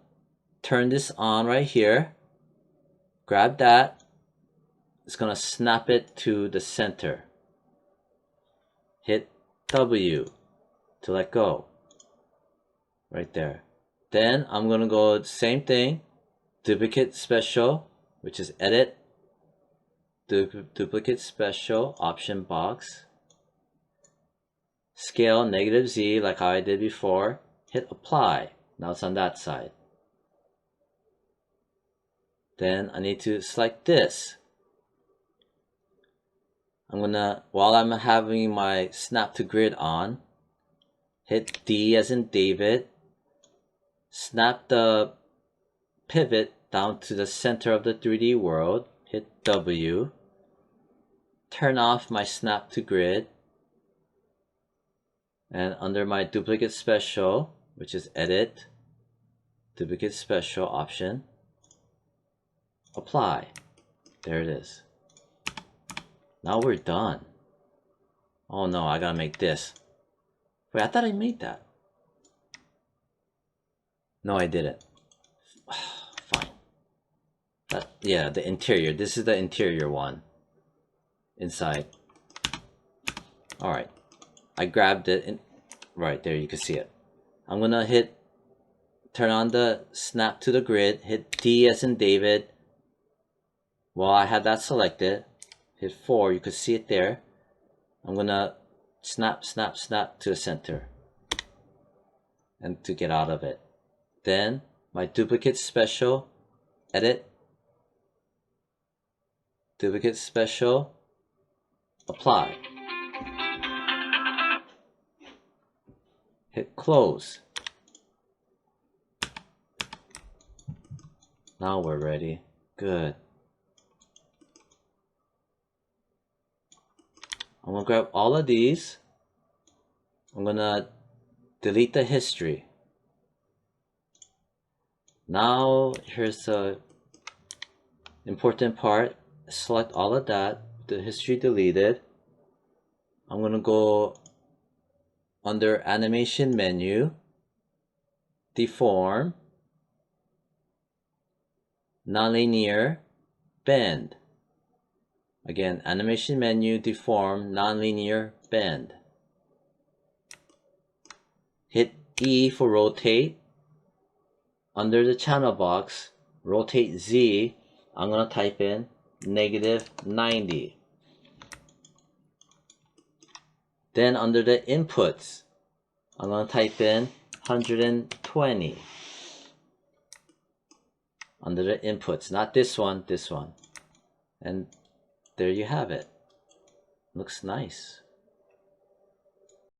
S1: turn this on right here. Grab that. It's going to snap it to the center. Hit W to let go. Right there. Then I'm going to go same thing. Duplicate special, which is edit. Duplicate special, option box. Scale -Z like how I did before. Hit apply. Now it's on that side. Then I need to select this. I'm gonna, while I'm having my snap to grid on, hit D as in David. Snap the pivot down to the center of the 3D world. Hit W. Turn off my snap to grid. And under my duplicate special, which is edit, duplicate special option, apply. There it is. Now we're done. Oh no, I gotta make this. Wait, I thought I made that. No, I didn't. Fine. Yeah, the interior. This is the interior one. Inside. Alright. I grabbed it. Right there, you can see it. I'm gonna turn on the snap to the grid. Hit D as in David. While I had that selected, hit 4. You can see it there. I'm gonna snap to the center. And to get out of it. Then my duplicate special, edit, duplicate special, apply. Hit close. Now we're ready. Good. I'm gonna grab all of these. I'm gonna delete the history. Now here's the important part. Select all of that, the history deleted. I'm gonna go under animation menu, deform, nonlinear, bend. Again, animation menu, deform, nonlinear, bend. Hit E for rotate. Under the channel box, rotate Z, I'm going to type in -90. Then under the inputs, I'm going to type in 120. Under the inputs, not this one, this one. And there you have it. Looks nice.